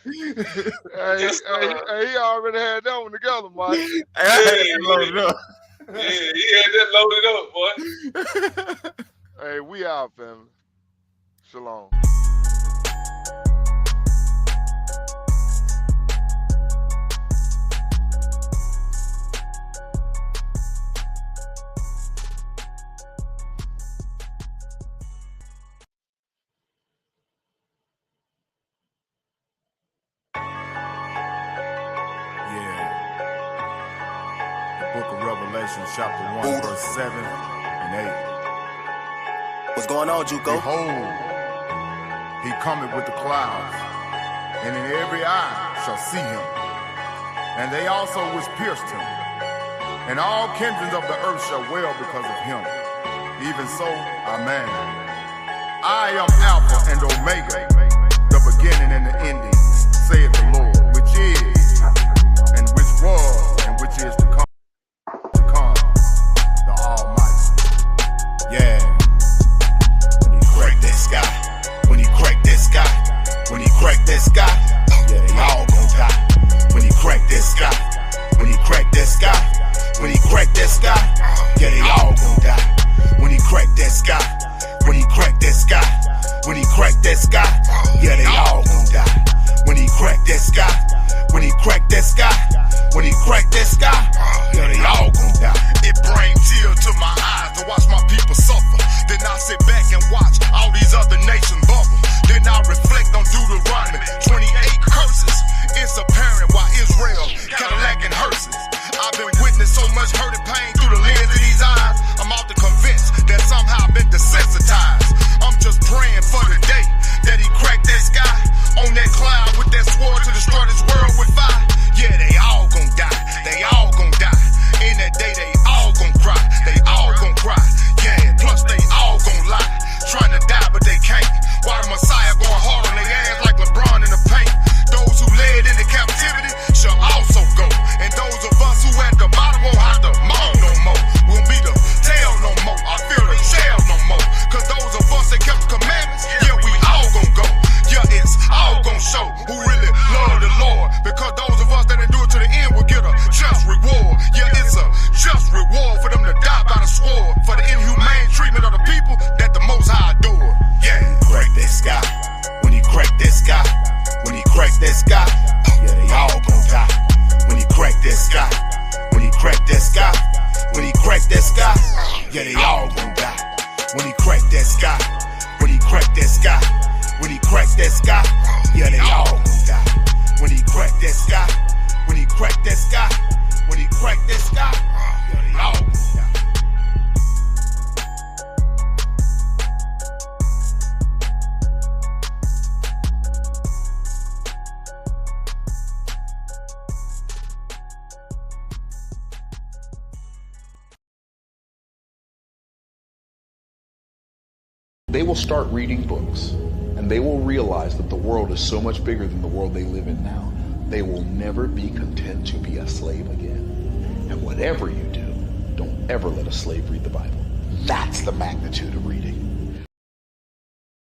Hey, he already had that one together, Mike. He had that loaded up, boy. Hey, we out, family. Shalom. Chapter 1, verse 7 and 8. What's going on, Juco? Behold, he cometh with the clouds, and in every eye shall see him, and they also which pierced him, and all kindreds of the earth shall wail because of him. Even so, amen. I am Alpha and Omega, the beginning and the ending, saith the Lord, which is, and which was, and which is to come. Yeah. When he crack that sky, when he crack that sky, when he crack that sky, yeah, they all gon' die. When he crack that sky, when he crack that sky, when he crack that sky, yeah, they all gon' die. When he crack that sky, when he crack that sky, when he crack that sky, yeah, they all gon' die. When he crack that sky, when he crack that sky, when he crack that sky, yeah, they all gon' die. It brings tears to my eyes to watch my people suffer. Then I sit back and watch all these other nations bubble. Then I reflect on Deuteronomy 28 curses. It's apparent why Israel Cadillac and hearses. I've been witnessing so much hurt and pain through the lens of these eyes. I'm often convinced that somehow I've been desensitized. I'm just praying for the day that he cracked that sky on that cloud with that sword to destroy this world with fire. Yeah, they all gon' die. They all gon' die. In that day, they all gon' cry. They all gon' cry. Yeah, plus they all gon' lie. Trying to die, but they can't. Why the Messiah going hard on their ass like LeBron in the paint? Those who led into captivity shall also go. And those of us who at the bottom won't have to moan no more. Won't be the tail no more. I feel the shell no more. Cause those of us that kept the commandments, yeah, we all gon' go. Yeah, it's all gon' show who really love the Lord. Because those of us that endure to the end will get a just reward. Yeah, it's a just reward for them to die by the sword. For the inhumane treatment of the people that the Most High adore. Yeah, crack that sky. When he crack that sky, when he crack that sky, yeah, they all gon' die. When he crack that sky, when he crack that sky, when he crack that sky, yeah, they all gon' die. When he crack that sky, when he crack that sky, when he crack that sky, yeah, they all gon' die. When he crack that sky, when he crack that sky, when he crack that sky, yeah, they all gon' die. They will start reading books, and they will realize that the world is so much bigger than the world they live in now. They will never be content to be a slave again. And whatever you do, don't ever let a slave read the Bible. That's the magnitude of reading.